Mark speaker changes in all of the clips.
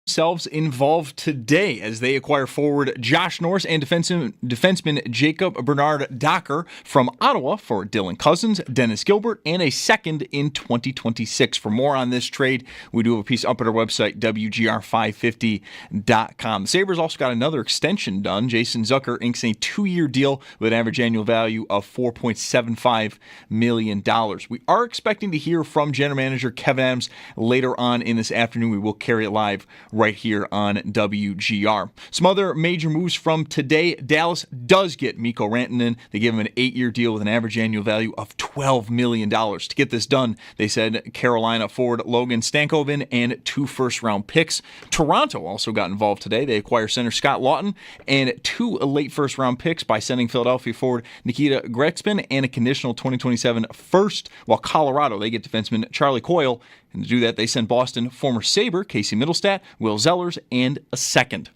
Speaker 1: themselves involved today as they acquire forward Josh Norris and defenseman Jacob Bernard Docker from Ottawa for Dylan Cousins, Dennis Gilbert, and a second in 2026. For more on this trade, we do have a piece up at our website, WGR550.com. The Sabres also got another extension done. Jason Zucker inks a 2-year deal with an average annual value of $4.75 million. We are expecting to hear from general manager Kevin Adams later on in this afternoon. We will carry it live right here on WGR. Some other major moves from today. Dallas does get Mikko Rantanen. They give him an 8-year deal with an average annual value of $12 million. To get this done, they said Carolina forward Logan Stankoven and 2 first-round picks. Toronto also got involved today. They acquire center Scott Lawton and 2 late first-round picks by sending Philadelphia forward Nikita Grexman and a conditional 2027 first, while Colorado, they get defenseman Charlie Coyle. And to do that, they send Boston former Sabre Casey Middlestat, Will Zellers, and a second.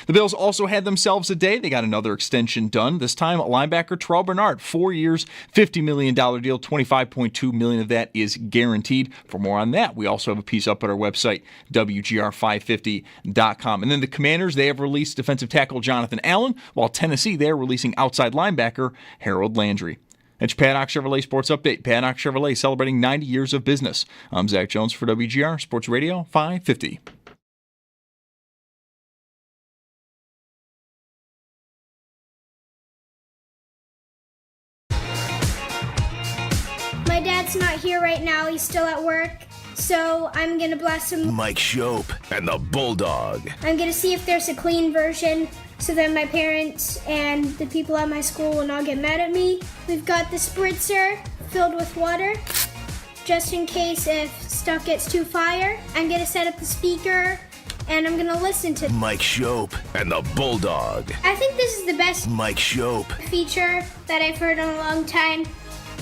Speaker 1: The Bills also had themselves a day. They got another extension done. This time, linebacker Terrell Bernard, 4 years, $50 million deal, $25.2 million of that is guaranteed. For more on that, we also have a piece up at our website, WGR550.com. And then the Commanders, they have released defensive tackle Jonathan Allen, while Tennessee, they're releasing outside linebacker Harold Landry. That's your Paddock Chevrolet Sports Update. Paddock Chevrolet celebrating 90 years of business. I'm Zach Jones for WGR Sports Radio 550.
Speaker 2: My dad's not here right now. He's still at work. So I'm going to blast him.
Speaker 3: Mike Schopp and the Bulldog.
Speaker 2: I'm going to see if there's a clean version so that my parents and the people at my school will not get mad at me. We've got the spritzer filled with water, just in case if stuff gets too fire. I'm going to set up the speaker, and I'm going to listen to
Speaker 3: Mike Schopp and the Bulldog.
Speaker 2: I think this is the best
Speaker 3: Mike Schopp
Speaker 2: feature that I've heard in a long time.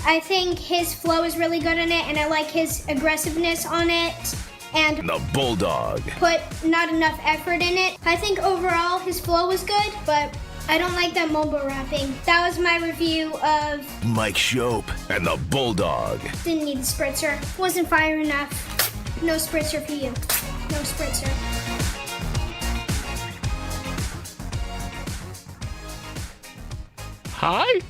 Speaker 2: I think his flow is really good in it, and I like his aggressiveness on it. And
Speaker 3: the Bulldog
Speaker 2: put not enough effort in it. I think overall his flow was good, but I don't like that mumble rapping. That was my review of
Speaker 3: Mike Schopp and the Bulldog.
Speaker 2: Didn't need the spritzer. Wasn't fire enough. No spritzer for you. No spritzer.
Speaker 4: Hi.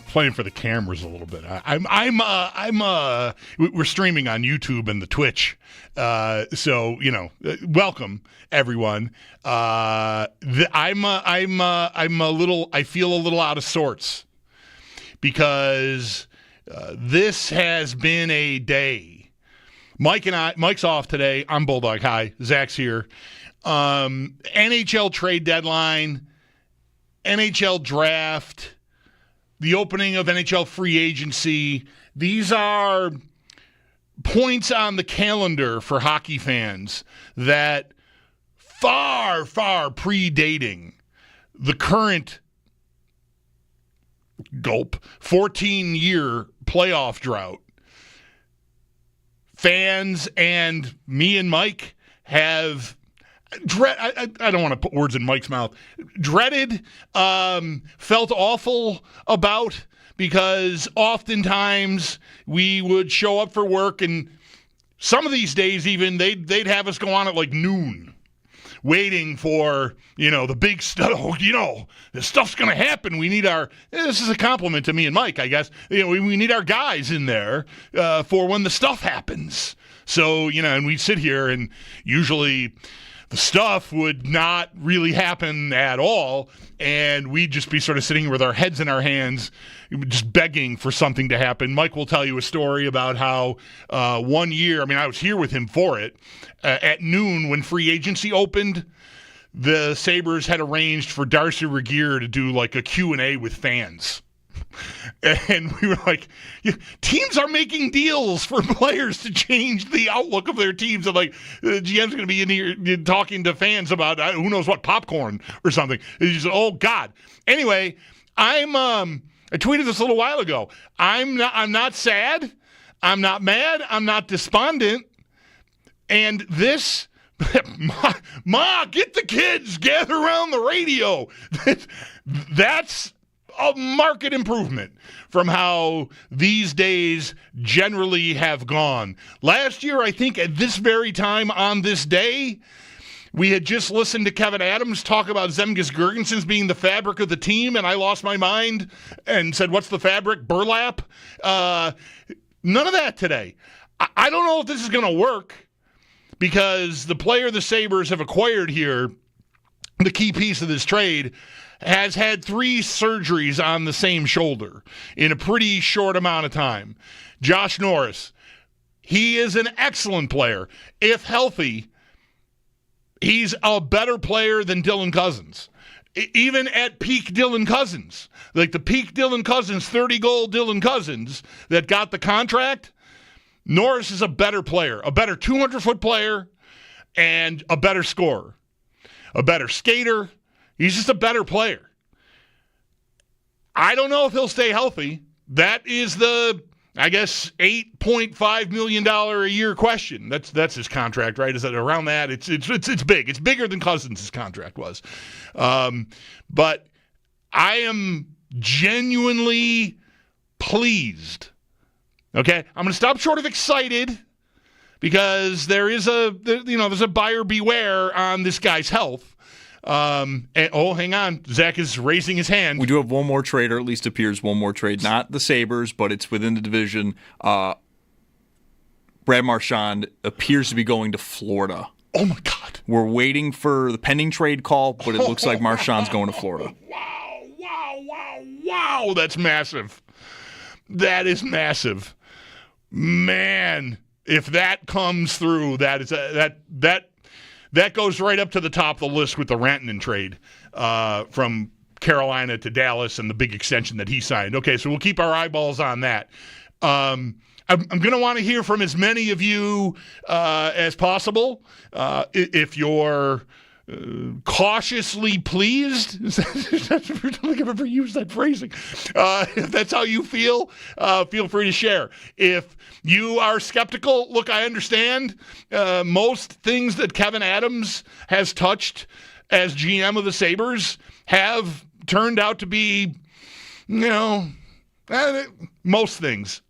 Speaker 4: Playing for the cameras a little bit. We're streaming on YouTube and the Twitch, so welcome everyone. I feel a little out of sorts because this has been a day. Mike's off today. I'm Bulldog. Hi, Zach's here. NHL trade deadline, NHL draft. The opening of NHL free agency. These are points on the calendar for hockey fans that far, far predating the current 14-year playoff drought. Fans and me and Mike have I don't want to put words in Mike's mouth. Dreaded, felt awful about, because oftentimes we would show up for work, and some of these days even they'd have us go on at like noon, waiting for the big stuff. This stuff's going to happen. We need this is a compliment to me and Mike, I guess. We need our guys in there for when the stuff happens. So and we'd sit here, and usually the stuff would not really happen at all, and we'd just be sort of sitting with our heads in our hands, just begging for something to happen. Mike will tell you a story about how 1 year, I was here with him for it, at noon when free agency opened, the Sabres had arranged for Darcy Regier to do like a Q&A with fans. And we were like, teams are making deals for players to change the outlook of their teams. And like, the GM's going to be in here talking to fans about who knows what, popcorn or something. And he said, oh God. Anyway, I tweeted this a little while ago. I'm not sad. I'm not mad. I'm not despondent. And this, Ma, get the kids, gather around the radio. That's a marked improvement from how these days generally have gone. Last year, I think at this very time on this day, we had just listened to Kevin Adams talk about Zemgus Girgensons being the fabric of the team, and I lost my mind and said, what's the fabric? Burlap? None of that today. I don't know if this is going to work because the player the Sabres have acquired here, the key piece of this trade, has had 3 surgeries on the same shoulder in a pretty short amount of time. Josh Norris, he is an excellent player. If healthy, he's a better player than Dylan Cousins. Even at peak Dylan Cousins, like the peak Dylan Cousins, 30-goal Dylan Cousins that got the contract, Norris is a better player, a better 200-foot player, and a better scorer, a better skater. He's just a better player. I don't know if he'll stay healthy. That is the, I guess, $8.5 million a year question. That's his contract, right? Is that around that? It's big. It's bigger than Cousins' contract was. But I am genuinely pleased. Okay, I'm going to stop short of excited because there's a buyer beware on this guy's health. Hang on. Zach is raising his hand.
Speaker 1: We do have one more trade, or at least appears one more trade. Not the Sabres, but it's within the division. Brad Marchand appears to be going to Florida.
Speaker 4: Oh, my God.
Speaker 1: We're waiting for the pending trade call, but it looks like Marchand's going to Florida.
Speaker 4: Wow. That's massive. That is massive. Man, if that comes through, that goes right up to the top of the list with the Rantanen trade from Carolina to Dallas and the big extension that he signed. Okay, so we'll keep our eyeballs on that. I'm going to want to hear from as many of you as possible. If you're cautiously pleased, I don't think I've ever used that phrasing. If that's how you feel free to share. If you are skeptical, look, I understand. Most things that Kevin Adams has touched as GM of the Sabres have turned out to be, most things.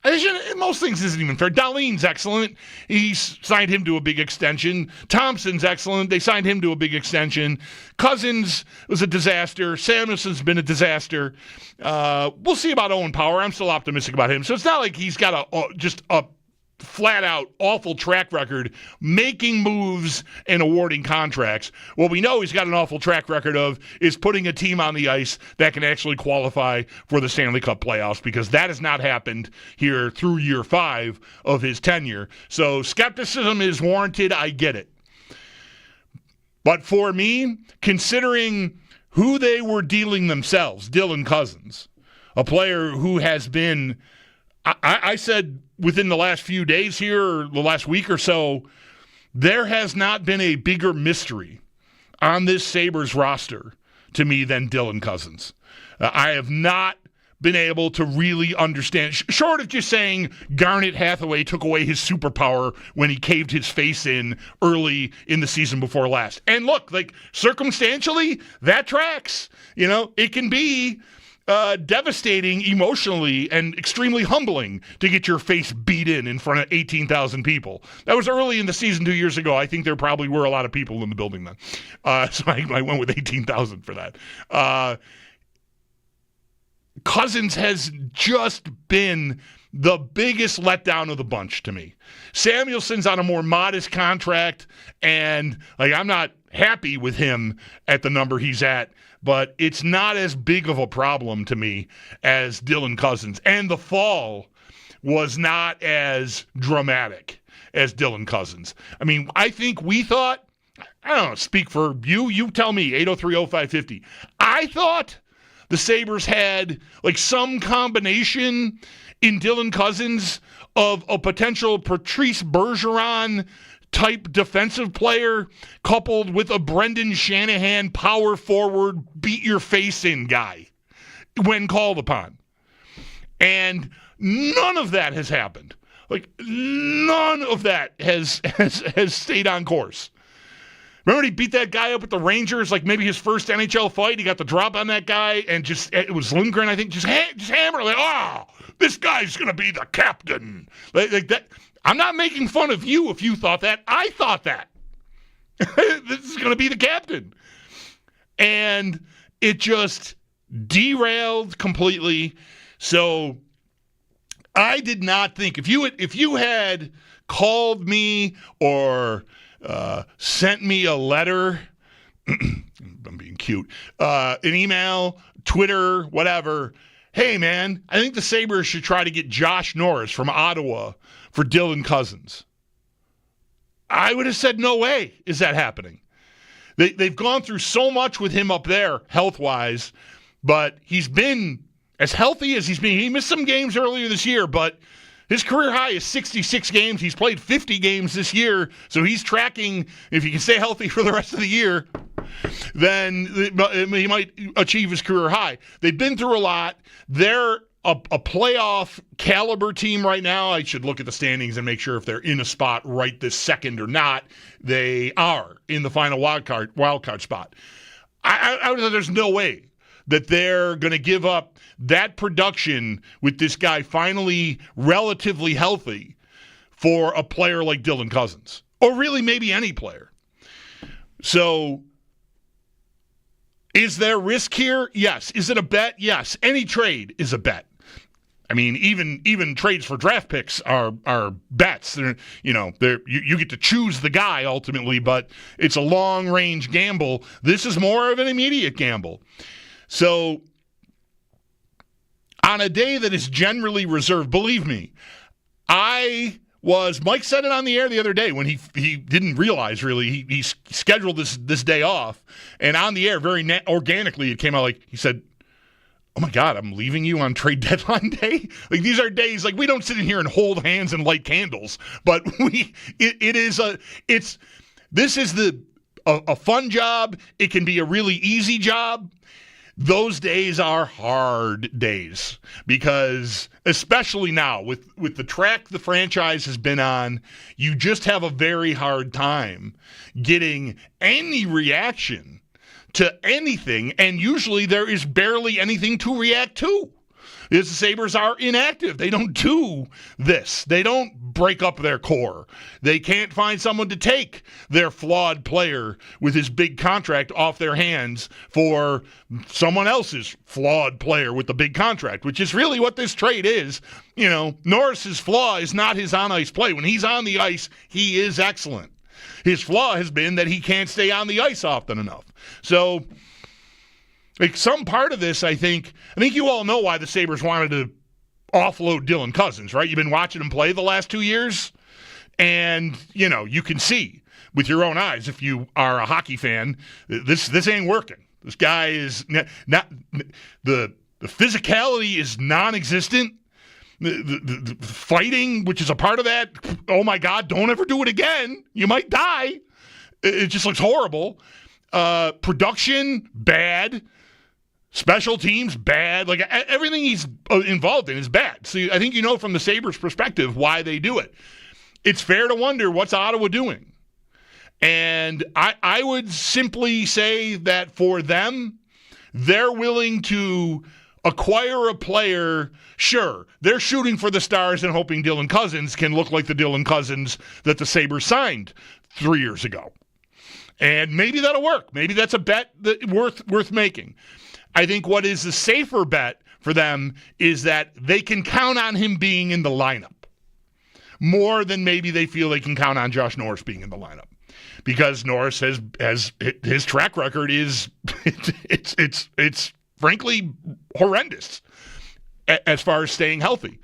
Speaker 4: Most things isn't even fair. Dahlin's excellent. He signed him to a big extension. Thompson's excellent. They signed him to a big extension. Cousins was a disaster. Samuelson's been a disaster. We'll see about Owen Power. I'm still optimistic about him. So it's not like he's got just a flat-out awful track record making moves and awarding contracts. What we know he's got an awful track record of is putting a team on the ice that can actually qualify for the Stanley Cup playoffs, because that has not happened here through year 5 of his tenure. So skepticism is warranted. I get it. But for me, considering who they were dealing themselves, Dylan Cousins, a player who has been, I said within the last few days here, or the last week or so, there has not been a bigger mystery on this Sabres roster to me than Dylan Cousins. I have not been able to really understand, short of just saying Garnet Hathaway took away his superpower when he caved his face in early in the season before last. And look, like, circumstantially, that tracks. It can be devastating emotionally and extremely humbling to get your face beat in front of 18,000 people. That was early in the season 2 years ago. I think there probably were a lot of people in the building then. So I went with 18,000 for that. Cousins has just been the biggest letdown of the bunch to me. Samuelson's on a more modest contract, and I'm not happy with him at the number he's at, but it's not as big of a problem to me as Dylan Cousins. And the fall was not as dramatic as Dylan Cousins. I mean, I think we thought, I don't know, speak for you, you tell me, 803-0550. I thought the Sabres had some combination in Dylan Cousins of a potential Patrice Bergeron type defensive player coupled with a Brendan Shanahan power forward, beat your face in guy when called upon. And none of that has happened. None of that has stayed on course. Remember he beat that guy up at the Rangers, like maybe his first NHL fight. He got the drop on that guy, and it was Lundgren, I think, just hammer like, this guy's gonna be the captain. Like that. I'm not making fun of you if you thought that. I thought that. This is gonna be the captain, and it just derailed completely. So I did not think if you had called me or sent me a letter, I'm being cute, an email, Twitter, whatever. Hey, man, I think the Sabres should try to get Josh Norris from Ottawa for Dylan Cousins. I would have said, no way is that happening. They've gone through so much with him up there, health-wise, but he's been as healthy as he's been. He missed some games earlier this year, but his career high is 66 games. He's played 50 games this year, so he's tracking, if he can stay healthy for the rest of the year, then he might achieve his career high. They've been through a lot. They're a playoff caliber team right now. I should look at the standings and make sure if they're in a spot right this second or not. They are in the final wild card spot. I would say there's no way that they're going to give up that production with this guy finally relatively healthy for a player like Dylan Cousins, or really maybe any player. So is there risk here? Yes. Is it a bet? Yes. Any trade is a bet. I mean, even trades for draft picks are bets. You get to choose the guy ultimately, but it's a long-range gamble. This is more of an immediate gamble. So on a day that is generally reserved, believe me, Mike said it on the air the other day when he didn't realize really he scheduled this day off, and on the air very organically it came out like he said, oh my God, I'm leaving you on trade deadline day. Like these are days like we don't sit in here and hold hands and light candles, but this is a fun job. It can be a really easy job. Those days are hard days because, especially now, with the track the franchise has been on, you just have a very hard time getting any reaction to anything, and usually there is barely anything to react to. The Sabres are inactive. They don't do this. They don't break up their core. They can't find someone to take their flawed player with his big contract off their hands for someone else's flawed player with the big contract, which is really what this trade is. You know, Norris's flaw is not his on-ice play. When he's on the ice, he is excellent. His flaw has been that he can't stay on the ice often enough. So, like some part of this, I think you all know why the Sabres wanted to offload Dylan Cousins, right? You've been watching him play the last 2 years, and, you can see with your own eyes, if you are a hockey fan, this ain't working. This guy is not the physicality is non-existent. The fighting, which is a part of that, oh my God, don't ever do it again. You might die. It just looks horrible. Production, bad. Special teams, bad. Like everything he's involved in is bad. So I think from the Sabres' perspective why they do it. It's fair to wonder what's Ottawa doing. And I would simply say that for them, they're willing to acquire a player. Sure, they're shooting for the stars and hoping Dylan Cousins can look like the Dylan Cousins that the Sabres signed 3 years ago. And maybe that'll work. Maybe that's a bet that worth making. I think what is the safer bet for them is that they can count on him being in the lineup more than maybe they feel they can count on Josh Norris being in the lineup, because Norris has his track record is it's frankly horrendous as far as staying healthy.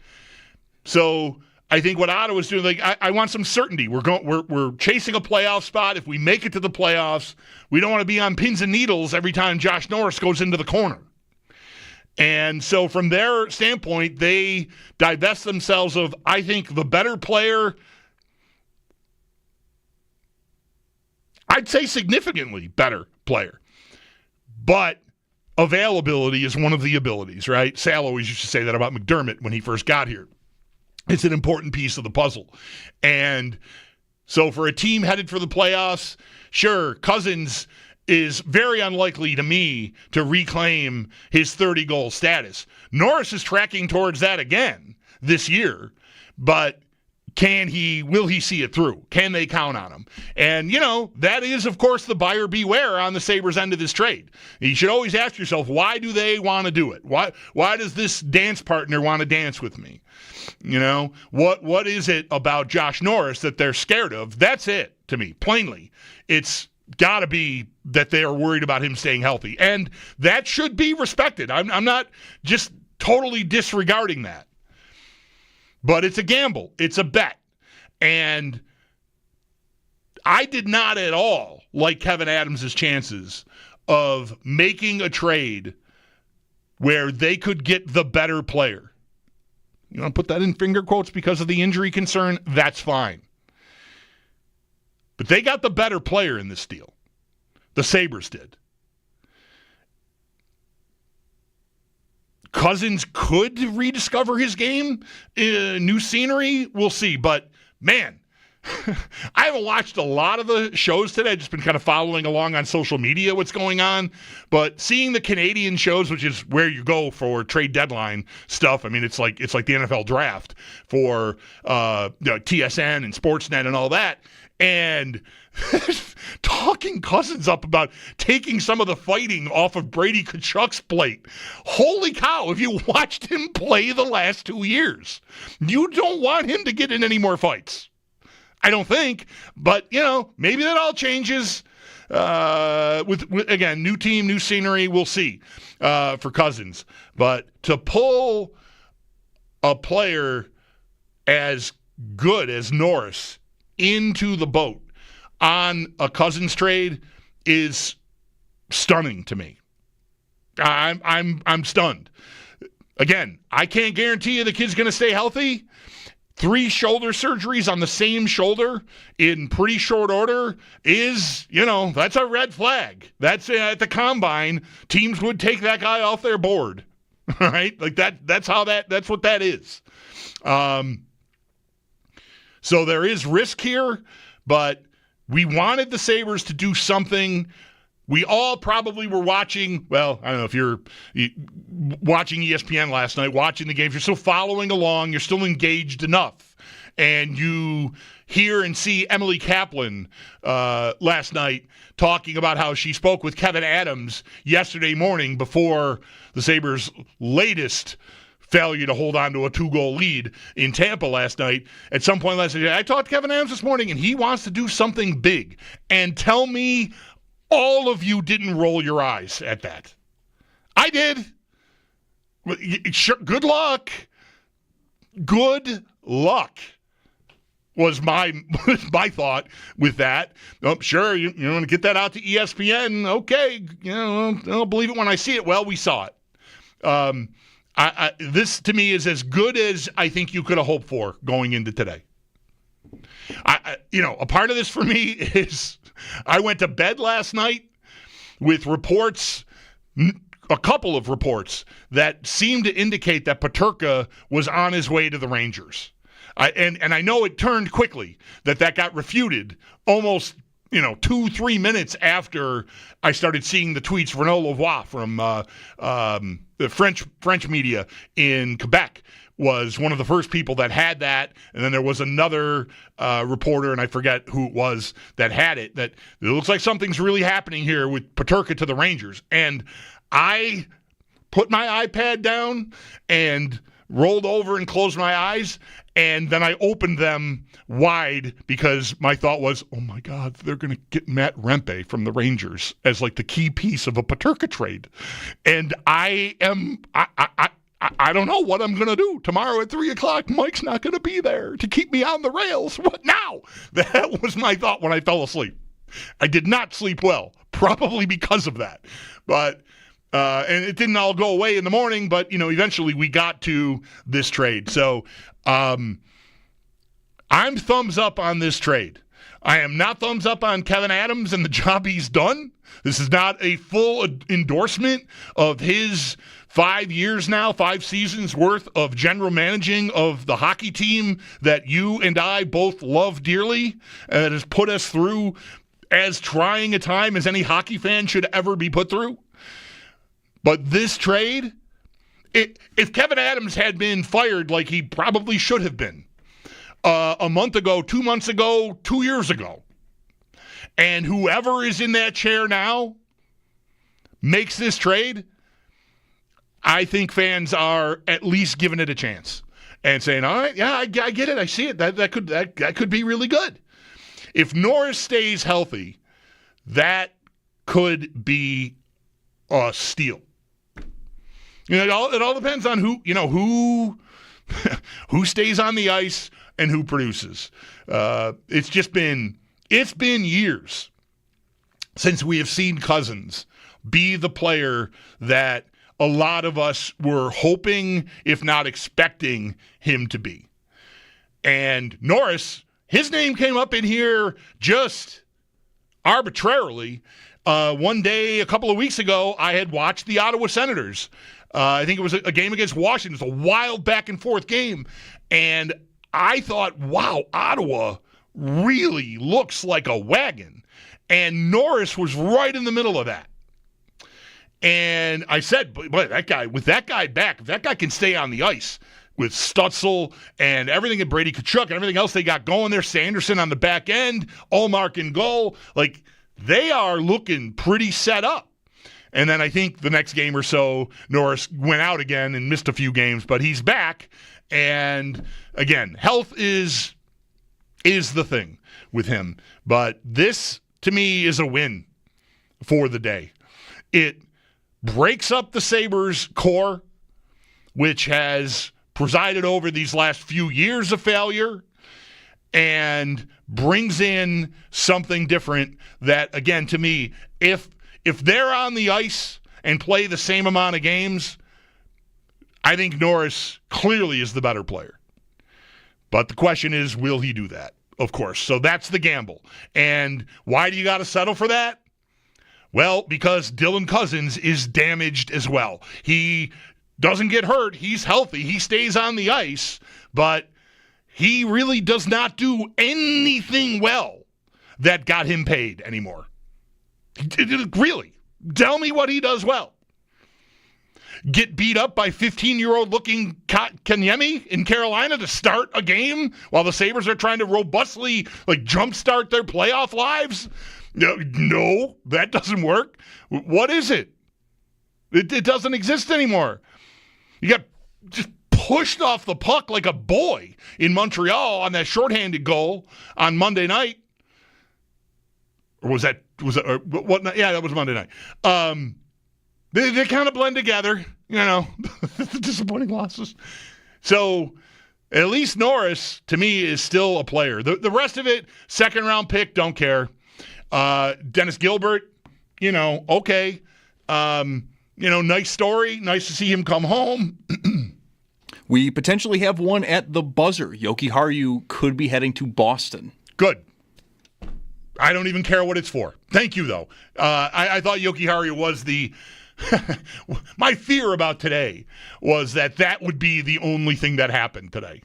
Speaker 4: So I think what Ottawa's doing, like I want some certainty. We're chasing a playoff spot. If we make it to the playoffs, we don't want to be on pins and needles every time Josh Norris goes into the corner. And so from their standpoint, they divest themselves of, I think, the better player. I'd say significantly better player. But availability is one of the abilities, right? Sal always used to say that about McDermott when he first got here. It's an important piece of the puzzle. And So for a team headed for the playoffs, sure, Cousins is very unlikely to me to reclaim his 30-goal status. Norris is tracking towards that again this year, but will he see it through? Can they count on him? And, that is, of course, the buyer beware on the Sabres end of this trade. You should always ask yourself, why do they want to do it? Why does this dance partner want to dance with me? What is it about Josh Norris that they're scared of? That's it, to me, plainly. It's got to be that they are worried about him staying healthy. And that should be respected. I'm not just totally disregarding that. But it's a gamble. It's a bet. And I did not at all like Kevin Adams' chances of making a trade where they could get the better player. You want to put that in finger quotes because of the injury concern? That's fine. But they got the better player in this deal. The Sabres did. Cousins could rediscover his game. New scenery, we'll see. But, man, I haven't watched a lot of the shows today. I've just been kind of following along on social media what's going on. But seeing the Canadian shows, which is where you go for trade deadline stuff, I mean, it's like the NFL draft for TSN and Sportsnet and all that. And talking Cousins up about taking some of the fighting off of Brady Tkachuk's plate. Holy cow, if you watched him play the last 2 years, you don't want him to get in any more fights. I don't think, but, maybe that all changes with again, new team, new scenery, we'll see for Cousins. But to pull a player as good as Norris into the boat on a Cousins trade is stunning to me. I'm stunned. Again, I can't guarantee you the kid's going to stay healthy. 3 shoulder surgeries on the same shoulder in pretty short order is, that's a red flag. That's at the combine. Teams would take that guy off their board, right? Like that's what that is. So there is risk here, but we wanted the Sabres to do something. We all probably were watching, well, I don't know if you're watching ESPN last night, watching the games. You're still following along. You're still engaged enough. And you hear and see Emily Kaplan last night talking about how she spoke with Kevin Adams yesterday morning before the Sabres' latest failure to hold on to a 2-goal lead in Tampa last night. At some point last night, I talked to Kevin Adams this morning, and he wants to do something big. And tell me all of you didn't roll your eyes at that. I did. Sure, good luck. Good luck was my thought with that. Oh, sure, you want to get that out to ESPN. Okay, I'll believe it when I see it. Well, we saw it. This, to me, is as good as I think you could have hoped for going into today. A part of this for me is I went to bed last night with reports, a couple of reports, that seemed to indicate that Peterka was on his way to the Rangers. And I know it turned quickly, that got refuted almost 2-3 minutes after I started seeing the tweets. Renaud Lavoie from the French media in Quebec was one of the first people that had that, and then there was another reporter, and I forget who it was, that had it, that it looks like something's really happening here with Peterka to the Rangers. And I put my iPad down and rolled over and closed my eyes, and then I opened them wide because my thought was, oh my God, they're going to get Matt Rempe from the Rangers as like the key piece of a Peterka trade. And I don't know what I'm going to do. Tomorrow at 3 o'clock, Mike's not going to be there to keep me on the rails. What now? That was my thought when I fell asleep. I did not sleep well, probably because of that. But and it didn't all go away in the morning, but, eventually we got to this trade. So I'm thumbs up on this trade. I am not thumbs up on Kevin Adams and the job he's done. This is not a full endorsement of his 5 years now, 5 seasons worth of general managing of the hockey team that you and I both love dearly, and that has put us through as trying a time as any hockey fan should ever be put through. But this trade, if Kevin Adams had been fired like he probably should have been a month ago, 2 months ago, 2 years ago, and whoever is in that chair now makes this trade, I think fans are at least giving it a chance and saying, all right, yeah, I get it. I see it. That could be really good. If Norris stays healthy, that could be a steal. It all depends on who stays on the ice and who produces. It's been years since we have seen Cousins be the player that a lot of us were hoping, if not expecting, him to be. And Norris, his name came up in here just arbitrarily. One day, a couple of weeks ago, I had watched the Ottawa Senators. I think it was a game against Washington. It was a wild back-and-forth game. And I thought, wow, Ottawa really looks like a wagon. And Norris was right in the middle of that. And I said, but that guy, with that guy back, if that guy can stay on the ice with Stutzel and everything that Brady Tkachuk and everything else they got going there, Sanderson on the back end, Ullmark in goal, like they are looking pretty set up. And then I think the next game or so, Norris went out again and missed a few games, but he's back. And again, health is the thing with him. But this, to me, is a win for the day. It breaks up the Sabres core, which has presided over these last few years of failure, and brings in something different that, again, to me, if they're on the ice and play the same amount of games, I think Norris clearly is the better player. But the question is, will he do that? Of course. So that's the gamble. And why do you got to settle for that? Well, because Dylan Cousins is damaged as well. He doesn't get hurt. He's healthy. He stays on the ice, but he really does not do anything well that got him paid anymore. Really. Tell me what he does well. Get beat up by 15-year-old looking Kanyemi in Carolina to start a game while the Sabres are trying to robustly jumpstart their playoff lives? No, that doesn't work. What is it? It doesn't exist anymore. You got just pushed off the puck like a boy in Montreal on that shorthanded goal on Monday night. Or was that what? Yeah, that was Monday night. They kind of blend together, the disappointing losses. So at least Norris, to me, is still a player. The rest of it, second-round pick, don't care. Dennis Gilbert, okay. Nice story. Nice to see him come home.
Speaker 1: We potentially have one at the buzzer. Yoki Haru could be heading to Boston.
Speaker 4: Good. I don't even care what it's for. Thank you, though. I thought Yoki Haru was the... My fear about today was that would be the only thing that happened today.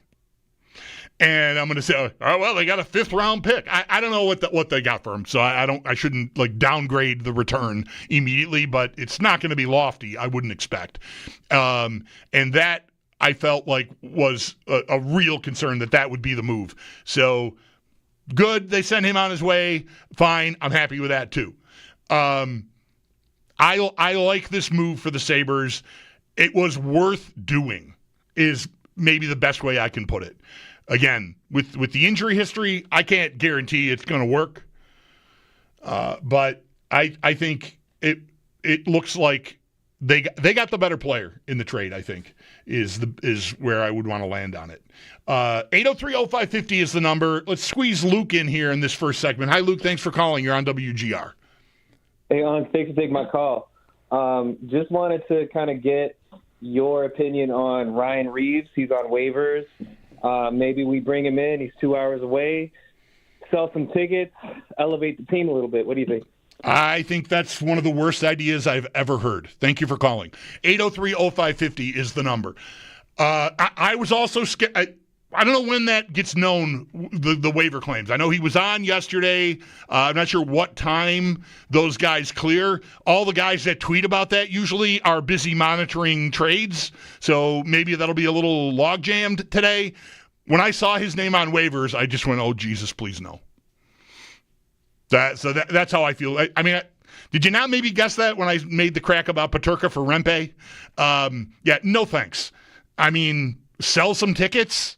Speaker 4: And I'm going to say, oh, well, they got a 5th-round pick. I don't know what they got for him, so I shouldn't downgrade the return immediately, but it's not going to be lofty, I wouldn't expect. And that, I felt like, was a real concern that would be the move. So, good, they sent him on his way. Fine, I'm happy with that, too. I like this move for the Sabres. It was worth doing, is maybe the best way I can put it. Again, with the injury history, I can't guarantee it's going to work. But I think it looks like they got the better player in the trade, I think, is where I would want to land on it. 803-0550 is the number. Let's squeeze Luke in here in this first segment. Hi, Luke. Thanks for calling. You're on WGR.
Speaker 5: Hey, thanks for taking my call. Just wanted to kind of get your opinion on Ryan Reeves. He's on waivers. Maybe we bring him in. He's 2 hours away. Sell some tickets. Elevate the team a little bit. What do you think?
Speaker 4: I think that's one of the worst ideas I've ever heard. Thank you for calling. 803-0550 is the number. I was also scared. I don't know when that gets known, the waiver claims. I know he was on yesterday. I'm not sure what time those guys clear. All the guys that tweet about that usually are busy monitoring trades, so maybe that'll be a little log-jammed today. When I saw his name on waivers, I just went, oh, Jesus, please no. That's how I feel. I mean, did you not maybe guess that when I made the crack about Peterka for Rempe? Yeah, no thanks. I mean, sell some tickets?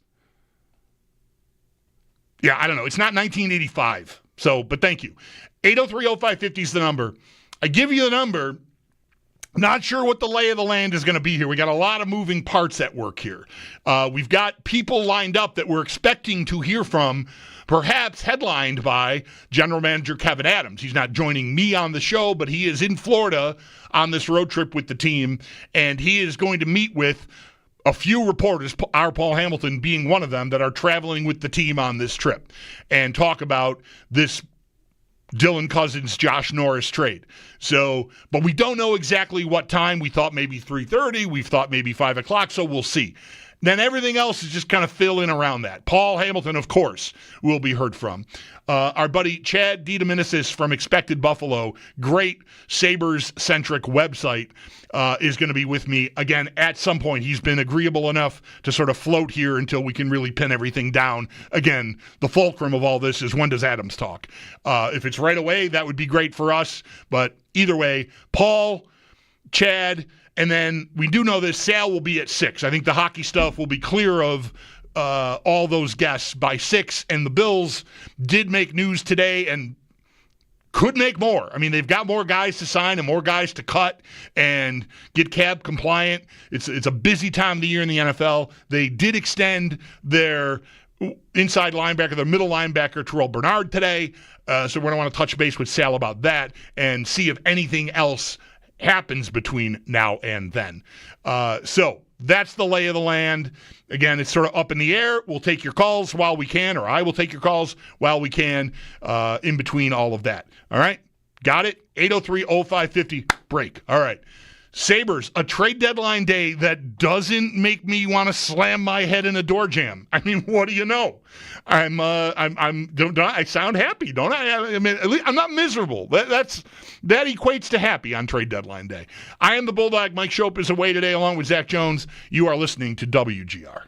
Speaker 4: Yeah, I don't know. It's not 1985. But thank you. 803-0550 is the number. I give you the number. Not sure what the lay of the land is going to be here. We got a lot of moving parts at work here. We've got people lined up that we're expecting to hear from, perhaps headlined by General Manager Kevin Adams. He's not joining me on the show, but he is in Florida on this road trip with the team, and he is going to meet with a few reporters, our Paul Hamilton being one of them, that are traveling with the team on this trip and talk about this Dylan Cousins, Josh Norris trade. But we don't know exactly what time. We thought maybe 3:30. We've thought maybe 5 o'clock, so we'll see. Then everything else is just kind of fill in around that. Paul Hamilton, of course, will be heard from. Our buddy Chad DeDominicis from Expected Buffalo, great Sabres-centric website, is going to be with me again at some point. He's been agreeable enough to sort of float here until we can really pin everything down. Again, the fulcrum of all this is, when does Adams talk? If it's right away, that would be great for us. But either way, Paul, Chad, and then we do know this, Sal will be at 6. I think the hockey stuff will be clear of all those guests by 6. And the Bills did make news today and could make more. I mean, they've got more guys to sign and more guys to cut and get cap compliant. It's a busy time of the year in the NFL. They did extend their inside linebacker, their middle linebacker, Terrell Bernard today. So we're going to want to touch base with Sal about that and see if anything else happens between now and then. So that's the lay of the land. Again, it's sort of up in the air. We'll take your calls while we can, or I will take your calls while we can in between all of that. All right? Got it? 803-0550, break. All right. Sabres, a trade deadline day that doesn't make me want to slam my head in a door jamb. I mean, what do you know? Don't I sound happy, don't I? I mean, at least I'm not miserable. That equates to happy on trade deadline day. I am the Bulldog. Mike Schopp is away today along with Zach Jones. You are listening to WGR.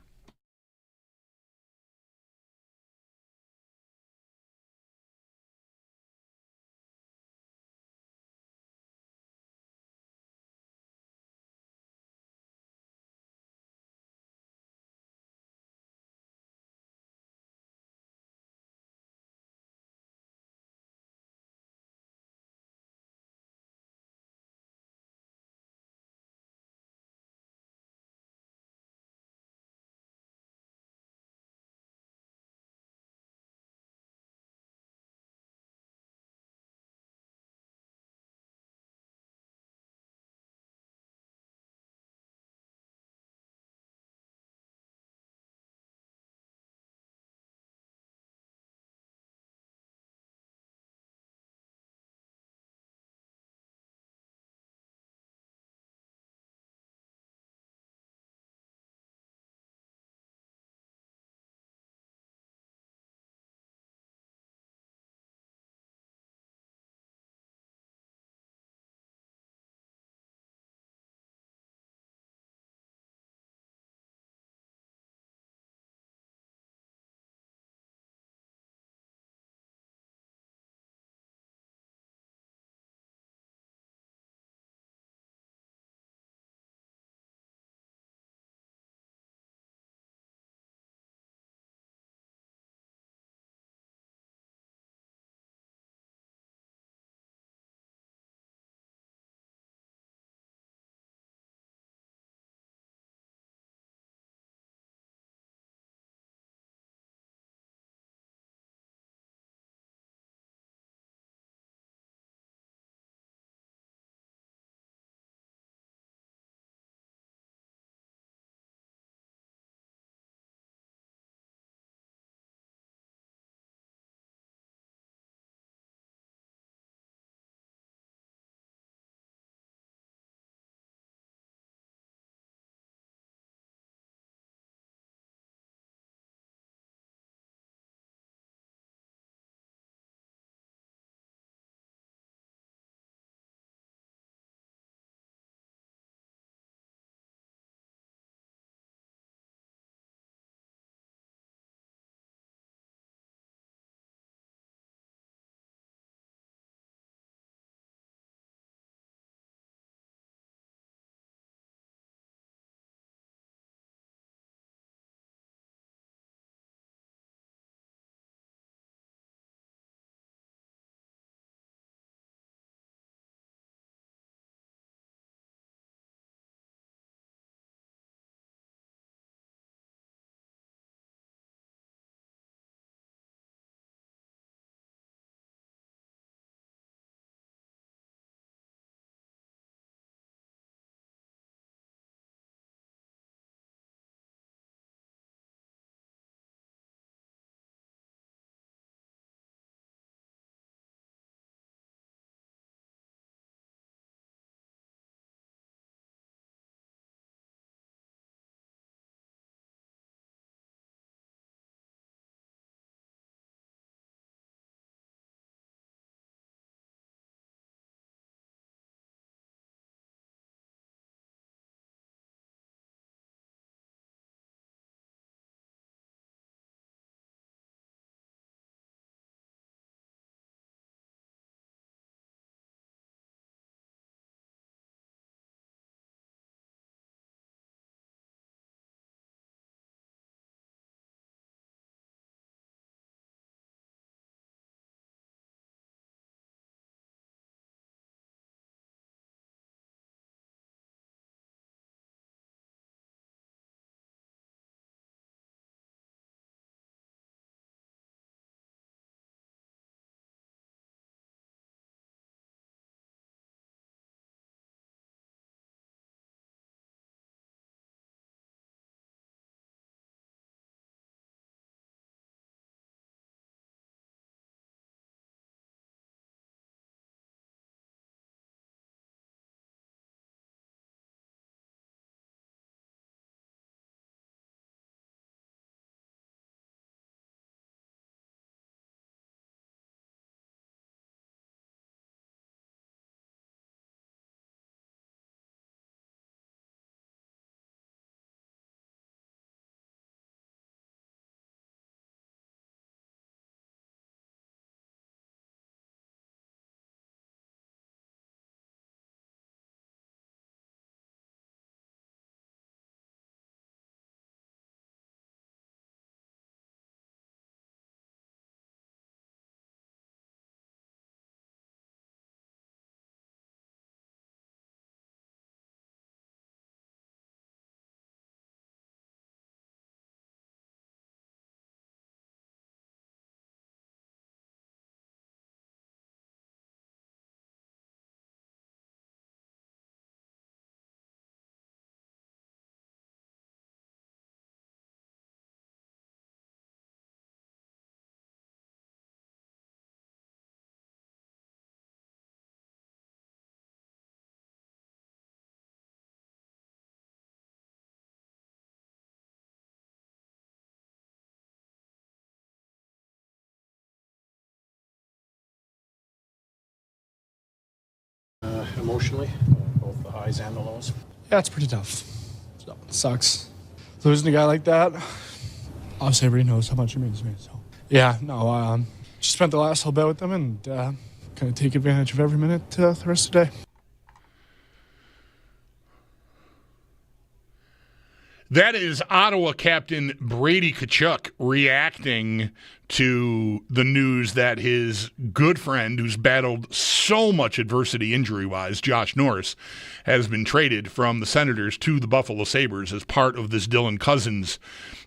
Speaker 6: Emotionally, both the highs and the lows. Yeah, it's pretty tough. So, it sucks. Losing a guy like that, obviously everybody knows how much it means to me. So, yeah, no, just spent the last little bit with them and kind of take advantage of every minute the rest of the day.
Speaker 4: That is Ottawa captain Brady Tkachuk reacting to the news that his good friend, who's battled so much adversity injury-wise, Josh Norris, has been traded from the Senators to the Buffalo Sabres as part of this Dylan Cousins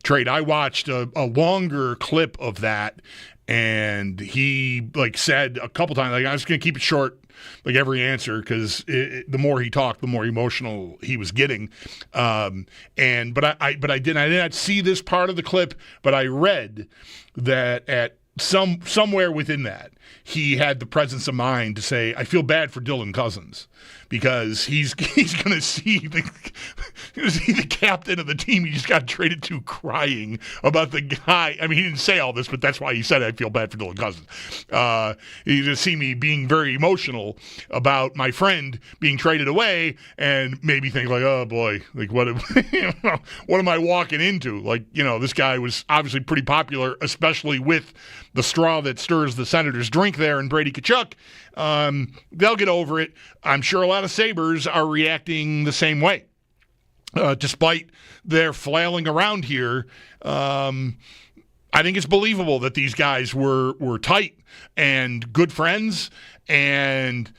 Speaker 4: trade. I watched a longer clip of that, and he said a couple times, I'm just going to keep it short, every answer, because the more he talked, the more emotional he was getting. But I did not see this part of the clip, but I read that at somewhere within that, he had the presence of mind to say, I feel bad for Dylan Cousins because he's going to see the captain of the team he just got traded to crying about the guy. I mean, he didn't say all this, but that's why he said, I feel bad for Dylan Cousins. He just see me being very emotional about my friend being traded away and maybe think oh boy, what am I walking into? This guy was obviously pretty popular, especially with the straw that stirs the Senators' drink there and Brady Tkachuk. They'll get over it. I'm sure a lot of Sabres are reacting the same way. Despite their flailing around here, I think it's believable that these guys were tight and good friends, and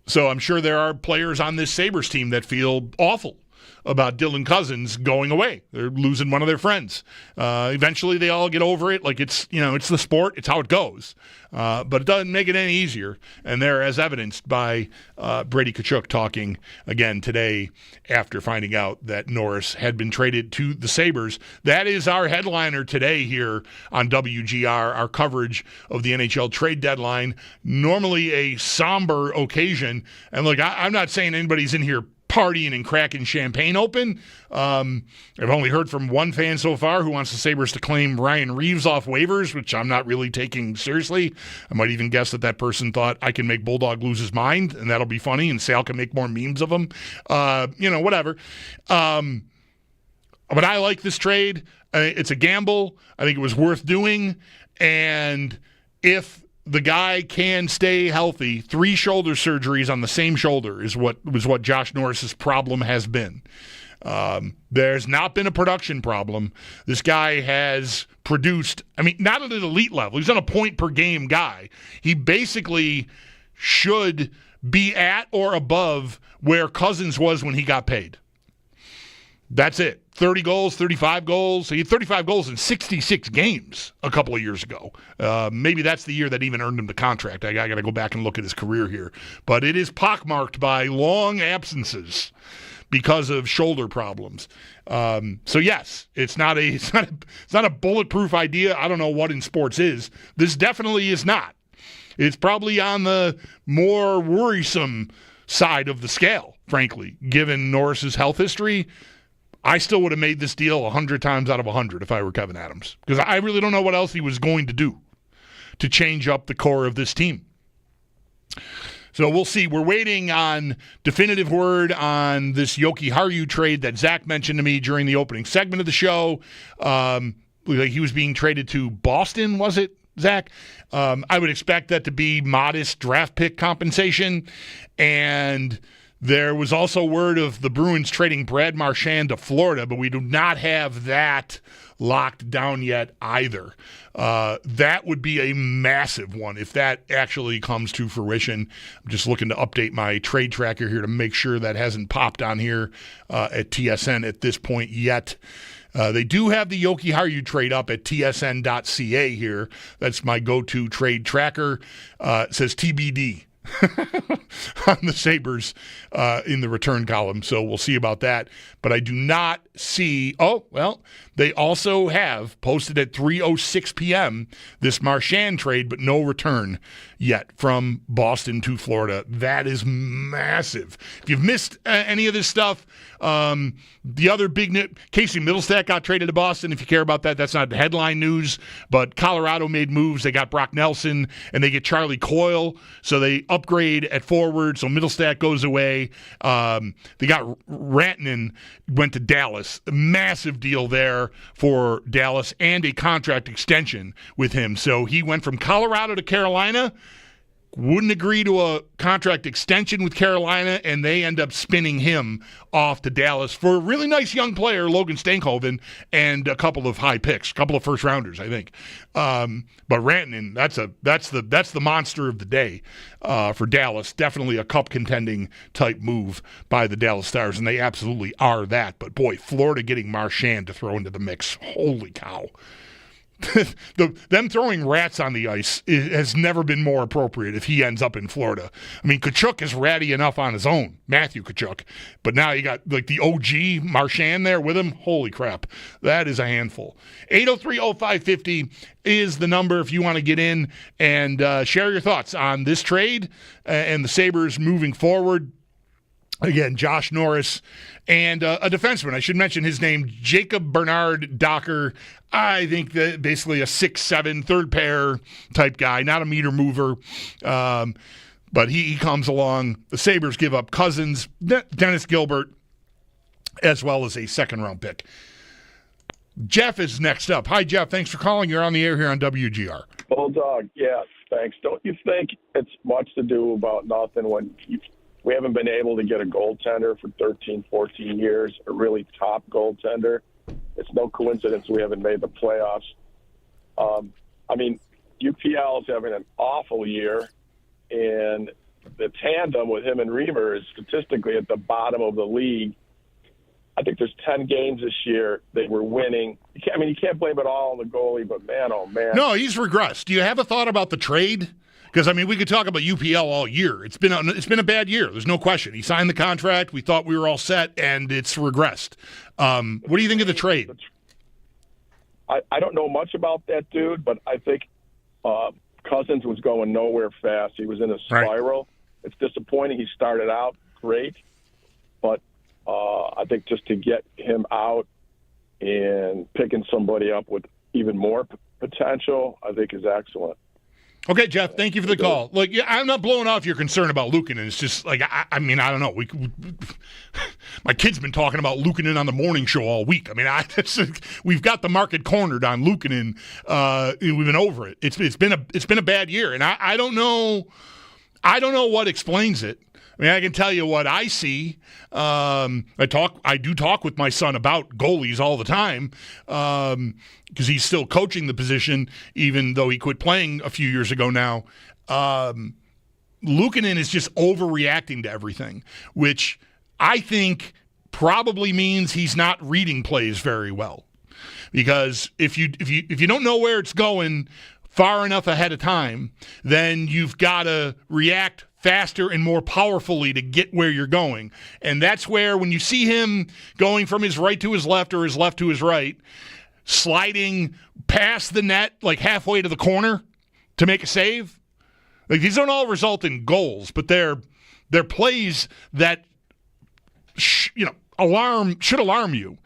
Speaker 4: so I'm sure there are players on this Sabres team that feel awful about Dylan Cousins going away. They're losing one of their friends. Eventually they all get over it. It's the sport. It's how it goes. But it doesn't make it any easier. And there, as evidenced by Brady Tkachuk talking again today after finding out that Norris had been traded to the Sabres. That is our headliner today here on WGR, our coverage of the NHL trade deadline. Normally a somber occasion. And look, I'm not saying anybody's in here partying and cracking champagne open. I've only heard from one fan so far who wants the Sabres to claim Ryan Reeves off waivers, which I'm not really taking seriously. I might even guess that person thought I can make Bulldog lose his mind, and that'll be funny, and Sal can make more memes of him. Whatever. But I like this trade. It's a gamble. I think it was worth doing. And if the guy can stay healthy, 3 shoulder surgeries on the same shoulder is what Josh Norris's problem has been. There's not been a production problem. This guy has produced, not at an elite level. He's not a point-per-game guy. He basically should be at or above where Cousins was when he got paid. That's it. 30 goals, 35 goals. He had 35 goals in 66 games a couple of years ago. Maybe that's the year that even earned him the contract. I got to go back and look at his career here. But it is pockmarked by long absences because of shoulder problems. So yes, it's not a bulletproof idea. I don't know what in sports is. This definitely is not. It's probably on the more worrisome side of the scale, frankly, given Norris's health history. I still would have made this deal 100 times out of 100 if I were Kevin Adams, because I really don't know what else he was going to do to change up the core of this team. So we'll see. We're waiting on definitive word on this Yoki Haru trade that Zach mentioned to me during the opening segment of the show. He was being traded to Boston, was it, Zach? I would expect that to be modest draft pick compensation. And there was also word of the Bruins trading Brad Marchand to Florida, but we do not have that locked down yet either. That would be a massive one if that actually comes to fruition. I'm just looking to update my trade tracker here to make sure that hasn't popped on here at TSN at this point yet. They do have the Yoki Haru trade up at tsn.ca here. That's my go-to trade tracker. It says TBD. On the Sabres in the return column. So we'll see about that. But I do not see, They also have posted at 3:06 p.m. this Marchand trade, but no return yet from Boston to Florida. That is massive. If you've missed any of this stuff, the other big Casey Middlestat got traded to Boston. If you care about that, that's not headline news. But Colorado made moves. They got Brock Nelson, and they get Charlie Coyle. So they upgrade at forward. So Middlestat goes away. They got Rantanen, went to Dallas. A massive deal there for Dallas, and a contract extension with him. So he went from Colorado to Carolina. Wouldn't agree to a contract extension with Carolina, and they end up spinning him off to Dallas for a really nice young player, Logan Stankoven, and a couple of high picks, a couple of first rounders, I think. But Rantanen, that's the monster of the day for Dallas. Definitely a cup contending type move by the Dallas Stars, and they absolutely are that. But boy, Florida getting Marchand to throw into the mix, holy cow. Them throwing rats on the ice has never been more appropriate if he ends up in Florida. I mean, Tkachuk is ratty enough on his own, Matthew Tkachuk, but now you got like the OG Marchand there with him. Holy crap, that is a handful. 803-0550 is the number if you want to get in and share your thoughts on this trade and the Sabres moving forward. Again, Josh Norris and a defenseman. I should mention his name, Jacob Bernard Docker. I think that basically a 6'7", third pair type guy, not a meter mover. But he comes along. The Sabres give up Cousins, Dennis Gilbert, as well as a second-round pick. Jeff is next up. Hi, Jeff. Thanks for calling. You're on the air here on WGR.
Speaker 7: Bulldog, yes, thanks. Don't you think it's much to do about nothing when we haven't been able to get a goaltender for 13, 14 years, a really top goaltender? It's no coincidence we haven't made the playoffs. I mean, UPL is having an awful year, and the tandem with him and Reamer is statistically at the bottom of the league. I think there's 10 games this year that we're winning. You can't blame it all on the goalie, but man, oh man.
Speaker 4: No, he's regressed. Do you have a thought about the trade? Because, I mean, we could talk about UPL all year. It's been a bad year. There's no question. He signed the contract. We thought we were all set, and it's regressed. What do you think of the trade?
Speaker 7: I don't know much about that dude, but I think Cousins was going nowhere fast. He was in a spiral. Right. It's disappointing. He started out great, but I think just to get him out and picking somebody up with even more potential, I think is excellent.
Speaker 4: Okay, Jeff, thank you for the call. Look, I'm not blowing off your concern about Luukkonen. It's just like, I mean, I don't know. My kid's been talking about Luukkonen on the morning show all week. I mean, we've got the market cornered on Luukkonen. We've been over it. It's been a bad year, and I don't know what explains it. I mean, I can tell you what I see. I do talk with my son about goalies all the time because he's still coaching the position, even though he quit playing a few years ago now. Luukkonen is just overreacting to everything, which I think probably means he's not reading plays very well. Because if you don't know where it's going far enough ahead of time, then you've got to react faster and more powerfully to get where you're going. And that's where, when you see him going from his right to his left or his left to his right, sliding past the net like halfway to the corner to make a save, like, these don't all result in goals, but they're plays that should alarm you.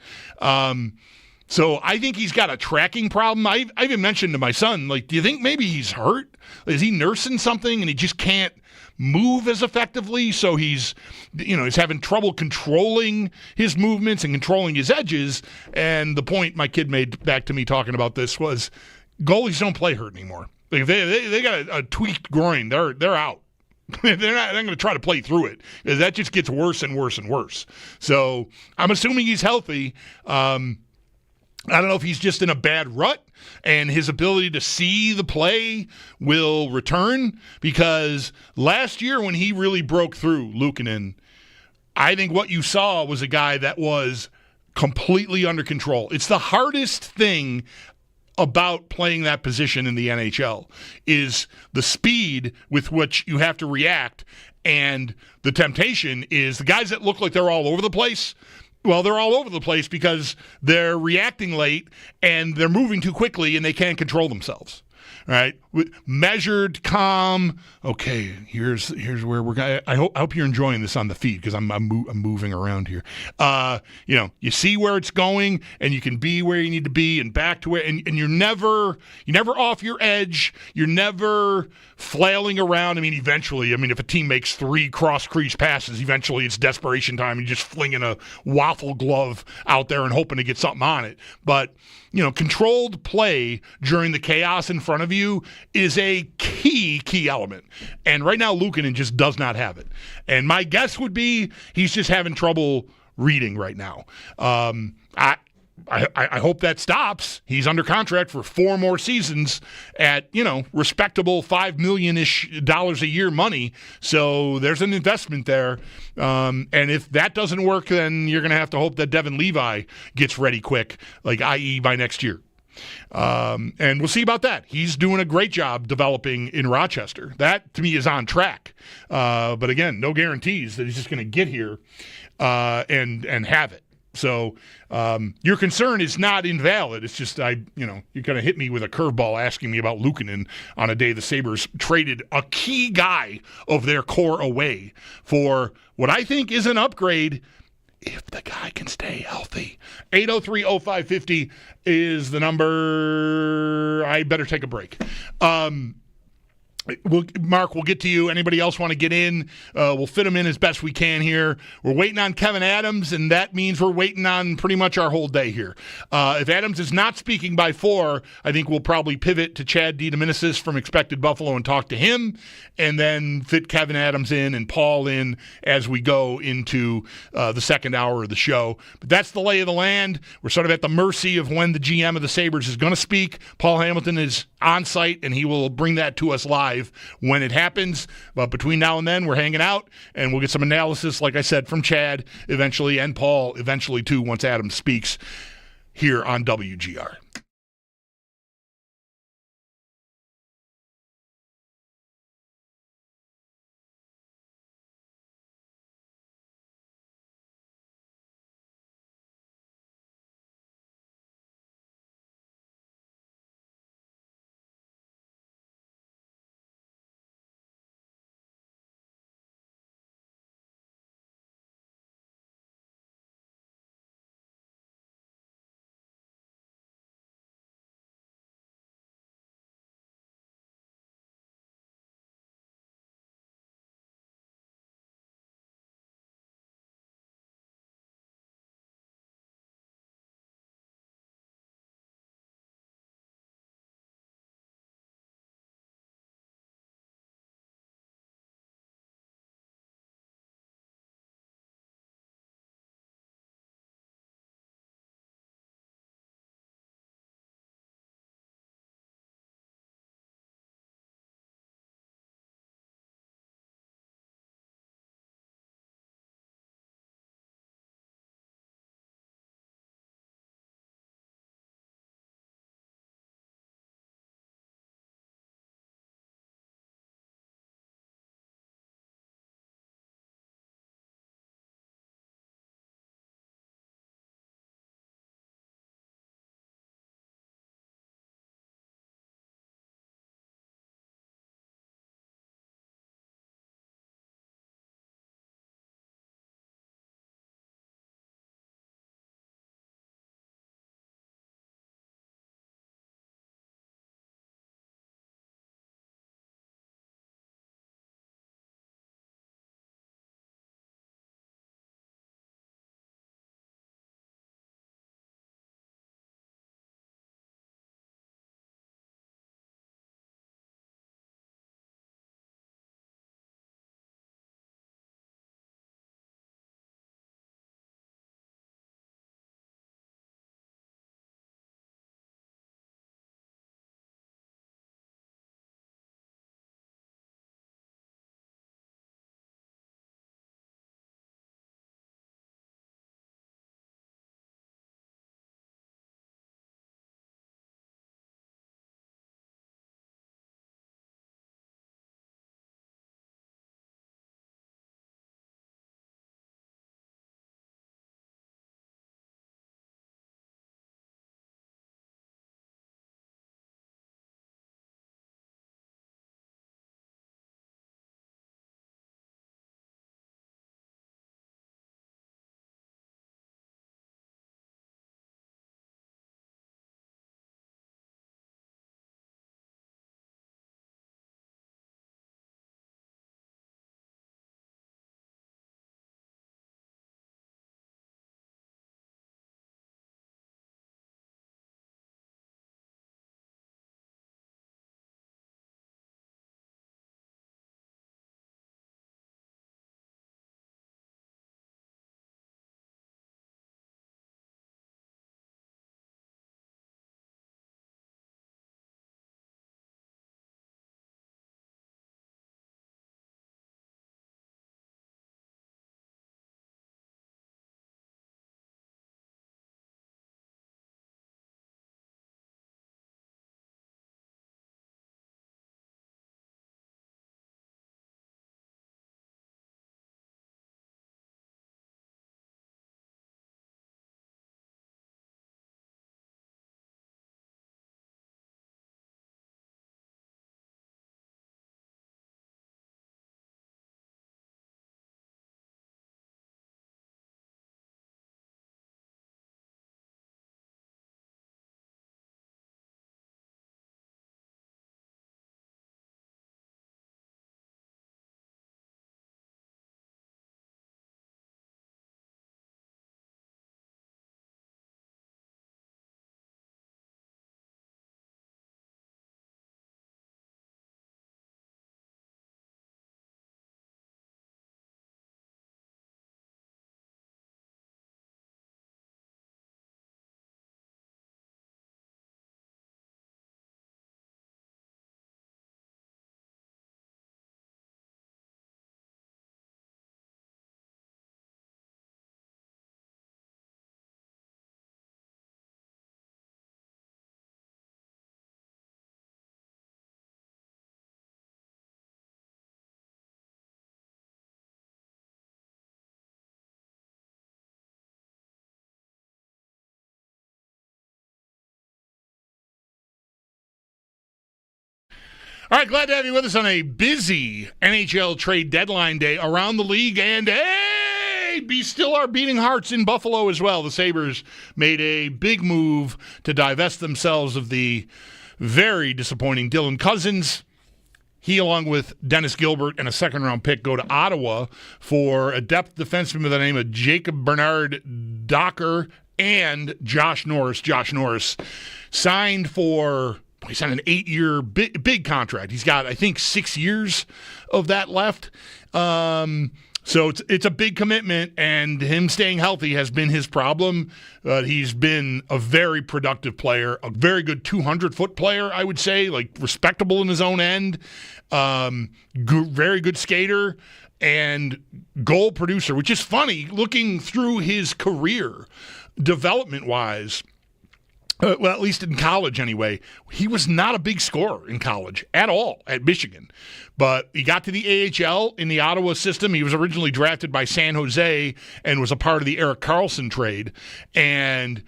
Speaker 4: So I think he's got a tracking problem. I even mentioned to my son, like, do you think maybe he's hurt? Is he nursing something and he just can't move as effectively? So he's having trouble controlling his movements and controlling his edges. And the point my kid made back to me talking about this was, goalies don't play hurt anymore. Like, if they got a tweaked groin, they're out. They're not going to try to play through it, because that just gets worse and worse and worse. So I'm assuming he's healthy. I don't know if he's just in a bad rut and his ability to see the play will return, because last year when he really broke through, Luukkonen, I think what you saw was a guy that was completely under control. It's the hardest thing about playing that position in the NHL is the speed with which you have to react, and the temptation is the guys that look like they're all over the place, Well, they're all over the place because they're reacting late and they're moving too quickly and they can't control themselves. Right, measured, calm. Okay, here's where we're going. I hope you're enjoying this on the feed because I'm moving around here. You see where it's going, and you can be where you need to be, and back to where. And you're never off your edge. You're never flailing around. I mean, eventually, if a team makes 3 cross crease passes, eventually it's desperation time. You're just flinging a waffle glove out there and hoping to get something on it. But controlled play during the chaos in front of you is a key element. And right now, Luukkonen just does not have it. And my guess would be he's just having trouble reading right now. I hope that stops. He's under contract for 4 more seasons at, respectable $5 million-ish a year money. So there's an investment there. And if that doesn't work, then you're going to have to hope that Devin Levi gets ready quick, like i.e. by next year. And we'll see about that. He's doing a great job developing in Rochester. That, to me, is on track. But again, no guarantees that he's just going to get here and have it. So your concern is not invalid. It's just you kind of hit me with a curveball asking me about Luukkonen on a day the Sabres traded a key guy of their core away for what I think is an upgrade if the guy can stay healthy. 803-0550 is the number. I better take a break. Mark, we'll get to you. Anybody else want to get in? We'll fit them in as best we can here. We're waiting on Kevin Adams, and that means we're waiting on pretty much our whole day here. If Adams is not speaking by 4, I think we'll probably pivot to Chad DeDominicis from Expected Buffalo and talk to him, and then fit Kevin Adams in and Paul in as we go into the second hour of the show. But that's the lay of the land. We're sort of at the mercy of when the GM of the Sabres is going to speak. Paul Hamilton is on site, and he will bring that to us live when it happens. But between now and then, we're hanging out, and we'll get some analysis, like I said, from Chad eventually, and Paul eventually, too, once Adam speaks here on WGR. All right, glad to have you with us on a busy NHL trade deadline day around the league. And, hey, be still our beating hearts in Buffalo as well. The Sabres made a big move to divest themselves of the very disappointing Dylan Cousins. He, along with Dennis Gilbert and a second-round pick, go to Ottawa for a depth defenseman by the name of Jacob Bernard Docker and Josh Norris. Josh Norris signed he's on an 8-year big contract. He's got, I think, 6 years of that left. So it's a big commitment, and him staying healthy has been his problem. He's been a very productive player, a very good 200-foot player, I would say, like respectable in his own end, very good skater, and goal producer, which is funny looking through his career development-wise. Well, at least in college anyway, he was not a big scorer in college at all at Michigan. But he got to the AHL in the Ottawa system. He was originally drafted by San Jose and was a part of the Erik Karlsson trade. And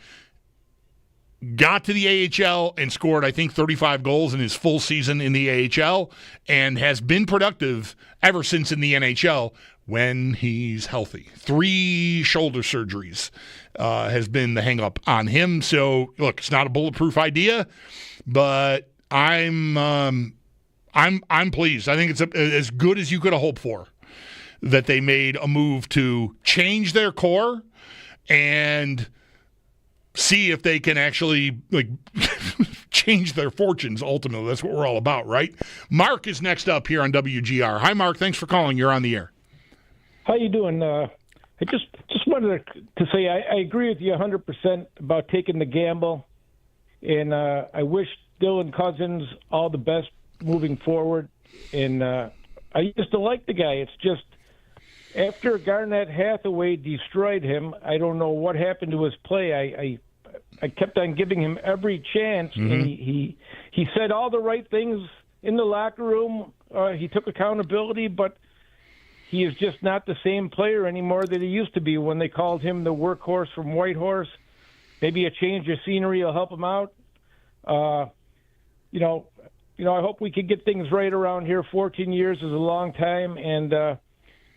Speaker 4: got to the AHL and scored, I think, 35 goals in his full season in the AHL and has been productive ever since in the NHL when he's healthy. 3 shoulder surgeries has been the hang-up on him. So, look, it's not a bulletproof idea, but I'm pleased. I think it's as good as you could have hoped for that they made a move to change their core and see if they can actually change their fortunes. Ultimately, that's what we're all about, right? Mark is next up here on WGR. Hi, Mark. Thanks for calling. You're on the air.
Speaker 8: How you doing? I just wanted to say I agree with you 100% about taking the gamble, and I wish Dylan Cousins all the best moving forward. And I used to like the guy. It's just after Garnett Hathaway destroyed him, I don't know what happened to his play. I kept on giving him every chance, and he said all the right things in the locker room. He took accountability, but he is just not the same player anymore that he used to be when they called him the workhorse from Whitehorse. Maybe a change of scenery will help him out. I hope we can get things right around here. 14 years is a long time, and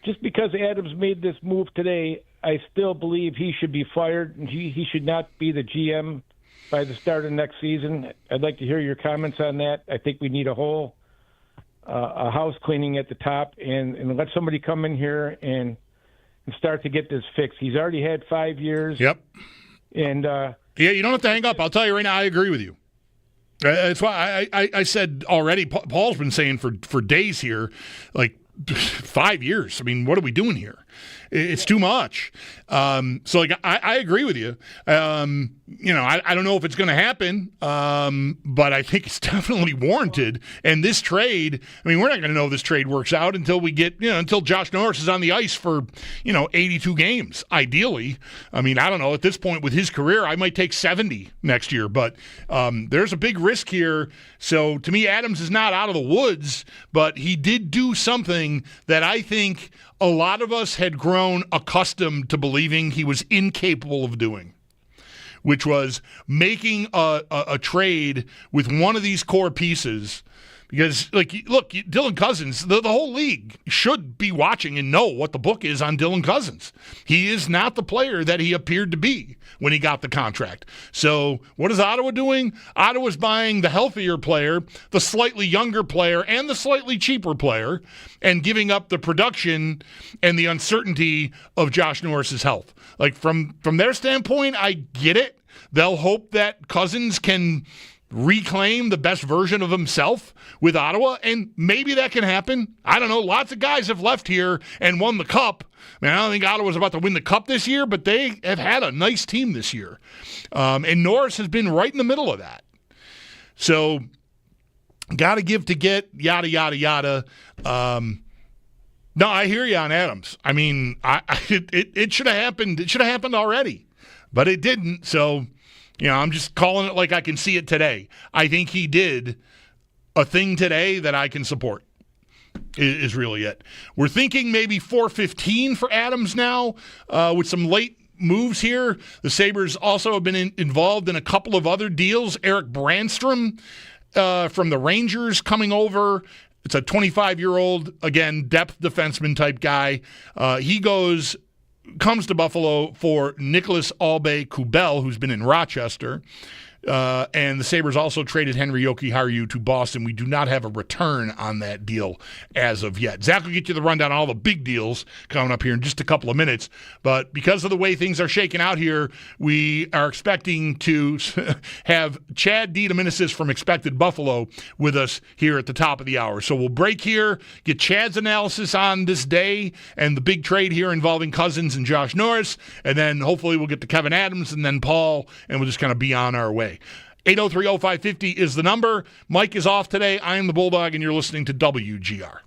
Speaker 8: just because Adams made this move today, I still believe he should be fired, and he should not be the GM by the start of next season. I'd like to hear your comments on that. I think we need a house cleaning at the top, and let somebody come in here and start to get this fixed. He's already had 5 years.
Speaker 4: Yep.
Speaker 8: And
Speaker 4: you don't have to hang up. I'll tell you right now, I agree with you. That's why I said already, Paul's been saying for days here, 5 years. I mean, what are we doing here? It's too much. So I agree with you. I don't know if it's going to happen, but I think it's definitely warranted. And this trade, I mean, we're not going to know if this trade works out until we get, until Josh Norris is on the ice for, 82 games, ideally. I mean, I don't know. At this point with his career, I might take 70 next year, but there's a big risk here. So to me, Adams is not out of the woods, but he did do something that I think a lot of us had grown accustomed to believing he was incapable of doing, which was making a trade with one of these core pieces. Because, look, Dylan Cousins, the whole league should be watching and know what the book is on Dylan Cousins. He is not the player that he appeared to be when he got the contract. So what is Ottawa doing? Ottawa's buying the healthier player, the slightly younger player, and the slightly cheaper player, and giving up the production and the uncertainty of Josh Norris's health. From their standpoint, I get it. They'll hope that Cousins can reclaim the best version of himself with Ottawa, and maybe that can happen. I don't know. Lots of guys have left here and won the cup. I mean, I don't think Ottawa's about to win the cup this year, but they have had a nice team this year. And Norris has been right in the middle of that. So, got to give to get, yada, yada, yada. No, I hear you on Adams. I mean, it should have happened. It should have happened already, but it didn't. So, I'm just calling it like I can see it today. I think he did a thing today that I can support, is really it. We're thinking maybe 415 for Adams now with some late moves here. The Sabres also have been involved in a couple of other deals. Eric Brandstrom from the Rangers coming over. It's a 25-year-old, again, depth defenseman type guy. He comes to Buffalo for Nicholas Albay-Kubel, who's been in Rochester. And the Sabres also traded Henry Jokiharju to Boston. We do not have a return on that deal as of yet. Zach will get you the rundown on all the big deals coming up here in just a couple of minutes. But because of the way things are shaking out here, we are expecting to have Chad DeDominicis from Expected Buffalo with us here at the top of the hour. So we'll break here, get Chad's analysis on this day and the big trade here involving Cousins and Josh Norris. And then hopefully we'll get to Kevin Adams and then Paul, and we'll just kind of be on our way. 803-0550 is the number. Mike is off today. I am the Bulldog, and you're listening to WGR.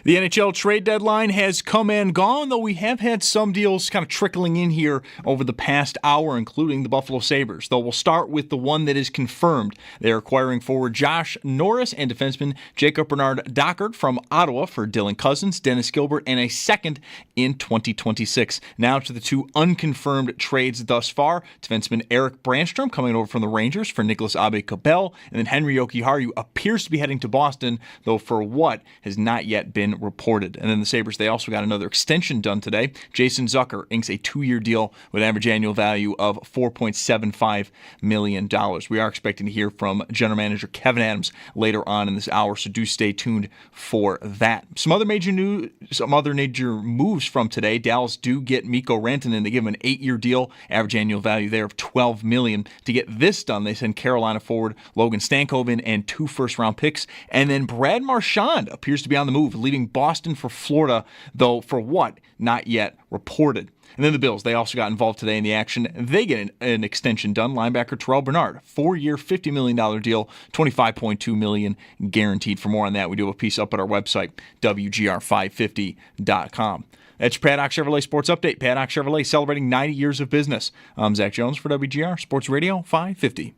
Speaker 1: The NHL trade deadline has come and gone, though we have had some deals kind of trickling in here over the past hour, including the Buffalo Sabres. Though we'll start with the one that is confirmed. They're acquiring forward Josh Norris and defenseman Jacob Bernard-Dockert from Ottawa for Dylan Cousins, Dennis Gilbert, and a second in 2026. Now to the two unconfirmed trades thus far. Defenseman Eric Brandstrom coming over from the Rangers for Nicholas Abe-Kubel, and then Henry Jokiharju appears to be heading to Boston, though for what has not yet been reported. And then the Sabres, they also got another extension done today. Jason Zucker inks a 2-year deal with an average annual value of $4.75 million. We are expecting to hear from general manager Kevin Adams later on in this hour, so do stay tuned for that. Some other major moves from today. Dallas do get Mikko Rantanen. They give him an 8-year deal, average annual value there of $12 million. To get this done, they send Carolina forward Logan Stankoven and 2 first-round picks. And then Brad Marchand appears to be on the move, leaving Boston for Florida, though for what, not yet reported. And then the Bills, they also got involved today in the action. They get an extension done. Linebacker Terrell Bernard, 4-year, $50 million deal, $25.2 million guaranteed. For more on that, we do have a piece up at our website, WGR550.com. That's your Paddock Chevrolet Sports Update. Paddock Chevrolet celebrating 90 years of business. I'm Zach Jones for WGR Sports Radio 550.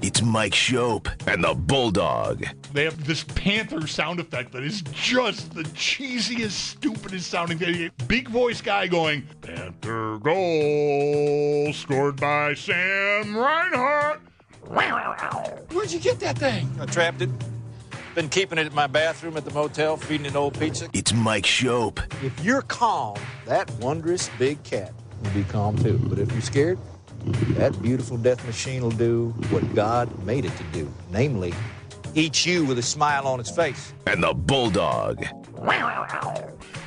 Speaker 3: It's Mike Schopp and the Bulldog.
Speaker 4: They have this Panther sound effect that is just the cheesiest, stupidest sounding thing. Big voice guy going, Panther goal scored by Sam Reinhart.
Speaker 9: Where'd you get that thing? I trapped it. Been keeping it in my bathroom at the motel, feeding it old pizza.
Speaker 3: It's Mike Schopp.
Speaker 9: If you're calm, that wondrous big cat will be calm too. But if you're scared, that beautiful death machine will do what God made it to do. Namely, eat you with a smile on its face.
Speaker 3: And the Bulldog.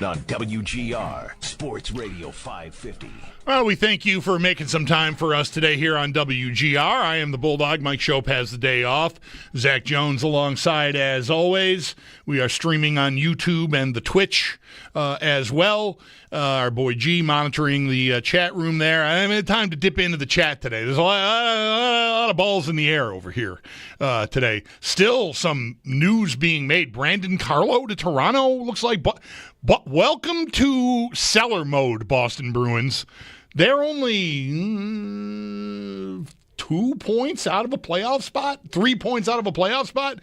Speaker 3: On WGR Sports Radio 550.
Speaker 4: Well, we thank you for making some time for us today here on WGR. I am the Bulldog. Mike Schopp has the day off. Zach Jones alongside as always. We are streaming on YouTube and the Twitch as well. Our boy G monitoring the chat room there. I haven't had time to dip into the chat today. There's a lot of balls in the air over here today. Still some news being made. Brandon Carlo to Toronto looks like. But welcome to cellar mode, Boston Bruins. They're only 2 points out of a playoff spot, 3 points out of a playoff spot.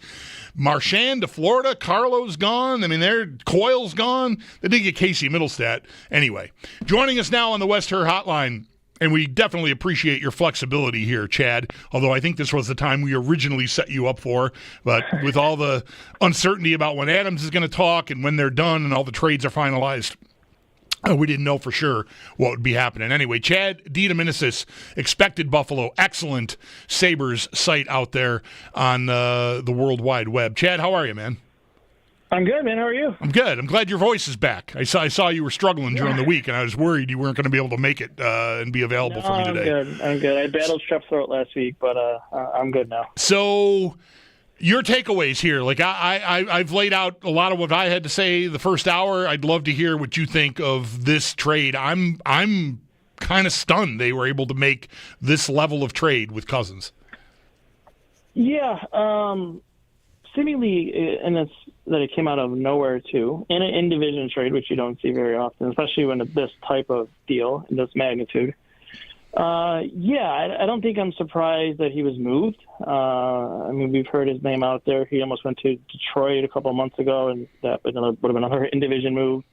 Speaker 4: Marchand to Florida, Carlo's gone. I mean, Coyle's gone. They did get Casey Middlestat. Anyway, joining us now on the West Her Hotline, and we definitely appreciate your flexibility here, Chad, although I think this was the time we originally set you up for. But with all the uncertainty about when Adams is going to talk and when they're done and all the trades are finalized, we didn't know for sure what would be happening. Anyway, Chad DeDominicis, Expected Buffalo, excellent Sabres site out there on the World Wide Web. Chad, how are you, man?
Speaker 8: I'm good, man. How are you?
Speaker 4: I'm good. I'm glad your voice is back. I saw you were struggling during the week, and I was worried you weren't going to be able to make it and be available for me today.
Speaker 8: I'm good. I battled strep throat last week, but I'm good now.
Speaker 4: So your takeaways here, like I've laid out a lot of what I had to say the first hour. I'd love to hear what you think of this trade. I'm kind of stunned they were able to make this level of trade with Cousins.
Speaker 10: Yeah, seemingly, and it's that it came out of nowhere too, in an in-division trade, which you don't see very often, especially when it's this type of deal in this magnitude. I don't think I'm surprised that he was moved. I mean, we've heard his name out there. He almost went to Detroit a couple of months ago, and that would have been another in-division move.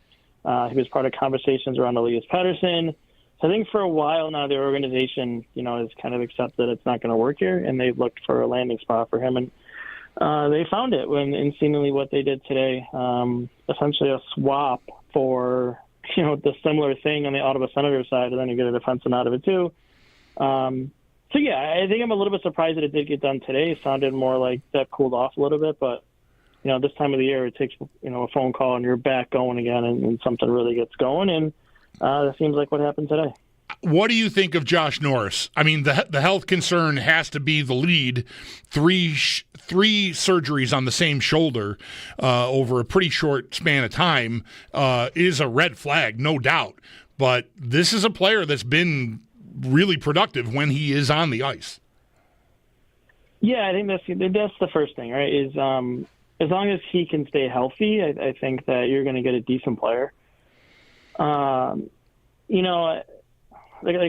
Speaker 10: He was part of conversations around Elias Pettersson. So I think for a while now, their organization, has kind of accepted it's not going to work here, and they've looked for a landing spot for him. And they found it in seemingly what they did today, essentially a swap for the similar thing on the Ottawa Senators side, and then you get a defenseman out of it too. I think I'm a little bit surprised that it did get done today. It sounded more like that cooled off a little bit, but this time of the year, it takes a phone call and you're back going again, and something really gets going, and that seems like what happened today.
Speaker 4: What do you think of Josh Norris? I mean, the health concern has to be the lead. Three surgeries on the same shoulder over a pretty short span of time is a red flag, no doubt. But this is a player that's been really productive when he is on the ice.
Speaker 10: Yeah, I think that's the first thing, right? Is as long as he can stay healthy, I think that you're going to get a decent player. Like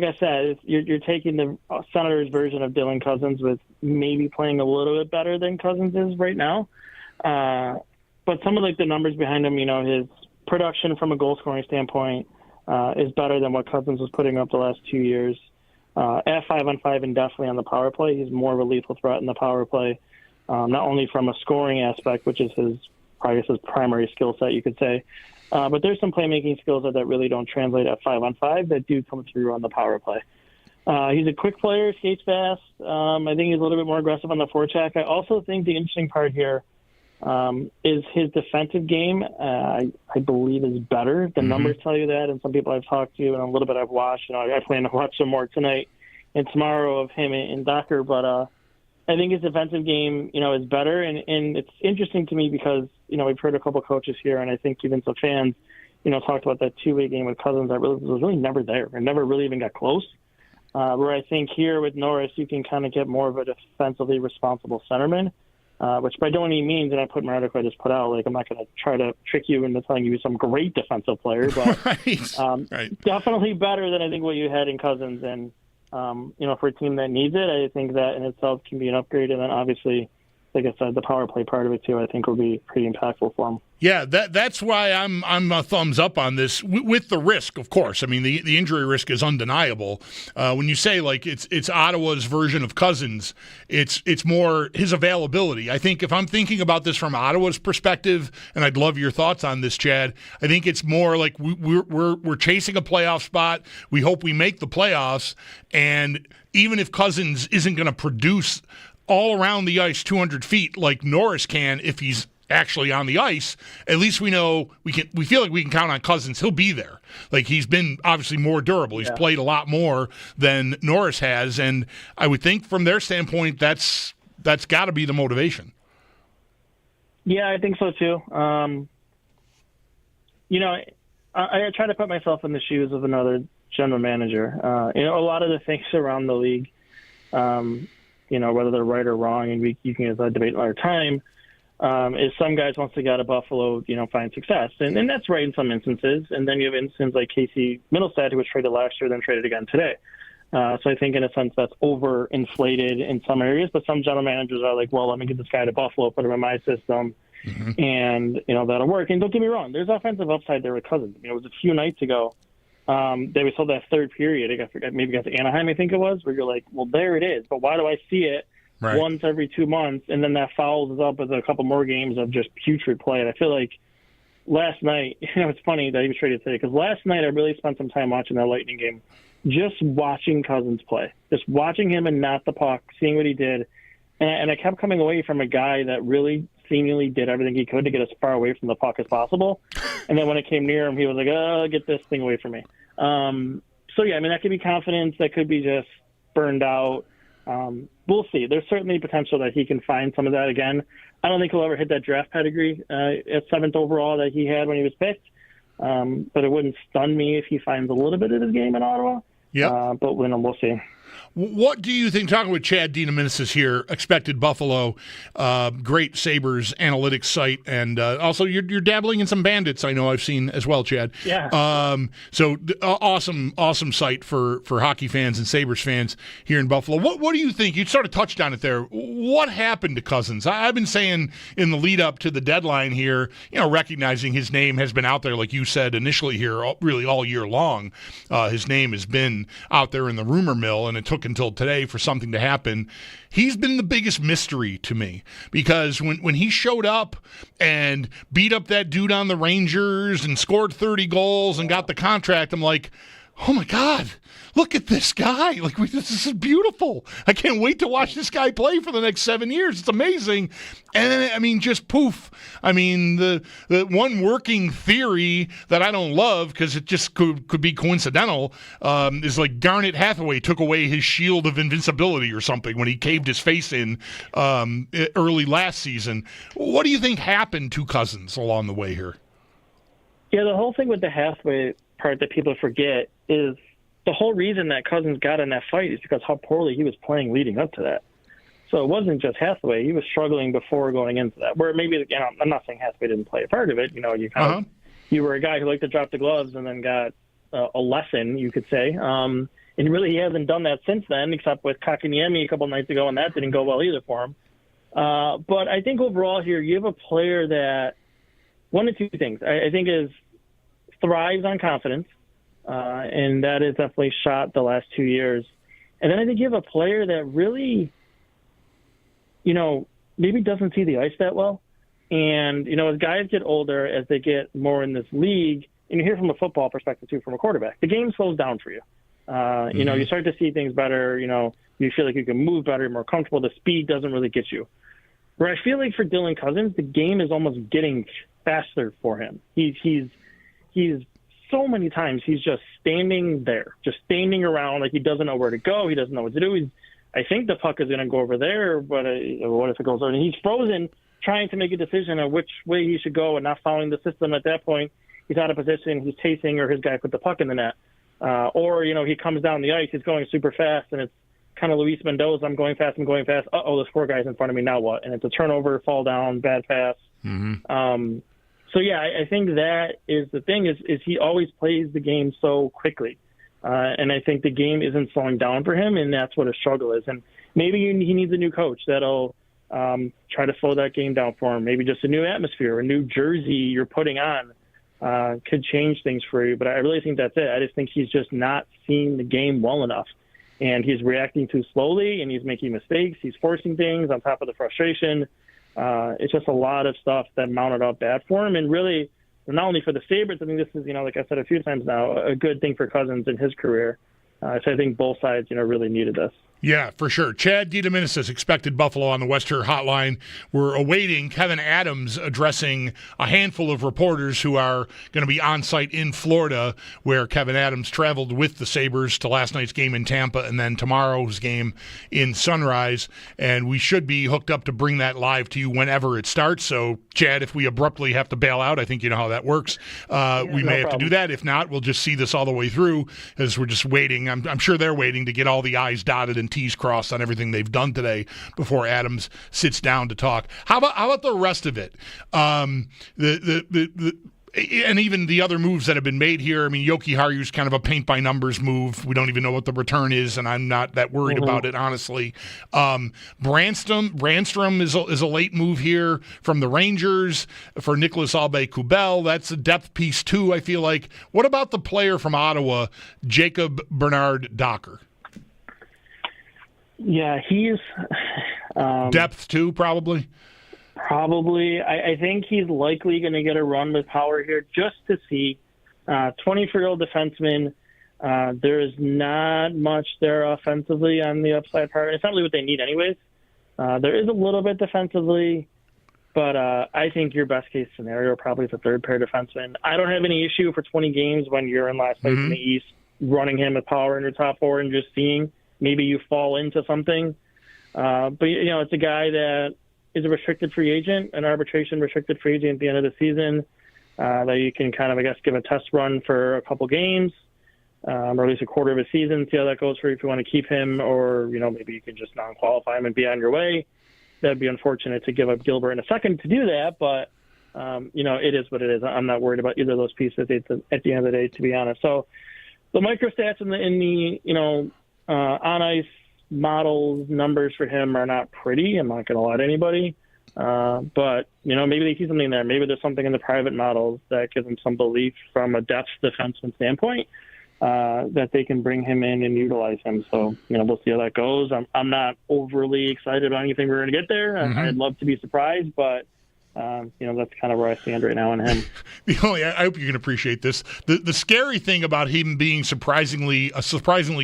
Speaker 10: I said, you're taking the Senators' version of Dylan Cozens with maybe playing a little bit better than Cozens is right now. But some of the numbers behind him, his production from a goal scoring standpoint is better than what Cozens was putting up the last 2 years. At 5-on-5 and definitely on the power play, he's more of a lethal threat in the power play. Not only from a scoring aspect, which is his primary skill set, you could say, but there's some playmaking skills that really don't translate at 5-on-5 that do come through on the power play. He's a quick player, skates fast. I think he's a little bit more aggressive on the forecheck. I also think the interesting part here is his defensive game. I believe is better. The numbers tell you that, and some people I've talked to and a little bit I've watched. I plan to watch some more tonight and tomorrow of him and Docker, but I think his defensive game, is better, and it's interesting to me because, we've heard a couple coaches here, and I think even some fans, talked about that two-way game with Cozens that was really never there and never really even got close. Where I think here with Norris, you can kind of get more of a defensively responsible centerman, which by no any means, and I put in my article I just put out, I'm not going to try to trick you into telling you some great defensive player, but
Speaker 4: right.
Speaker 10: Definitely better than I think what you had in Cozens, and for a team that needs it, I think that in itself can be an upgrade. And then obviously, like I said, the power play part of it too, I think will be pretty impactful for him.
Speaker 4: Yeah, that's why I'm a thumbs up on this with the risk, of course. I mean, the injury risk is undeniable. When you say it's Ottawa's version of Cozens, it's more his availability. I think if I'm thinking about this from Ottawa's perspective, and I'd love your thoughts on this, Chad. I think it's more like we're chasing a playoff spot. We hope we make the playoffs, and even if Cozens isn't going to produce all around the ice 200 feet like Norris can, if he's actually on the ice, at least we know we feel like we can count on Cozens. He'll be there. He's been obviously more durable. He's played a lot more than Norris has, and I would think from their standpoint that's got to be the motivation.
Speaker 10: Yeah, I think so too. I try to put myself in the shoes of another general manager. A lot of the things around the league, whether they're right or wrong, and you can debate another time, is some guys, once they got to Buffalo, find success. And that's right in some instances. And then you have instances like Casey Middlestad, who was traded last year, then traded again today. So I think in a sense that's overinflated in some areas, but some general managers are like, well, let me get this guy to Buffalo, put him in my system, and, that'll work. And don't get me wrong, there's offensive upside there with Cozens. It was a few nights ago. They was told that third period. I forgot, maybe got to Anaheim, I think it was, where you're like, well, there it is. But why do I see it once every 2 months, and then that follows up with a couple more games of just putrid play? And I feel like last night, it's funny that he was traded today, because last night I really spent some time watching that Lightning game, just watching Cozens play, just watching him and not the puck, seeing what he did. And I kept coming away from a guy that really seemingly did everything he could to get as far away from the puck as possible. And then when it came near him, he was like, oh, get this thing away from me. That could be confidence. That could be just burned out. We'll see. There's certainly potential that he can find some of that again. I don't think he'll ever hit that draft pedigree at 7th overall that he had when he was picked. But it wouldn't stun me if he finds a little bit of his game in Ottawa.
Speaker 4: Yeah.
Speaker 10: But we'll see.
Speaker 4: What do you think, talking with Chad DeDominicis here, expected Buffalo, great Sabres analytics site, and also you're dabbling in some Bandits, I know I've seen as well, Chad.
Speaker 10: Yeah.
Speaker 4: So awesome site for hockey fans and Sabres fans here in Buffalo. What do you think? You sort of touched on it there. What happened to Cozens? I've been saying in the lead up to the deadline here, recognizing his name has been out there, like you said initially here, really all year long. His name has been out there in the rumor mill, and it took until today for something to happen. He's been the biggest mystery to me, because when he showed up and beat up that dude on the Rangers and scored 30 goals and got the contract, I'm like, oh my God, look at this guy. This is beautiful. I can't wait to watch this guy play for the next 7 years. It's amazing. And then, just poof. The one working theory that I don't love, because it just could be coincidental, is like Garnet Hathaway took away his shield of invincibility or something when he caved his face in early last season. What do you think happened to Cozens along the way here?
Speaker 10: Yeah, the whole thing with the Hathaway part that people forget is the whole reason that Cousins got in that fight is because how poorly he was playing leading up to that. So it wasn't just Hathaway. He was struggling before going into that. Where maybe, I'm not saying Hathaway didn't play a part of it. You were a guy who liked to drop the gloves and then got a lesson, you could say. And really he hasn't done that since then, except with Kakaniemi a couple nights ago, and that didn't go well either for him. But I think overall here you have a player that one of two things I think is thrives on confidence, and that is definitely shot the last 2 years. And then I think you have a player that really, maybe doesn't see the ice that well. And, as guys get older, as they get more in this league, and you hear from a football perspective too, from a quarterback, the game slows down for you. You start to see things better. You feel like you can move better, more comfortable. The speed doesn't really get you. Where I feel like for Dylan Cousins, the game is almost getting faster for him. He's so many times he's just standing there, just standing around like he doesn't know where to go. He doesn't know what to do. I think the puck is going to go over there, but what if it goes over? And he's frozen, trying to make a decision on which way he should go and not following the system at that point. He's out of position, he's chasing, or his guy put the puck in the net. Or he comes down the ice, he's going super fast, and it's kind of Luis Mendoza, I'm going fast. Uh-oh, there's 4 guys in front of me, now what? And it's a turnover, fall down, bad pass. So, yeah, I think that is the thing, is he always plays the game so quickly. And I think the game isn't slowing down for him, and that's what a struggle is. And maybe he needs a new coach that'll try to slow that game down for him. Maybe just a new atmosphere, a new jersey you're putting on could change things for you. But I really think that's it. I just think he's just not seeing the game well enough. And he's reacting too slowly, and he's making mistakes. He's forcing things on top of the frustration. It's just a lot of stuff that mounted up bad for him. And really, not only for the Sabres, I think this is, like I said a few times now, a good thing for Cousins in his career. So I think both sides, really needed this.
Speaker 4: Yeah, for sure. Chad DeDominicis expected Buffalo on the Western Hotline. We're awaiting Kevin Adams addressing a handful of reporters who are going to be on site in Florida, where Kevin Adams traveled with the Sabres to last night's game in Tampa and then tomorrow's game in Sunrise. And we should be hooked up to bring that live to you whenever it starts. So, Chad, if we abruptly have to bail out, I think you know how that works. We may have to do that. If not, we'll just see this all the way through as we're just waiting. I'm sure they're waiting to get all the I's dotted and T's crossed on everything they've done today before Adams sits down to talk. How about the rest of it? And even the other moves that have been made here. I mean, Yoki Haru's kind of a paint-by-numbers move. We don't even know what the return is, and I'm not that worried about it, honestly. Brandstrom is a late move here from the Rangers for Nicolas Aube-Kubel. That's a depth piece, too, I feel like. What about the player from Ottawa, Jacob Bernard-Docker?
Speaker 10: Yeah, he's...
Speaker 4: depth, too, probably?
Speaker 10: Probably. I think he's likely going to get a run with power here just to see. 24-year-old defenseman. There's not much there offensively on the upside part. It's not really what they need anyways. There is a little bit defensively, but I think your best-case scenario probably is a third-pair defenseman. I don't have any issue for 20 games when you're in last place in the East, running him with power in your top four and just seeing maybe you fall into something. But, it's a guy that is a restricted free agent, an arbitration restricted free agent at the end of the season, that you can kind of, I guess, give a test run for a couple games, or at least a quarter of a season, see how that goes for you if you want to keep him, or, maybe you can just non-qualify him and be on your way. That'd be unfortunate to give up Gilbert in a second to do that, but, it is what it is. I'm not worried about either of those pieces at the end of the day, to be honest. So the microstats in the on-ice models numbers for him are not pretty. I'm not going to lie to anybody. But, maybe they see something there. Maybe there's something in the private models that gives them some belief from a depth defenseman standpoint that they can bring him in and utilize him. So, we'll see how that goes. I'm not overly excited about anything we're going to get there. I'd love to be surprised, but that's kind of where I stand right now on him.
Speaker 4: I hope you can appreciate this. The scary thing about him being a surprisingly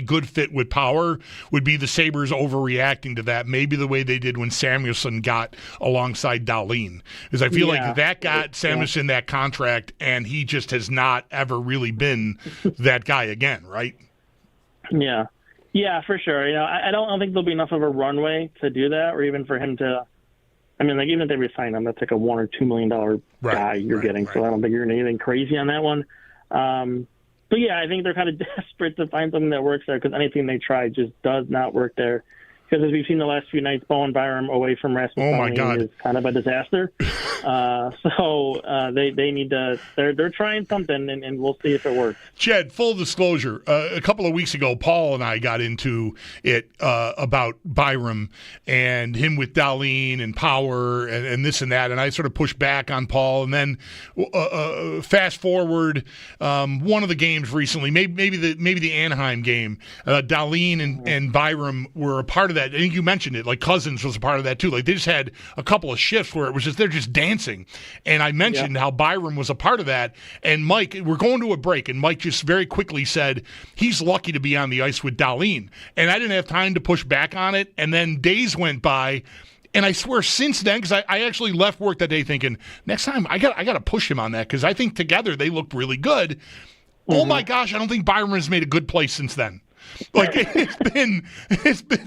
Speaker 4: good fit with power would be the Sabres overreacting to that, maybe the way they did when Samuelsson got alongside Dahlin. Because I feel like that got Samuelsson that contract, and he just has not ever really been that guy again, right?
Speaker 10: Yeah, for sure. I don't think there'll be enough of a runway to do that, or even for him to. I mean, even if they resign him, that's like a $1 or $2 million guy you're getting. Right. So I don't think you're going to do anything crazy on that one. But yeah, I think they're kind of desperate to find something that works there because anything they try just does not work there. Because as we've seen the last few nights, Bowen Byram away from Rasmus Dahlin is kind of a disaster. So they need to. They're trying something, and we'll see if it works.
Speaker 4: Chad, full disclosure, a couple of weeks ago, Paul and I got into it about Byram and him with Dahlin and Power and this and that, and I sort of pushed back on Paul. And then fast forward, one of the games recently, maybe the Anaheim game, Dahlin and Byram were a part of that. I think you mentioned it, like Cousins was a part of that too. Like they just had a couple of shifts where it was just they're just dancing. And I mentioned how Byram was a part of that. And Mike, we're going to a break, and Mike just very quickly said he's lucky to be on the ice with Dahlin. And I didn't have time to push back on it. And then days went by. And I swear since then, because I actually left work that day thinking, next time I got to push him on that because I think together they looked really good. Oh my gosh, I don't think Byram has made a good play since then. Like it's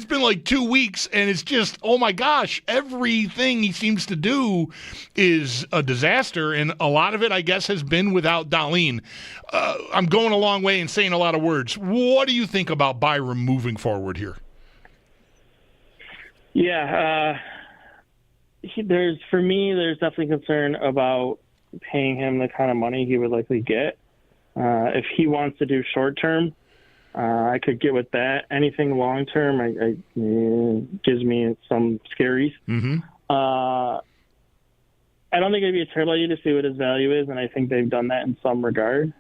Speaker 4: been like 2 weeks, and it's just, oh my gosh, everything he seems to do is a disaster, and a lot of it, I guess, has been without Dahlin. I'm going a long way and saying a lot of words. What do you think about Byram moving forward here?
Speaker 10: Yeah, there's definitely concern about paying him the kind of money he would likely get. If he wants to do short term, I could get with that. Anything long term, gives me some scaries.
Speaker 4: Mm-hmm.
Speaker 10: I don't think it'd be a terrible idea to see what his value is, and I think they've done that in some regard,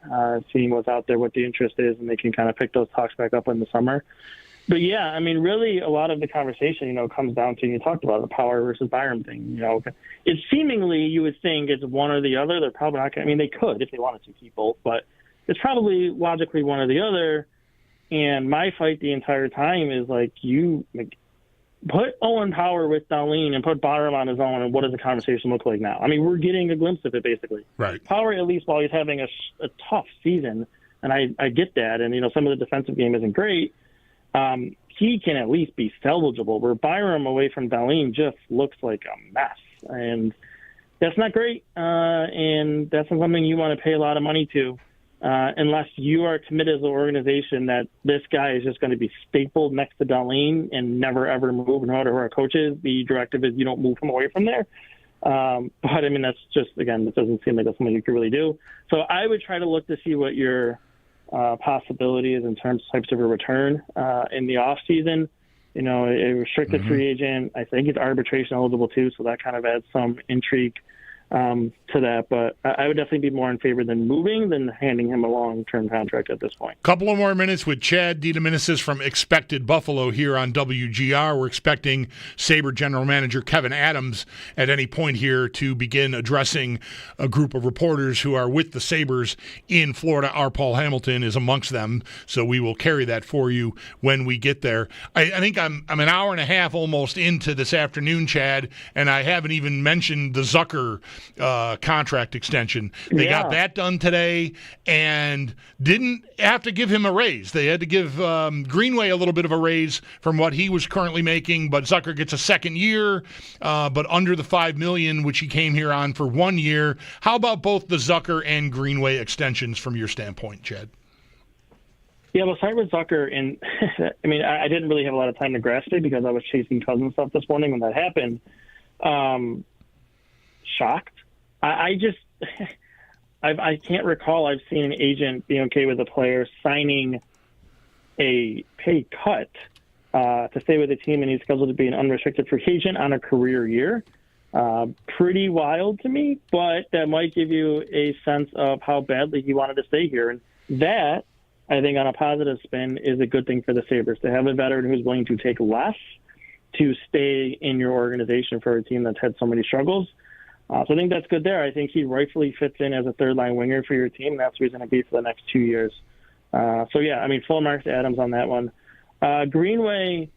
Speaker 10: seeing what's out there, what the interest is, and they can kind of pick those talks back up in the summer. But yeah, I mean, really, a lot of the conversation, comes down to, you talked about the Power versus Byram thing. It's seemingly, you would think it's one or the other. They're probably not going to, they could if they wanted to keep both, but it's probably logically one or the other. And my fight the entire time is put Owen Power with Dahlin and put Byram on his own, and what does the conversation look like now? We're getting a glimpse of it, basically.
Speaker 4: Right.
Speaker 10: Power, at least while he's having a tough season, and I get that, and some of the defensive game isn't great, he can at least be salvageable, where Byram away from Dahlin just looks like a mess. And that's not great, and that's not something you want to pay a lot of money to. Unless you are committed as an organization that this guy is just going to be stapled next to Dahlin and never, ever move, no matter who our coach is, the directive is you don't move him away from there. But, that's just, again, it doesn't seem like that's something you could really do. So I would try to look to see what your possibility is in terms of types of a return in the off season. A restricted free agent, I think it's arbitration eligible too, so that kind of adds some intrigue to that, but I would definitely be more in favor than moving than handing him a long-term contract at this point.
Speaker 4: Couple of more minutes with Chad DeDominicis from Expected Buffalo here on WGR. We're expecting Sabre General Manager Kevin Adams at any point here to begin addressing a group of reporters who are with the Sabres in Florida. Our Paul Hamilton is amongst them, so we will carry that for you when we get there. I think I'm an hour and a half almost into this afternoon, Chad, and I haven't even mentioned the Zucker contract extension. They got that done today and didn't have to give him a raise. They had to give Greenway a little bit of a raise from what he was currently making, but Zucker gets a second year, but under the $5 million, which he came here on for 1 year. How about both the Zucker and Greenway extensions from your standpoint, Chad?
Speaker 10: Yeah, we'll start with Zucker. And I didn't really have a lot of time to grasp it because I was chasing Cousins stuff this morning when that happened. Shocked. I can't recall I've seen an agent be okay with a player signing a pay cut to stay with the team, and he's scheduled to be an unrestricted free agent on a career year. Pretty wild to me, but that might give you a sense of how badly he wanted to stay here. And that, I think, on a positive spin, is a good thing for the Sabres, to have a veteran who's willing to take less to stay in your organization for a team that's had so many struggles. So I think that's good there. I think he rightfully fits in as a third-line winger for your team. That's where he's going to be for the next 2 years. Full marks to Adams on that one. Greenway,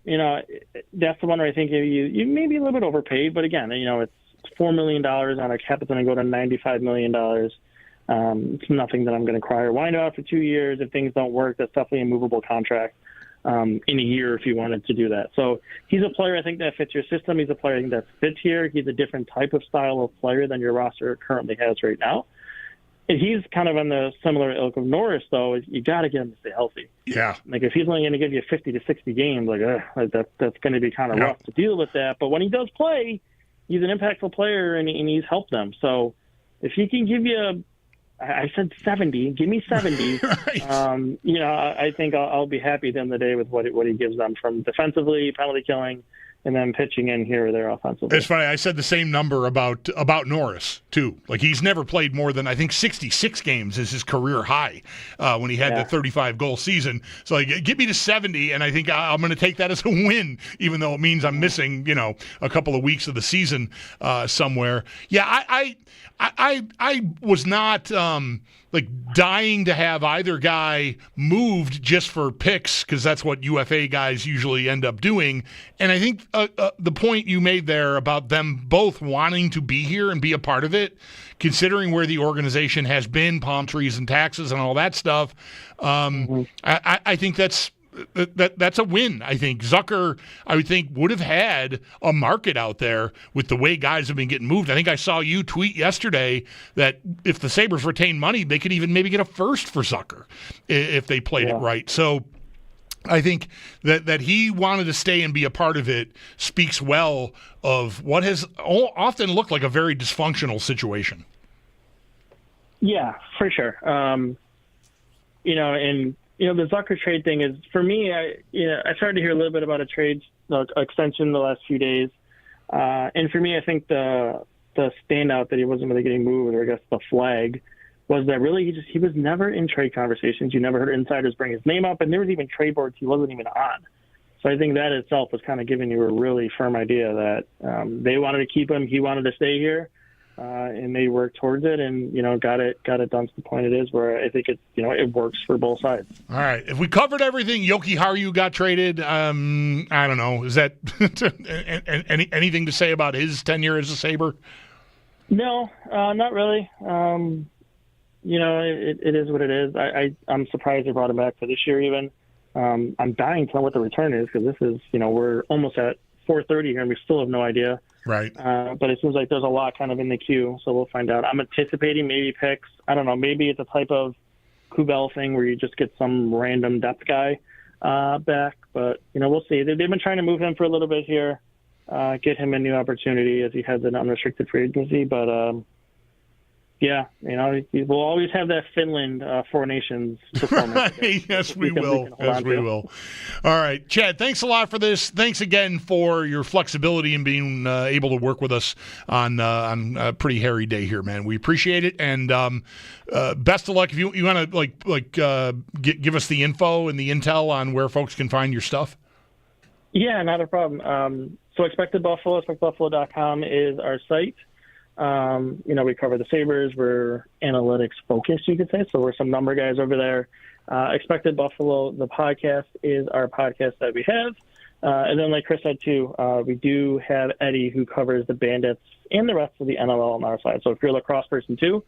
Speaker 10: that's the one where I think you may be a little bit overpaid. But again, it's $4 million on a cap that's going to go to $95 million. It's nothing that I'm going to cry or whine about for 2 years. If things don't work, that's definitely a movable contract. In a year if you wanted to do that. So he's a player I think that fits your system. He's a player I think that fits here. He's a different type of style of player than your roster currently has right now. he's kind of on the similar ilk of Norris, though. Is you got to get him to stay healthy.
Speaker 4: Yeah.
Speaker 10: Like if he's only going to give you 50 to 60 games, that's going to be kind of rough to deal with that. But when he does play, he's an impactful player and he's helped them. So if he can give you, I said 70, give me 70.
Speaker 4: Right.
Speaker 10: I think I'll be happy at the end of the day with what he gives them from defensively, penalty killing, and then pitching in here or there offensively.
Speaker 4: It's funny. I said the same number about Norris, too. Like, he's never played more than, I think, 66 games is his career high when he had the 35-goal season. So, like, get me to 70, and I think I'm going to take that as a win, even though it means I'm missing, a couple of weeks of the season somewhere. Yeah, I was not dying to have either guy moved just for picks, because that's what UFA guys usually end up doing. And I think the point you made there about them both wanting to be here and be a part of it, considering where the organization has been, palm trees and taxes and all that stuff, I think that's a win. I think Zucker, I would think, would have had a market out there with the way guys have been getting moved. I think I saw you tweet yesterday that if the Sabres retain money, they could even maybe get a first for Zucker if they played it right. So I think that he wanted to stay and be a part of it speaks well of what has often looked like a very dysfunctional situation.
Speaker 10: Yeah, for sure. The Zucker trade thing is, for me, I started to hear a little bit about a trade extension the last few days. And for me, I think the standout that he wasn't really getting moved, or I guess the flag, was that really he was never in trade conversations. You never heard insiders bring his name up, and there was even trade boards he wasn't even on. So I think that itself was kind of giving you a really firm idea that they wanted to keep him, he wanted to stay here. And they worked towards it, and got it done to the point it is where I think it works for both sides.
Speaker 4: All right, if we covered everything, Yoki Haru got traded. I don't know. Is that anything to say about his tenure as a Sabre?
Speaker 10: No, not really. It is what it is. I'm surprised they brought him back for this year even. I'm dying to know what the return is, because this is we're almost at 4:30 here and we still have no idea.
Speaker 4: Right.
Speaker 10: But it seems like there's a lot kind of in the queue, so we'll find out. I'm anticipating maybe picks. I don't know. Maybe it's a type of Kubel thing where you just get some random depth guy back. But, we'll see. They've been trying to move him for a little bit here, get him a new opportunity as he has an unrestricted free agency. But, we'll always have that Finland Four Nations performance.
Speaker 4: Yes, we will. Yes, we will. All right, Chad, thanks a lot for this. Thanks again for your flexibility and being able to work with us on a pretty hairy day here, man. We appreciate it, and best of luck. If you want to give us the info and the intel on where folks can find your stuff.
Speaker 10: Yeah, not a problem. So Expected Buffalo, expectedbuffalo.com is our site. We cover the Sabres. We're analytics focused, you could say. So we're some number guys over there. Expected Buffalo, the podcast, is our podcast that we have. And then, like Chris said, too, we do have Eddie, who covers the Bandits and the rest of the NLL on our side. So if you're a lacrosse person, too,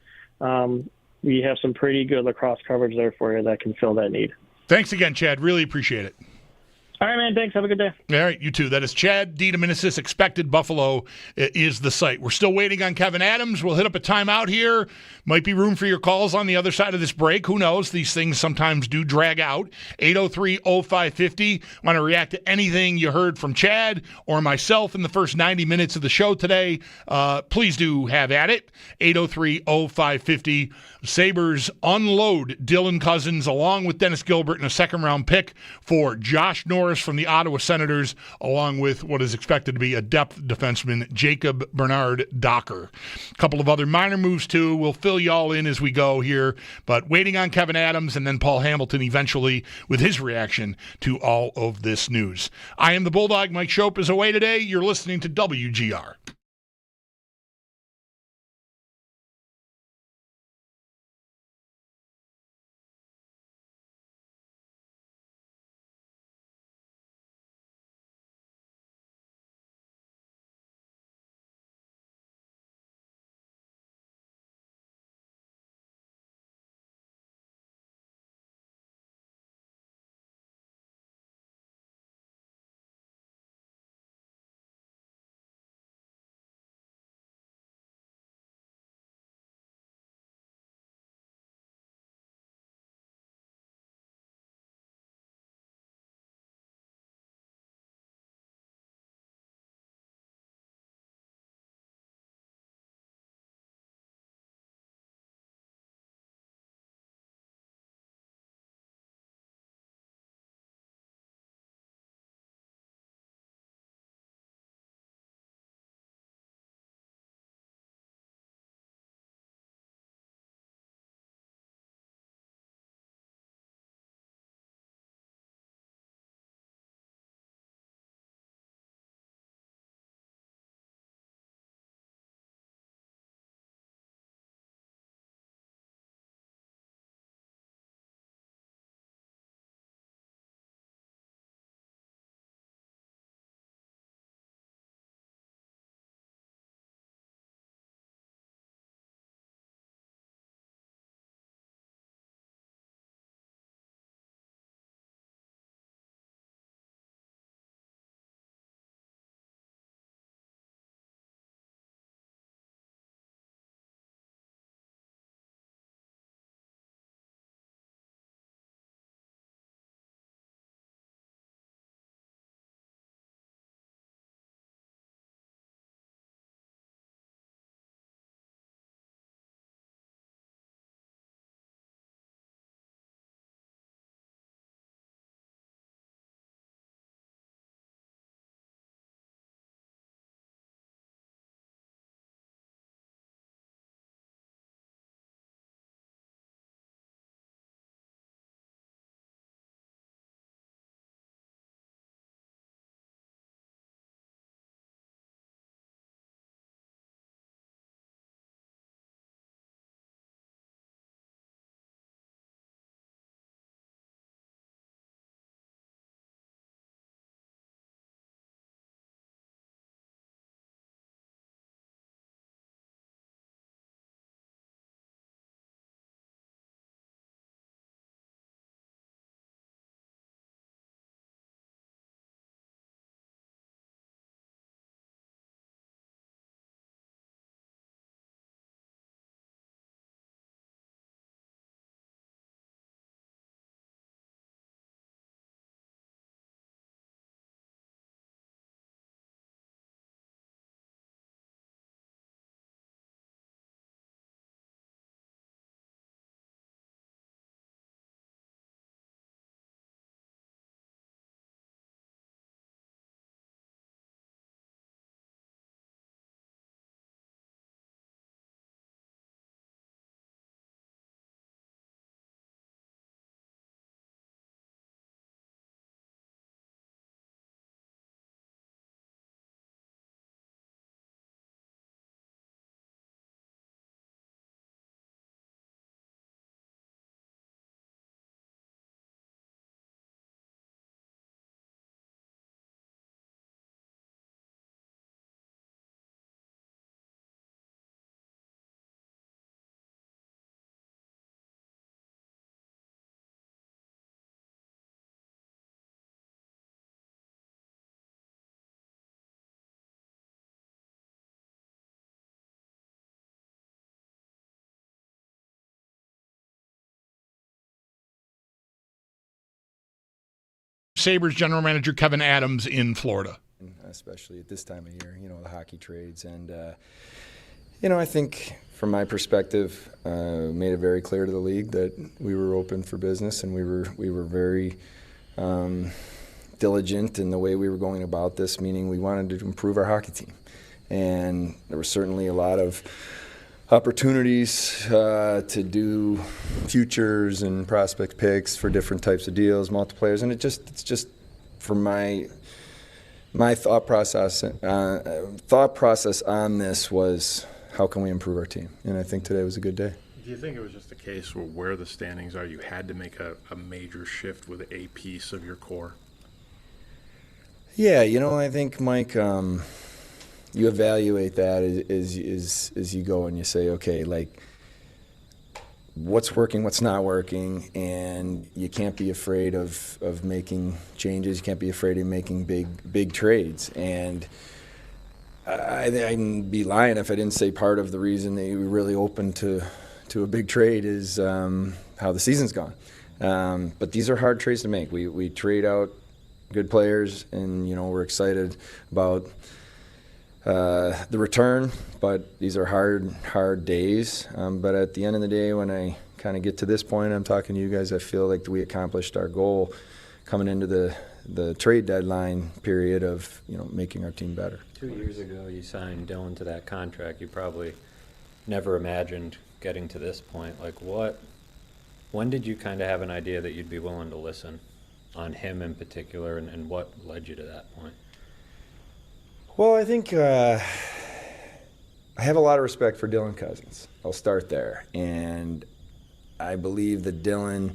Speaker 10: we have some pretty good lacrosse coverage there for you that can fill that need.
Speaker 4: Thanks again, Chad. Really appreciate it.
Speaker 10: All right, man. Thanks. Have a good day.
Speaker 4: All right, you too. That is Chad DeDominicis. Expected Buffalo is the site. We're still waiting on Kevin Adams. We'll hit up a timeout here. Might be room for your calls on the other side of this break. Who knows? These things sometimes do drag out. 803-0550. Want to react to anything you heard from Chad or myself in the first 90 minutes of the show today? Please do have at it. 803-0550. Sabres unload Dylan Cousins along with Dennis Gilbert in a second-round pick for Josh Norris from the Ottawa Senators, along with what is expected to be a depth defenseman, Jacob Bernard Docker. A couple of other minor moves, too. We'll fill you all in as we go here, but waiting on Kevin Adams and then Paul Hamilton eventually with his reaction to all of this news. I am the Bulldog. Mike Schopp is away today. You're listening to WGR. Sabres general manager Kevin Adams in Florida.
Speaker 11: Especially at this time of year, the hockey trades. And, I think from my perspective, made it very clear to the league that we were open for business, and we were very diligent in the way we were going about this, meaning we wanted to improve our hockey team. And there were certainly a lot of opportunities to do futures and prospect picks for different types of deals, multiplayers, and it's just from my thought process on this was, how can we improve our team? And I think today was a good day.
Speaker 12: Do you think it was just a case where the standings are, you had to make a major shift with a piece of your core?
Speaker 11: Yeah, I think, Mike, you evaluate that as you go and you say, okay, like, what's working, what's not working, and you can't be afraid of making changes. You can't be afraid of making big trades. And I'd be lying if I didn't say part of the reason that you were really open to a big trade is how the season's gone. But these are hard trades to make. We trade out good players, and we're excited about the return, but these are hard days. But at the end of the day, when I kind of get to this point, I'm talking to you guys, I feel like we accomplished our goal coming into the trade deadline period of making our team better.
Speaker 13: 2 years ago, you signed Dylan to that contract. You probably never imagined getting to this point. Like, when did you kind of have an idea that you'd be willing to listen on him in particular, and what led you to that point?
Speaker 11: Well, I think I have a lot of respect for Dylan Cozens. I'll start there. And I believe that Dylan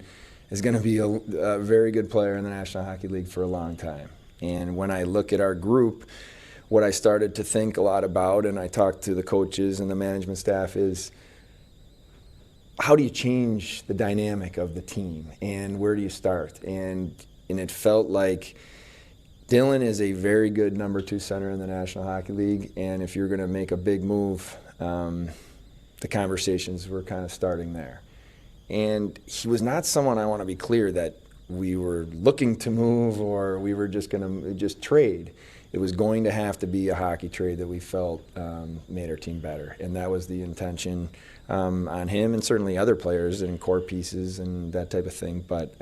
Speaker 11: is going to be a very good player in the National Hockey League for a long time. And when I look at our group, what I started to think a lot about, and I talked to the coaches and the management staff, is how do you change the dynamic of the team, and where do you start? And it felt like Dylan is a very good number 2 center in the National Hockey League, and if you're going to make a big move, the conversations were kind of starting there. And he was not someone, I want to be clear, that we were looking to move or we were just going to just trade. It was going to have to be a hockey trade that we felt made our team better, and that was the intention on him and certainly other players and core pieces and that type of thing. But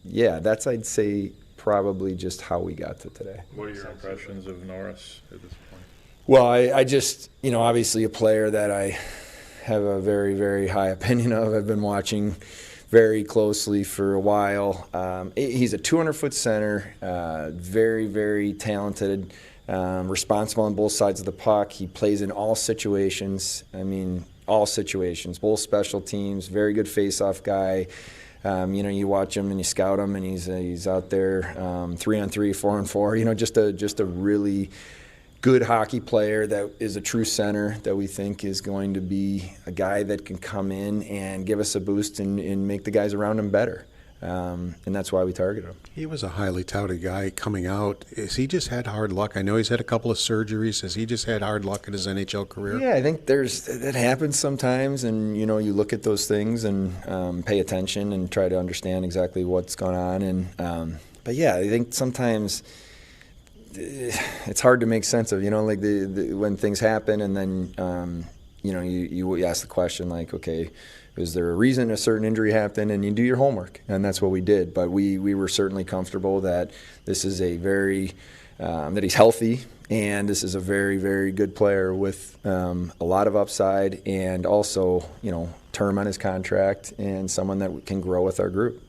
Speaker 11: yeah, that's, I'd say, probably just how we got to today.
Speaker 12: What are your impressions of Norris at this point?
Speaker 11: Well, I just, obviously a player that I have a very, very high opinion of. I've been watching very closely for a while. He's a 200-foot center, very, very talented, responsible on both sides of the puck. He plays in all situations. All situations, both special teams, very good face-off guy. You watch him and you scout him, and he's out there 3-on-3, 4-on-4. Just a really good hockey player that is a true center that we think is going to be a guy that can come in and give us a boost and make the guys around him better. And that's why we target him.
Speaker 14: He was a highly touted guy coming out. Has he just had hard luck? I know he's had a couple of surgeries. Has he just had hard luck in his NHL career?
Speaker 11: Yeah, I think that happens sometimes, and you look at those things and pay attention and try to understand exactly what's going on. And but yeah, I think sometimes it's hard to make sense of, like when things happen, and then you ask the question like, okay, is there a reason a certain injury happened? And you do your homework, and that's what we did. But we were certainly comfortable that this is a very that he's healthy, and this is a very, very good player with a lot of upside, and also term on his contract, and someone that can grow with our group.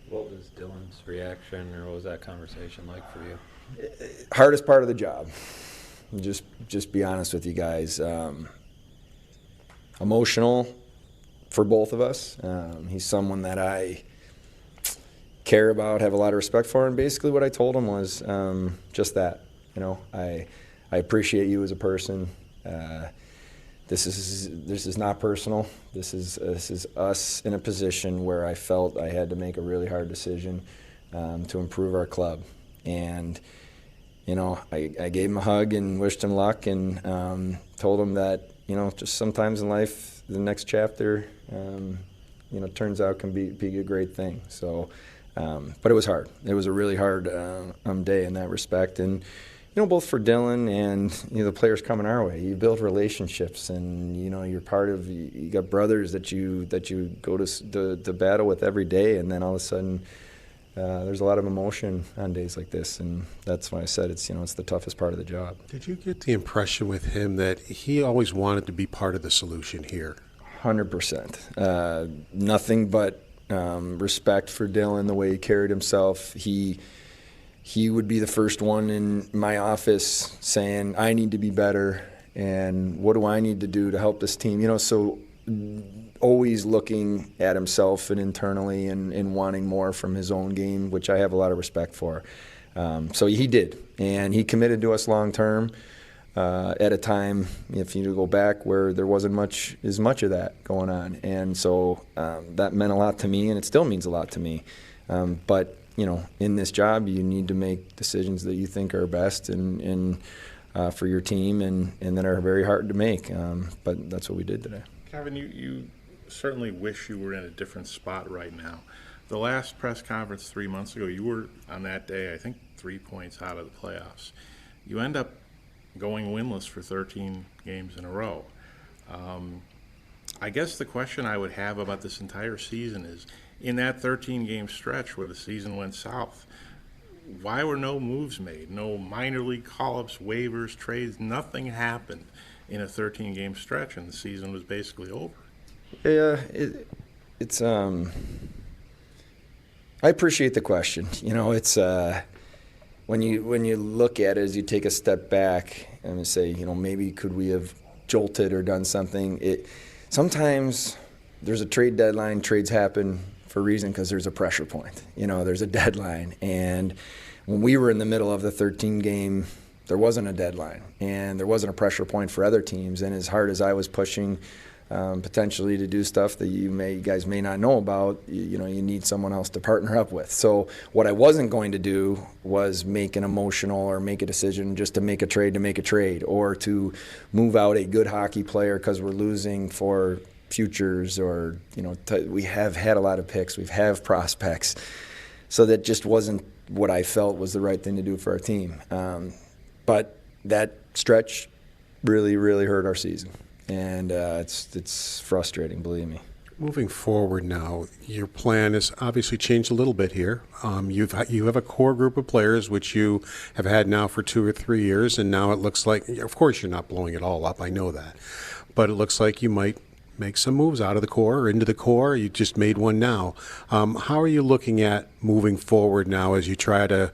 Speaker 13: What was Dylan's reaction, or what was that conversation like for you?
Speaker 11: Hardest part of the job. Just be honest with you guys. Emotional for both of us. He's someone that I care about, have a lot of respect for, and basically what I told him was just that. I appreciate you as a person. This is not personal. This is us in a position where I felt I had to make a really hard decision to improve our club. And I gave him a hug and wished him luck, and told him that just sometimes in life the next chapter turns out can be a great thing. So But it was hard. It was a really hard day in that respect. And, both for Dylan and, the players coming our way, you build relationships, and, you're part of, you got brothers that you go to battle with every day, and then all of a sudden there's a lot of emotion on days like this, and that's why I said it's the toughest part of the job.
Speaker 14: Did you get the impression with him that he always wanted to be part of the solution here?
Speaker 11: 100%. Nothing but respect for Dylan, the way he carried himself. He would be the first one in my office saying, I need to be better, and what do I need to do to help this team? So always looking at himself and internally and wanting more from his own game, which I have a lot of respect for. So he did, and he committed to us long term at a time, if you go back, where there wasn't much of that going on. And so that meant a lot to me, and it still means a lot to me. But in this job, you need to make decisions that you think are best and for your team and that are very hard to make. But that's what we did today.
Speaker 12: Kevin, you certainly wish you were in a different spot right now. The last press conference 3 months ago, you were on that day, I think, 3 points out of the playoffs. You end up going winless for 13 games in a row. I guess the question I would have about this entire season is, in that 13-game stretch where the season went south, why were no moves made? No minor league call-ups, waivers, trades, nothing happened in a 13-game stretch, and the season was basically over.
Speaker 11: Yeah, it's I appreciate the question. It's when you look at it, as you take a step back and say, maybe could we have jolted or done something? Sometimes there's a trade deadline. Trades happen for a reason because there's a pressure point. There's a deadline. And when we were in the middle of the 13-game, there wasn't a deadline, and there wasn't a pressure point for other teams. And as hard as I was pushing potentially to do stuff that you guys may not know about, you need someone else to partner up with. So what I wasn't going to do was make an emotional or make a decision just to make a trade, or to move out a good hockey player because we're losing for futures, or we have had a lot of picks, we have prospects, so that just wasn't what I felt was the right thing to do for our team. But that stretch really, really hurt our season, and it's frustrating, believe me.
Speaker 14: Moving forward now, your plan has obviously changed a little bit here. You have a core group of players which you have had now for 2 or 3 years, and now it looks like, of course, you're not blowing it all up. I know that, but it looks like you might make some moves out of the core or into the core. You just made one now. How are you looking at moving forward now as you try to,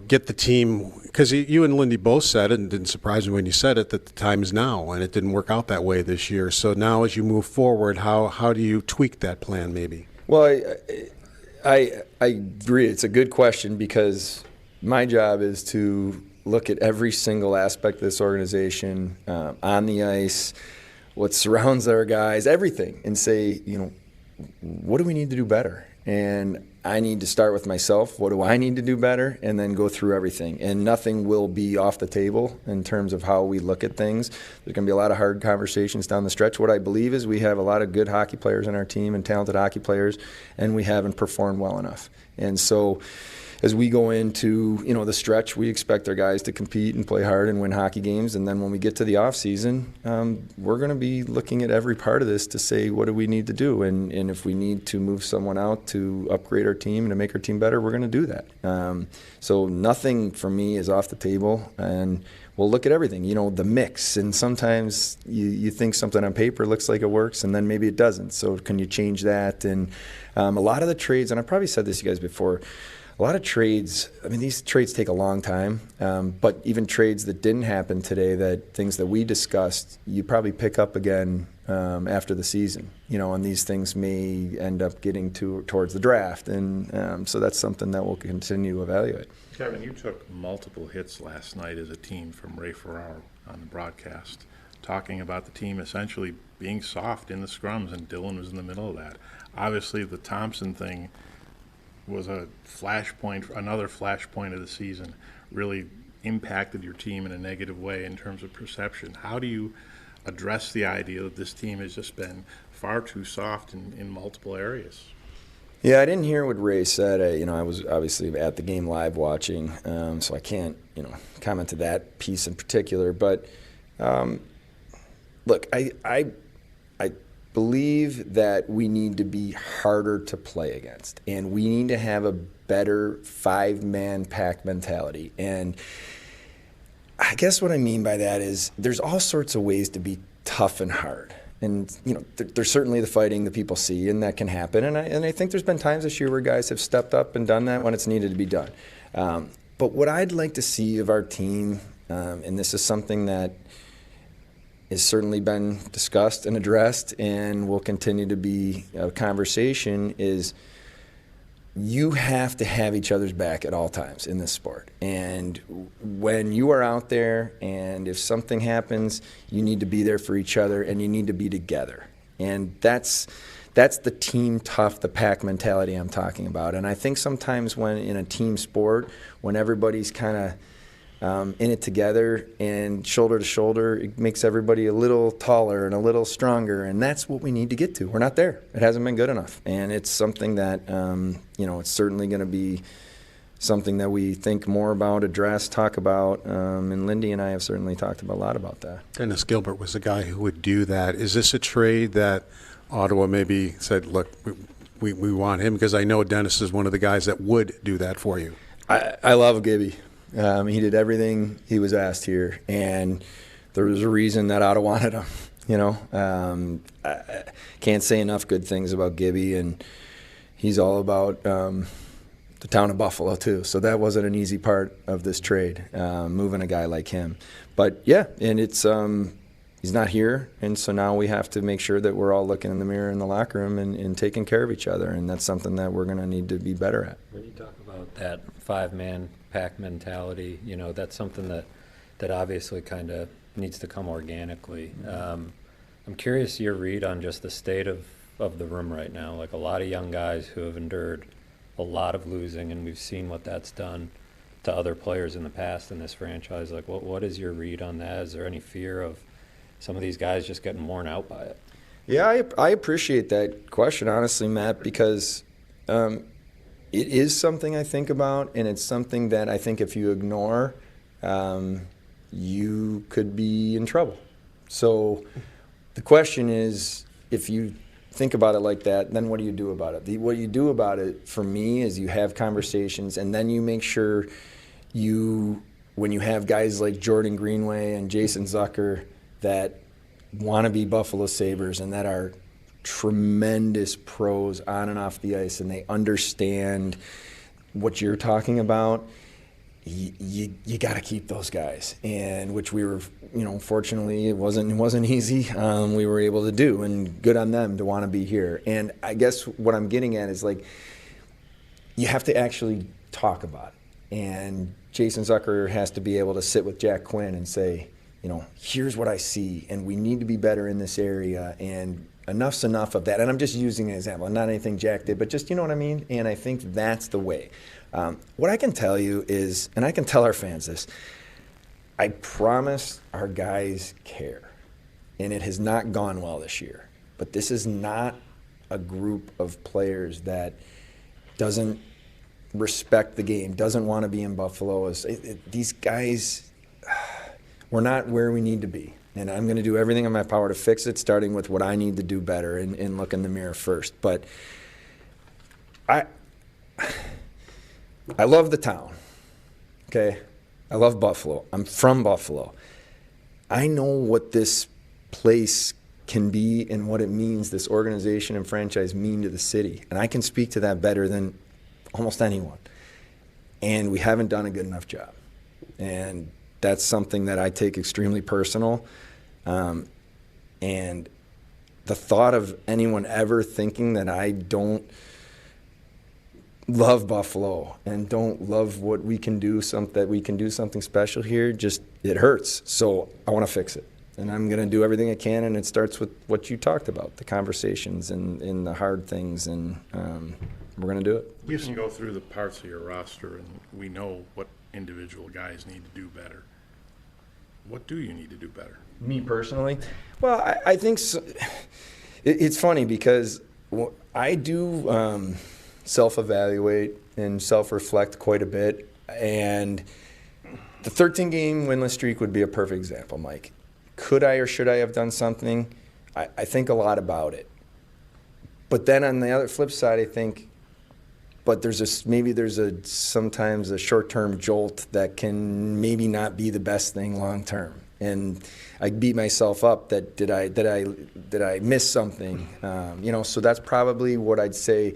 Speaker 14: get the team? Because you and Lindy both said it, and it didn't surprise me when you said it, that the time is now, and it didn't work out that way this year. So now as you move forward, how do you tweak that plan maybe?
Speaker 11: Well, I agree. It's a good question, because my job is to look at every single aspect of this organization, on the ice, what surrounds our guys, everything, and say, what do we need to do better? And I need to start with myself. What do I need to do better? And then go through everything. And nothing will be off the table in terms of how we look at things. There's going to be a lot of hard conversations down the stretch. What I believe is we have a lot of good hockey players on our team and talented hockey players, and we haven't performed well enough. And so as we go into the stretch, we expect our guys to compete and play hard and win hockey games. And then when we get to the off season, we're going to be looking at every part of this to say, what do we need to do? And if we need to move someone out to upgrade our team and to make our team better, we're going to do that. So nothing for me is off the table, and we'll look at everything, the mix. And sometimes you think something on paper looks like it works, and then maybe it doesn't. So can you change that? And a lot of the trades, and I probably said this to you guys before, a lot of trades, these trades take a long time, but even trades that didn't happen today, things that we discussed, you probably pick up again after the season, and these things may end up getting towards the draft. And so that's something that we'll continue to evaluate.
Speaker 12: Kevin, you took multiple hits last night as a team from Ray Ferraro on the broadcast, talking about the team essentially being soft in the scrums, and Dylan was in the middle of that. Obviously, the Thompson thing was a flashpoint, another flashpoint of the season, really impacted your team in a negative way in terms of perception. How do you address the idea that this team has just been far too soft in multiple areas?
Speaker 11: Yeah, I didn't hear what Ray said. I was obviously at the game live watching, so I can't, comment to that piece in particular. But look, I believe that we need to be harder to play against, and we need to have a better 5-man pack mentality. And I guess what I mean by that is there's all sorts of ways to be tough and hard. And, there's certainly the fighting that people see, and that can happen. And I think there's been times this year where guys have stepped up and done that when it's needed to be done. But what I'd like to see of our team, and this is something that has certainly been discussed and addressed and will continue to be a conversation, is you have to have each other's back at all times in this sport. And when you are out there and if something happens, you need to be there for each other and you need to be together. And that's the team tough, the pack mentality I'm talking about. And I think sometimes when in a team sport, when everybody's kind of in it together and shoulder to shoulder, it makes everybody a little taller and a little stronger, and that's what we need to get to. We're not there. It hasn't been good enough, and it's something that it's certainly going to be something that we think more about, address, talk about, and Lindy and I have certainly talked a lot about that.
Speaker 14: Dennis Gilbert was the guy who would do that. Is this a trade that Ottawa maybe said, look, we want him? Because I know Dennis is one of the guys that would do that for you.
Speaker 11: I love Gibby. He did everything he was asked here, and there was a reason that Ottawa wanted him. I can't say enough good things about Gibby, and he's all about the town of Buffalo too. So that wasn't an easy part of this trade, moving a guy like him. But yeah, and it's he's not here, and so now we have to make sure that we're all looking in the mirror in the locker room and taking care of each other, and that's something that we're going to need to be better at.
Speaker 13: When you talk about that 5-man pack mentality, that's something that obviously kind of needs to come organically. I'm curious your read on just the state of the room right now. Like a lot of young guys who have endured a lot of losing, and we've seen what that's done to other players in the past in this franchise. Like, what is your read on that? Is there any fear of some of these guys just getting worn out by it?
Speaker 11: Yeah, I appreciate that question, honestly, Matt, because it is something I think about, and it's something that I think if you ignore, you could be in trouble. So the question is, if you think about it like that, then what do you do about it? What you do about it, for me, is you have conversations, and then you make sure when you have guys like Jordan Greenway and Jason Zucker that want to be Buffalo Sabres and that are tremendous pros on and off the ice, and they understand what you're talking about, you got to keep those guys, and which we were, fortunately it wasn't easy. We were able to do, and good on them to want to be here. And I guess what I'm getting at is, like, you have to actually talk about it, and Jason Zucker has to be able to sit with Jack Quinn and say, here's what I see, and we need to be better in this area, and enough's enough of that. And I'm just using an example, not anything Jack did, but just, you know what I mean? And I think that's the way. What I can tell you is, and I can tell our fans this, I promise our guys care. And it has not gone well this year. But this is not a group of players that doesn't respect the game, doesn't want to be in Buffalo. These guys, we're not where we need to be. And I'm going to do everything in my power to fix it, starting with what I need to do better and look in the mirror first. But I love the town, okay? I love Buffalo. I'm from Buffalo. I know what this place can be and what it means, this organization and franchise mean to the city. And I can speak to that better than almost anyone. And we haven't done a good enough job. And that's something that I take extremely personal. And the thought of anyone ever thinking that I don't love Buffalo and don't love what we can do, that we can do something special here, just, it hurts. So I want to fix it. And I'm going to do everything I can, and it starts with what you talked about, the conversations and the hard things, and we're going to do it.
Speaker 12: We can go through the parts of your roster, and we know what individual guys need to do better. What do you need to do better?
Speaker 11: Me personally? Well, I think so. It's funny because I do self-evaluate and self-reflect quite a bit. And the 13-game winless streak would be a perfect example, Mike. Could I or should I have done something? I think a lot about it. But then on the other flip side, I think, but maybe there's sometimes a short-term jolt that can maybe not be the best thing long-term. And I beat myself up that did I miss something? So that's probably what I'd say.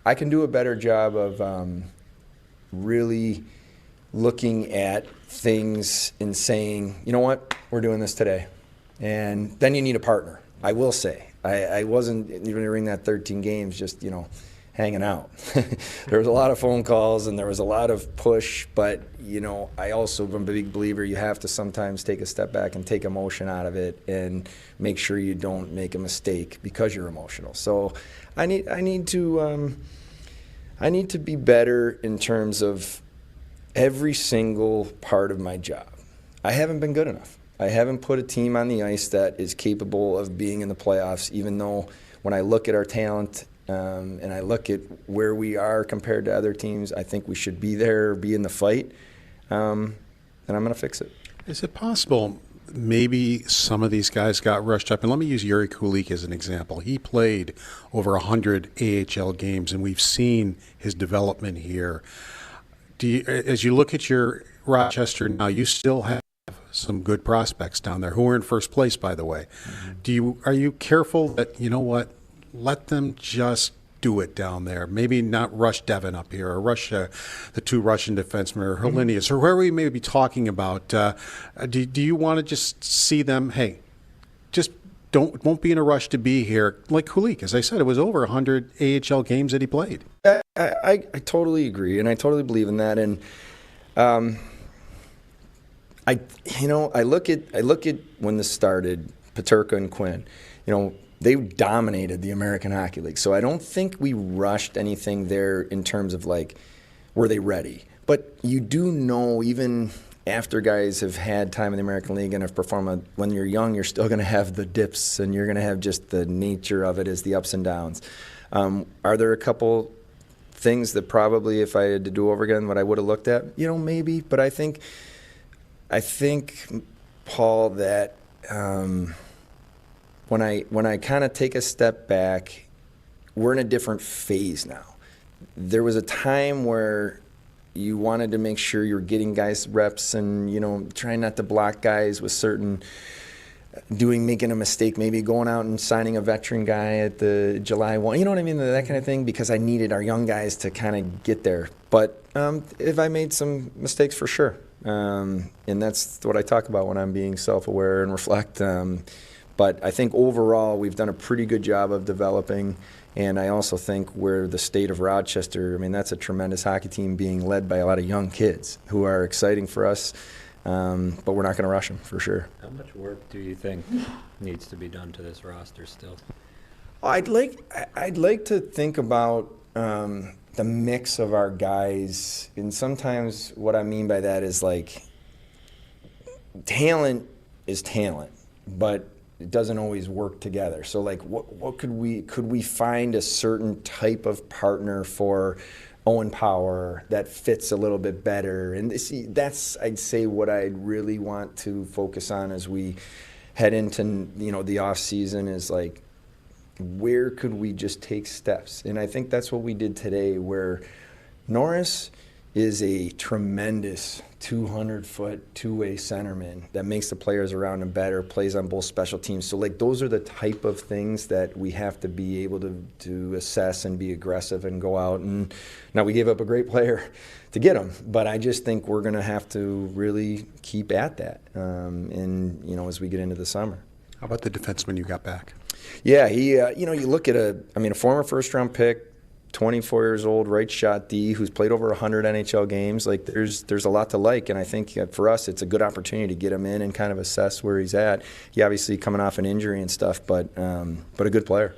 Speaker 11: I can do a better job of really looking at things and saying, you know what, we're doing this today. And then you need a partner, I will say. I wasn't, even during that 13 games, just, hanging out. There was a lot of phone calls and there was a lot of push, but, I also am a big believer you have to sometimes take a step back and take emotion out of it and make sure you don't make a mistake because you're emotional. So I need to be better in terms of every single part of my job. I haven't been good enough. I haven't put a team on the ice that is capable of being in the playoffs, even though when I look at our talent and I look at where we are compared to other teams, I think we should be there, be in the fight, and I'm going to fix it.
Speaker 14: Is it possible maybe some of these guys got rushed up? And let me use Yuri Kulik as an example. He played over 100 AHL games, and we've seen his development here. As you look at your Rochester now, you still have some good prospects down there who are in first place, by the way. Mm-hmm. Are you careful that, let them just do it down there? Maybe not rush Devin up here or rush the two Russian defensemen or Helenius or whoever we may be talking about. Do you want to just see them, hey, just won't be in a rush to be here? Like Kulik, as I said, it was over 100 AHL games that he played.
Speaker 11: I totally agree, and I totally believe in that. And I look at when this started, Peterka and Quinn. They dominated the American Hockey League, so I don't think we rushed anything there in terms of were they ready? But you do know, even after guys have had time in the American League and have performed, when you're young, you're still going to have the dips, and you're going to have just the nature of it as the ups and downs. Are there a couple things that probably, if I had to do over again, what I would have looked at? Maybe. But I think, Paul, that when I kind of take a step back, we're in a different phase now. There was a time where you wanted to make sure you're getting guys reps and, trying not to block guys with making a mistake, maybe going out and signing a veteran guy at the July 1, you know what I mean, that kind of thing, because I needed our young guys to kind of get there. But if I made some mistakes, for sure. And that's what I talk about when I'm being self-aware and reflect. But I think overall we've done a pretty good job of developing, and I also think where the state of Rochester, that's a tremendous hockey team being led by a lot of young kids who are exciting for us, but we're not going to rush them, for sure.
Speaker 13: How much work do you think needs to be done to this roster still?
Speaker 11: I'd like to think about the mix of our guys, and sometimes what I mean by that is talent is talent, but it doesn't always work together. So what could we find a certain type of partner for Owen Power that fits a little bit better? And that's, I'd say, what I'd really want to focus on as we head into the off season is where could we just take steps? And I think that's what we did today, where Norris is a tremendous 200-foot two-way centerman that makes the players around him better, plays on both special teams. So those are the type of things that we have to be able to assess and be aggressive and go out. And now we gave up a great player to get him, but I just think we're going to have to really keep at that as we get into the summer.
Speaker 14: How about the defenseman you got back?
Speaker 11: Yeah, he you look at a former first-round pick, 24 years old, right shot D, who's played over 100 NHL games. There's a lot to like, and I think for us it's a good opportunity to get him in and kind of assess where he's at. He obviously coming off an injury and stuff, but a good player.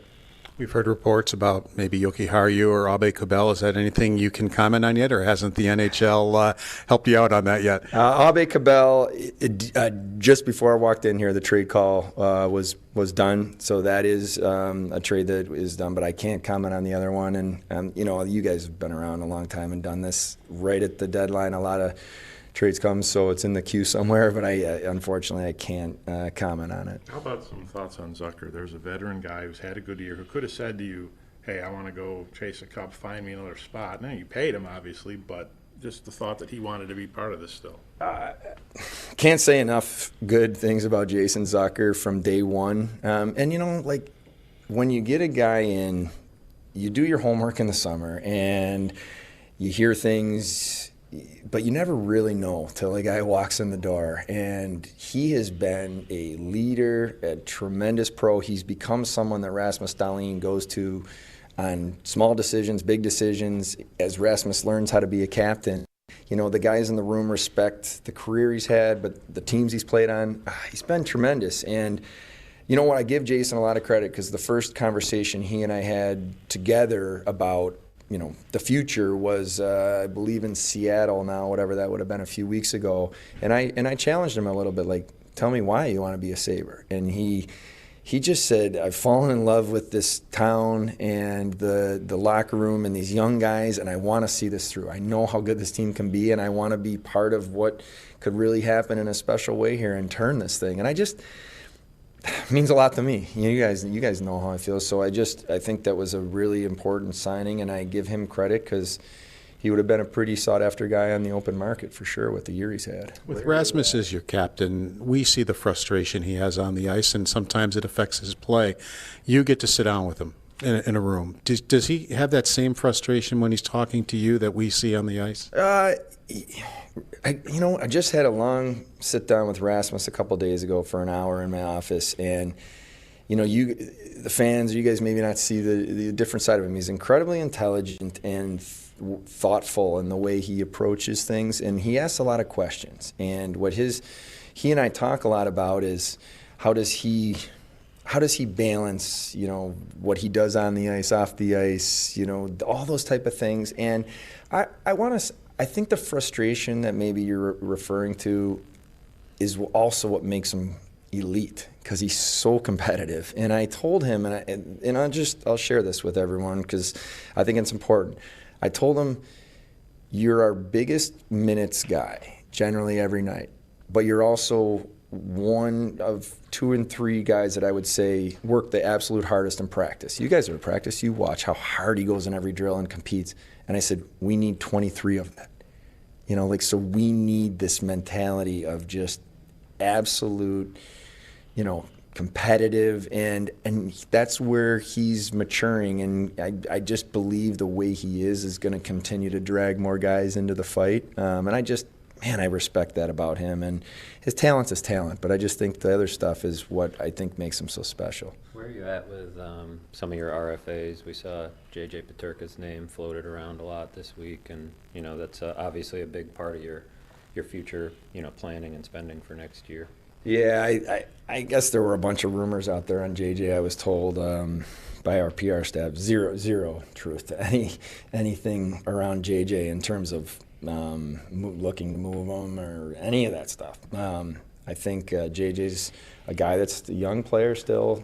Speaker 14: We've heard reports about maybe Yoki Haru or Abe Kubel. Is that anything you can comment on yet, or hasn't the NHL helped you out on that yet?
Speaker 11: Abe Kubel, just before I walked in here, the trade call was done. So that is a trade that is done, but I can't comment on the other one. And, you guys have been around a long time and done this right at the deadline. A lot of trades come, so it's in the queue somewhere, but unfortunately I can't comment on it.
Speaker 12: How about some thoughts on Zucker? There's a veteran guy who's had a good year who could have said to you, hey, I want to go chase a cup, find me another spot. Now, you paid him, obviously, but just the thought that he wanted to be part of this still.
Speaker 11: Can't say enough good things about Jason Zucker from day one. And, when you get a guy in, you do your homework in the summer, and you hear things, but you never really know till a guy walks in the door. And he has been a leader, a tremendous pro. He's become someone that Rasmus Dahlin goes to on small decisions, big decisions, as Rasmus learns how to be a captain. The guys in the room respect the career he's had, but the teams he's played on, he's been tremendous. And you know what? I give Jason a lot of credit, because the first conversation he and I had together about the future was, I believe, in Seattle now, whatever that would have been a few weeks ago. And I challenged him a little bit, like, tell me why you want to be a Sabre. And he just said, I've fallen in love with this town and the locker room and these young guys, and I want to see this through. I know how good this team can be, and I want to be part of what could really happen in a special way here and turn this thing. And it means a lot to me. You guys know how I feel. So I think that was a really important signing, and I give him credit, because he would have been a pretty sought-after guy on the open market for sure with the year he's had.
Speaker 14: With Rasmus as your captain, we see the frustration he has on the ice, and sometimes it affects his play. You get to sit down with him in a room. Does he have that same frustration when he's talking to you that we see on the ice?
Speaker 11: I just had a long sit-down with Rasmus a couple days ago for an hour in my office, and the fans, you guys maybe not see the different side of him. He's incredibly intelligent and thoughtful in the way he approaches things, and he asks a lot of questions. And what he and I talk a lot about is how does he balance, what he does on the ice, off the ice, all those type of things. And I think the frustration that maybe you're referring to is also what makes him elite, because he's so competitive. And I told him, and I'll share this with everyone because I think it's important. I told him, you're our biggest minutes guy generally every night, but you're also one of 2 and 3 guys that I would say work the absolute hardest in practice. You guys are in practice, you watch how hard he goes in every drill and competes. And I said, we need 23 of that. So we need this mentality of just absolute, competitive, and that's where he's maturing. And I just believe the way he is going to continue to drag more guys into the fight. And I respect that about him. And his talent's his talent, but I just think the other stuff is what I think makes him so special.
Speaker 13: Where are you at with some of your RFAs? We saw J.J. Peterka's name floated around a lot this week, and that's obviously a big part of your future, planning and spending for next year.
Speaker 11: Yeah, I guess there were a bunch of rumors out there on JJ. I was told by our PR staff, zero truth to anything around JJ in terms of looking to move him or any of that stuff. I think JJ's a guy that's a young player still.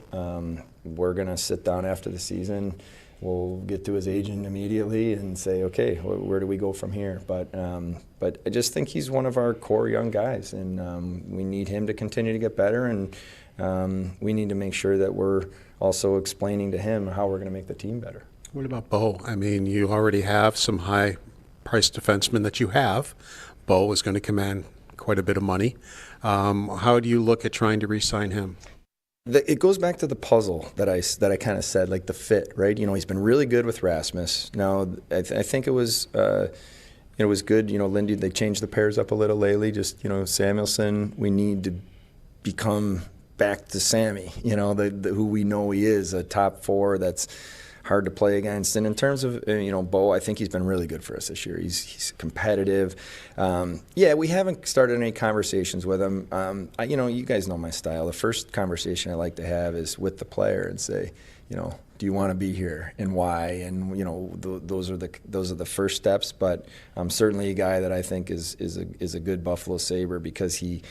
Speaker 11: We're going to sit down after the season. We'll get to his agent immediately and say, okay, where do we go from here? But I just think he's one of our core young guys, and we need him to continue to get better, and we need to make sure that we're also explaining to him how we're going to make the team better.
Speaker 14: What about Bo? I mean, you already have some high-priced defensemen that you have. Bo is going to command quite a bit of money. How do you look at trying to re-sign him?
Speaker 11: It goes back to the puzzle that I kind of said, like the fit, right? He's been really good with Rasmus. Now, I think it was good. Lindy, they changed the pairs up a little lately. Just, Samuelsson, we need to become back to Sammy, who we know he is, a top 4 that's hard to play against. And in terms of, Bo, I think he's been really good for us this year. He's competitive. We haven't started any conversations with him. You guys know my style. The first conversation I like to have is with the player and say, do you want to be here and why? And those are the first steps. But I'm certainly a guy that I think is a good Buffalo Sabre because he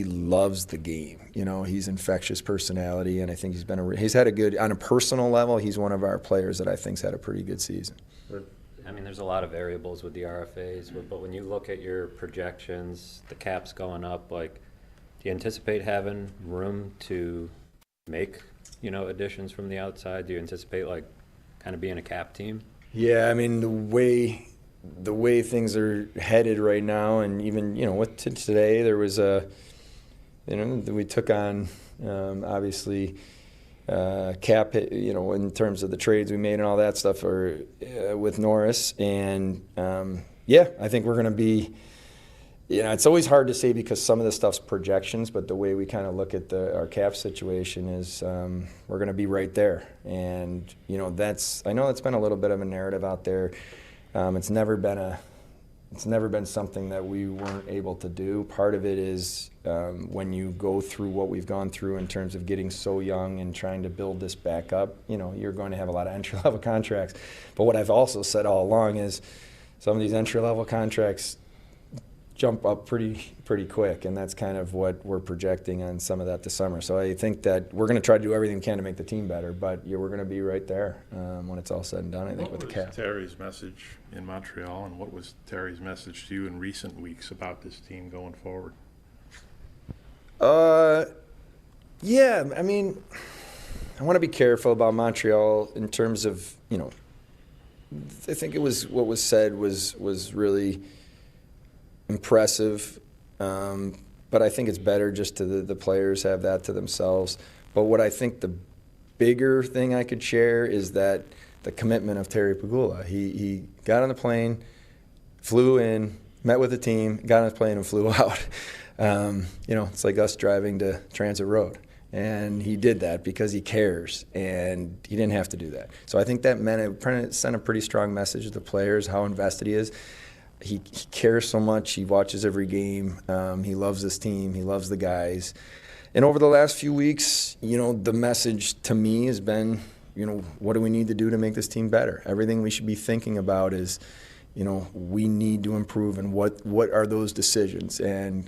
Speaker 11: loves the game. He's infectious personality, and I think he's had a good, on a personal level, he's one of our players that I think's had a pretty good season.
Speaker 13: There's a lot of variables with the RFAs, but when you look at your projections, the cap's going up, do you anticipate having room to make, additions from the outside? Do you anticipate kind of being a cap team?
Speaker 11: Yeah, the way things are headed right now, and even with today, there was we took on obviously cap, in terms of the trades we made and all that stuff, with Norris, and I think we're going to be. It's always hard to say because some of the stuff's projections, but the way we kind of look at our cap situation is we're going to be right there, and I know that's been a little bit of a narrative out there. It's never been something that we weren't able to do. Part of it is when you go through what we've gone through in terms of getting so young and trying to build this back up, you're going to have a lot of entry-level contracts. But what I've also said all along is some of these entry-level contracts jump up pretty quick, and that's kind of what we're projecting on some of that this summer. So I think that we're going to try to do everything we can to make the team better, but we're going to be right there when it's all said and done, I think, with the cap.
Speaker 12: What was Terry's message in Montreal, and what was Terry's message to you in recent weeks about this team going forward?
Speaker 11: I want to be careful about Montreal in terms of, I think it was what was said was really impressive, but I think it's better just to the players have that to themselves. But what I think the bigger thing I could share is that the commitment of Terry Pegula. He got on the plane, flew in, met with the team, got on the plane and flew out. It's like us driving to Transit Road. And he did that because he cares, and he didn't have to do that. So I think that sent a pretty strong message to the players, how invested he is. He cares so much. He watches every game. He loves this team. He loves the guys. And over the last few weeks, the message to me has been, what do we need to do to make this team better? Everything we should be thinking about is, we need to improve, and what are those decisions? And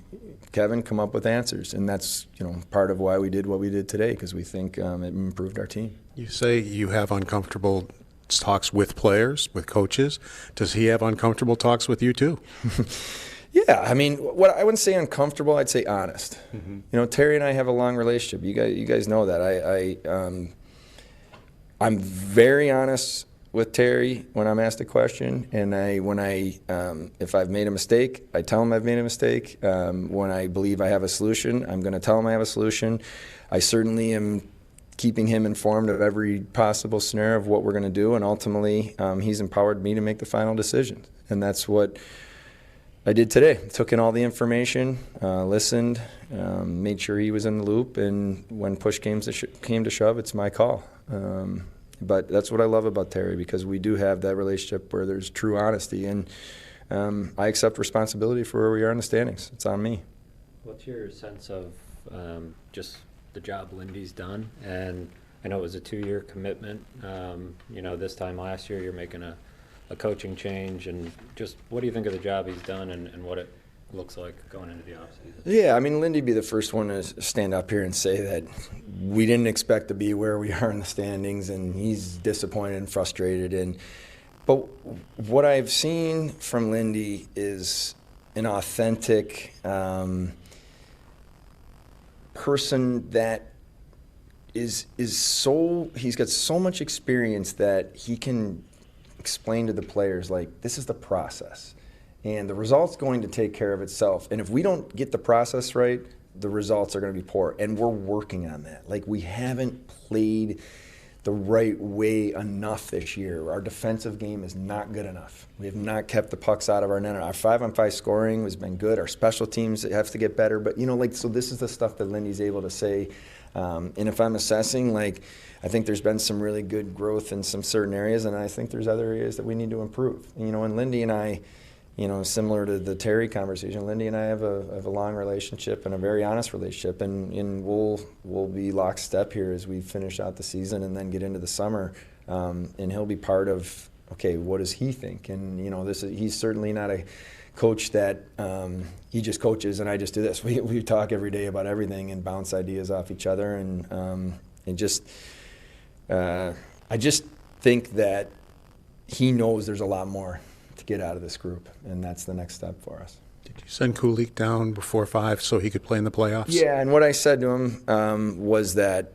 Speaker 11: Kevin come up with answers, and that's, part of why we did what we did today, because we think it improved our team.
Speaker 14: You say you have uncomfortable talks with players, with coaches. Does he have uncomfortable talks with you too?
Speaker 11: Yeah, what I wouldn't say uncomfortable, I'd say honest. Mm-hmm. Terry and I have a long relationship. You guys know that. I'm very honest with Terry when I'm asked a question, and if I've made a mistake, I tell him I've made a mistake. When I believe I have a solution, I'm going to tell him I have a solution. I certainly am keeping him informed of every possible scenario of what we're going to do, and ultimately he's empowered me to make the final decision. And that's what I did today. Took in all the information, listened, made sure he was in the loop, and when push came to shove, it's my call. But that's what I love about Terry, because we do have that relationship where there's true honesty, and I accept responsibility for where we are in the standings. It's on me.
Speaker 13: What's your sense of just the job Lindy's done? And I know it was a 2-year commitment. This time last year you're making a coaching change, and just what do you think of the job he's done and what it looks like going into the offseason? Yeah,
Speaker 11: Lindy'd be the first one to stand up here and say that we didn't expect to be where we are in the standings, and he's disappointed and frustrated. But what I've seen from Lindy is an authentic person that is so, he's got so much experience that he can explain to the players, this is the process, and the result's going to take care of itself. And if we don't get the process right, the results are going to be poor, and we're working on that. We haven't played the right way enough this year. Our defensive game is not good enough. We have not kept the pucks out of our net. Our 5-on-5 scoring has been good. Our special teams have to get better. But, so this is the stuff that Lindy's able to say And if I'm assessing, like, I think there's been some really good growth in some certain areas, and I think there's other areas that we need to improve. And Lindy and I, similar to the Terry conversation, Lindy and I have a long relationship and a very honest relationship, and we'll be lockstep here as we finish out the season and then get into the summer, and he'll be part of, okay, what does he think? And he's certainly not a coach that he just coaches and I just do this. We talk every day about everything and bounce ideas off each other, and I just think that he knows there's a lot more to get out of this group, and that's the next step for us.
Speaker 14: Did you send Kulik down before 5 so he could play in the playoffs?
Speaker 11: Yeah, and what I said to him was that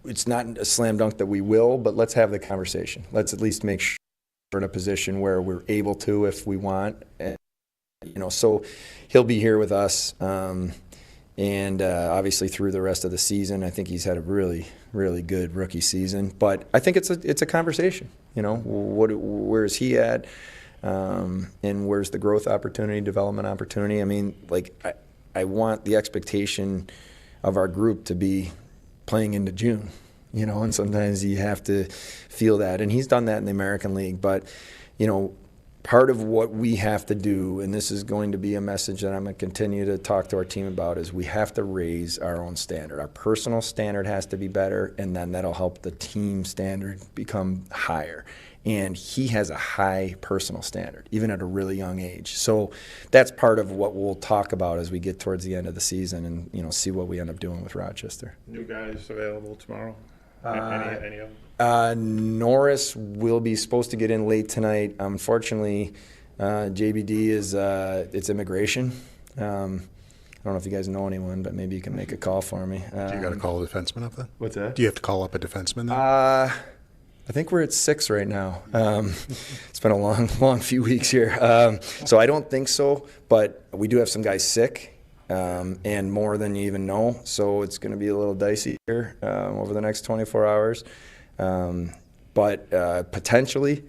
Speaker 11: it's not a slam dunk that we will, but let's have the conversation. Let's at least make sure we're in a position where we're able to if we want. And, so he'll be here with us, and obviously through the rest of the season. I think he's had a really, really good rookie season. But I think it's a conversation. Where is he at? And where's the growth opportunity, development opportunity? I mean, I want the expectation of our group to be playing into June, and sometimes you have to feel that. And he's done that in the American League. But, part of what we have to do, and this is going to be a message that I'm going to continue to talk to our team about, is we have to raise our own standard. Our personal standard has to be better, and then that'll help the team standard become higher. And he has a high personal standard, even at a really young age. So that's part of what we'll talk about as we get towards the end of the season and, see what we end up doing with Rochester.
Speaker 12: New guys available tomorrow? Any of them?
Speaker 11: Norris will be supposed to get in late tonight. Unfortunately, JBD is it's immigration. I don't know if you guys know anyone, but maybe you can make a call for me.
Speaker 14: Do you got to call a defenseman up then?
Speaker 11: What's that?
Speaker 14: Do you have to call up a defenseman then?
Speaker 11: I think we're at 6 right now. It's been a long few weeks here. So I don't think so, but we do have some guys sick. And more than you even know. So it's going to be a little dicey here over the next 24 hours. But potentially.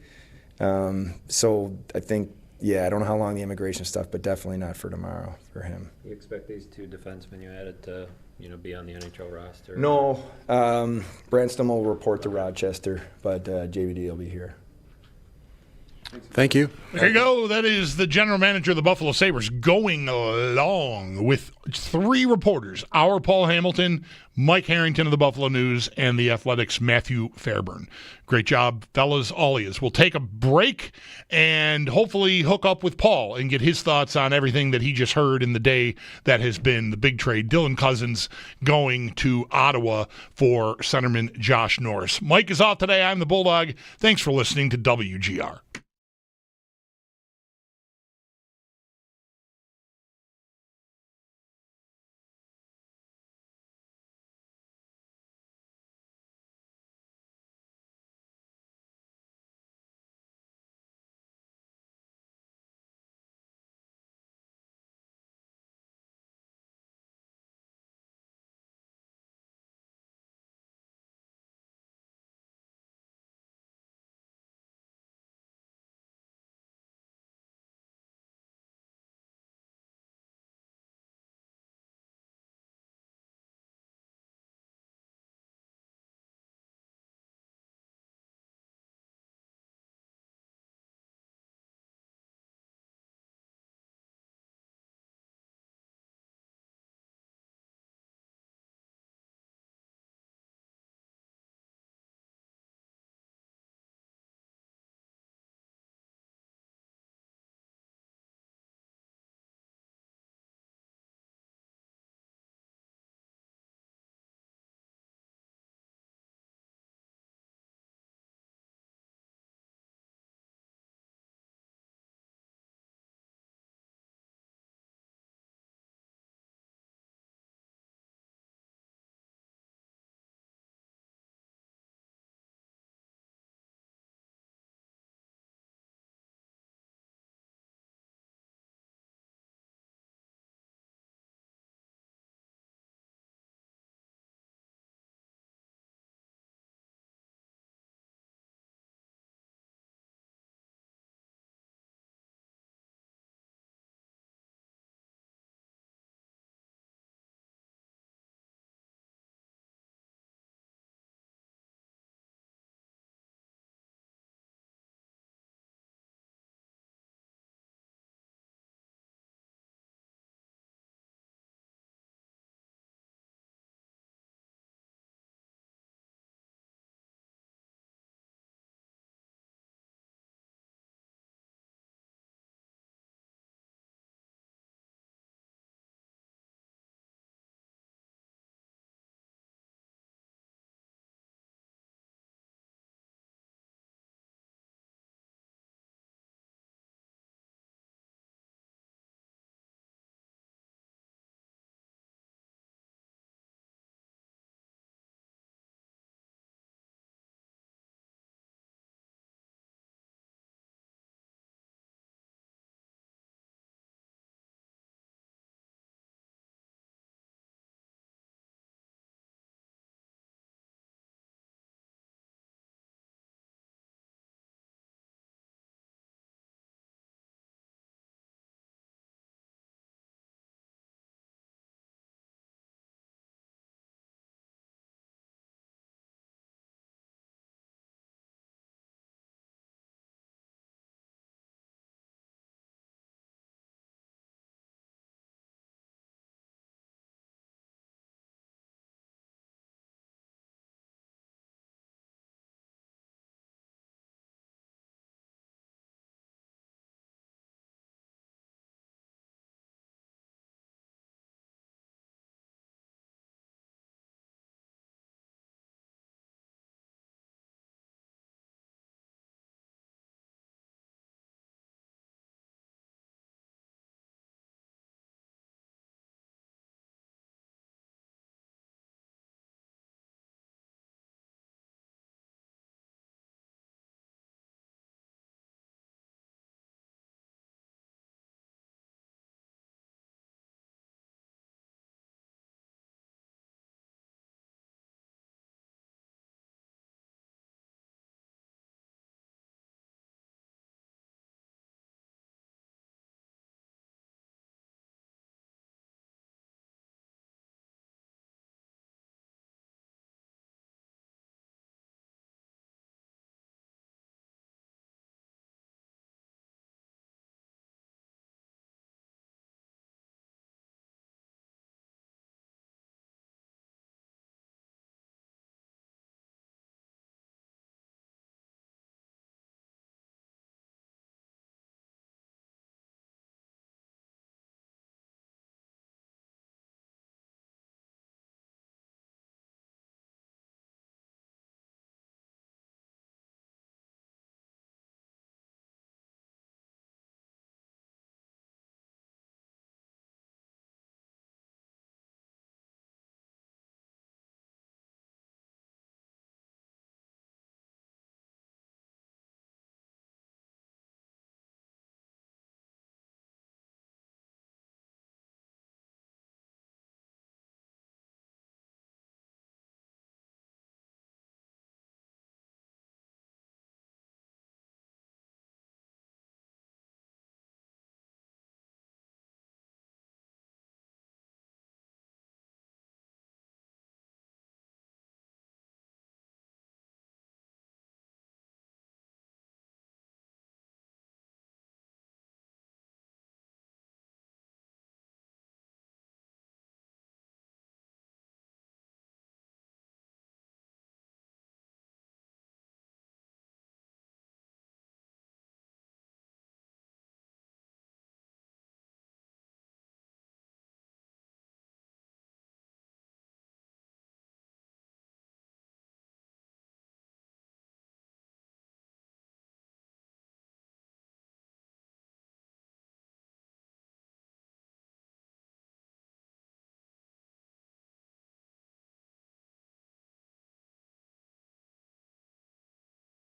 Speaker 11: So I think, I don't know how long the immigration stuff, but definitely not for tomorrow for him.
Speaker 13: You expect these 2 defensemen you added to, be on the NHL roster?
Speaker 11: No. Branston will report to Rochester, but JVD will be here.
Speaker 14: Thank you.
Speaker 4: There you go. That is the general manager of the Buffalo Sabres going along with 3 reporters, our Paul Hamilton, Mike Harrington of the Buffalo News, and the Athletics' Matthew Fairburn. Great job, fellas, all of you. We'll take a break and hopefully hook up with Paul and get his thoughts on everything that he just heard in the day that has been the big trade. Dylan Cousins going to Ottawa for centerman Josh Norris. Mike is off today. I'm the Bulldog. Thanks for listening to WGR.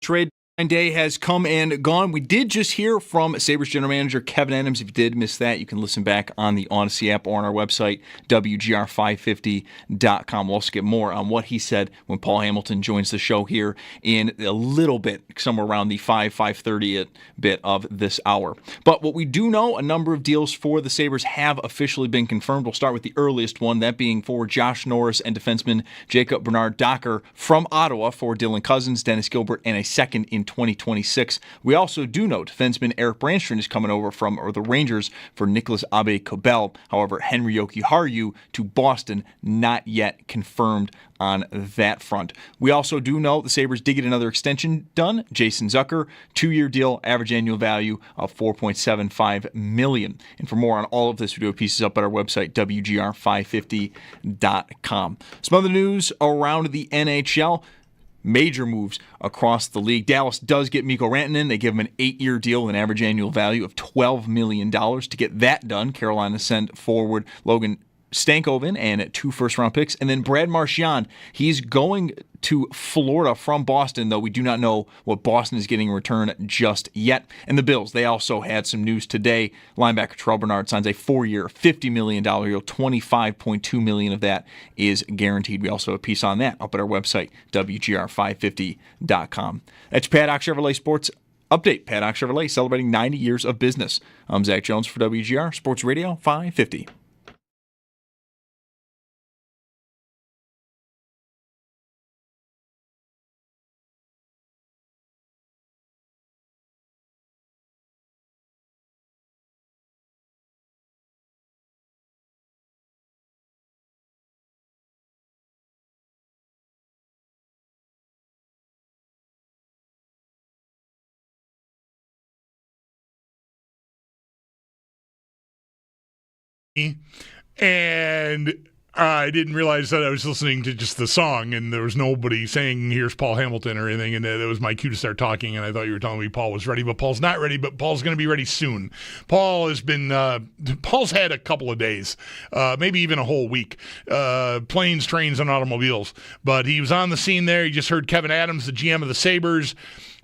Speaker 1: Trade day has come and gone. We did just hear from Sabres general manager Kevin Adams. If you did miss that, you can listen back on the Odyssey app or on our website, WGR550.com. We'll also get more on what he said when Paul Hamilton joins the show here in a little bit, somewhere around the 5:30 bit of this hour. But what we do know, a number of deals for the Sabres have officially been confirmed. We'll start with the earliest one, that being for Josh Norris and defenseman Jacob Bernard-Docker from Ottawa for Dylan Cozens, Dennis Gilbert, and a second in 2026. We also do know defenseman Eric Brandstrom is coming over from the Rangers for Nicholas Abe-Kubel. However, Henry Jokiharju to Boston, not yet confirmed on that front. We also do know the Sabres did get another extension done. Jason Zucker, 2-year deal, average annual value of $4.75 million. And for more on all of this, we do have pieces up at our website, WGR550.com. Some other news around the NHL. Major moves across the league. Dallas does get Mikko Rantanen. They give him an 8-year deal with an average annual value of $12 million. To get that done, Carolina sent forward Logan Stankoven and 2 first-round picks. And then Brad Marchand, he's going to Florida from Boston, though we do not know what Boston is getting in return just yet. And the Bills, they also had some news today. Linebacker Terrell Bernard signs a 4-year, $50 million deal. $25.2 million of that is guaranteed. We also have a piece on that up at our website, WGR550.com. That's Paddock Chevrolet Sports Update. Paddock Chevrolet celebrating 90 years of business. I'm Zach Jones for WGR Sports Radio 550.
Speaker 4: And I didn't realize that I was listening to just the song, and there was nobody saying, here's Paul Hamilton or anything, and that was my cue to start talking, and I thought you were telling me Paul was ready, but Paul's not ready, but Paul's going to be ready soon. Paul's had a couple of days, maybe even a whole week, planes, trains, and automobiles, but he was on the scene there. You just heard Kevin Adams, the GM of the Sabres,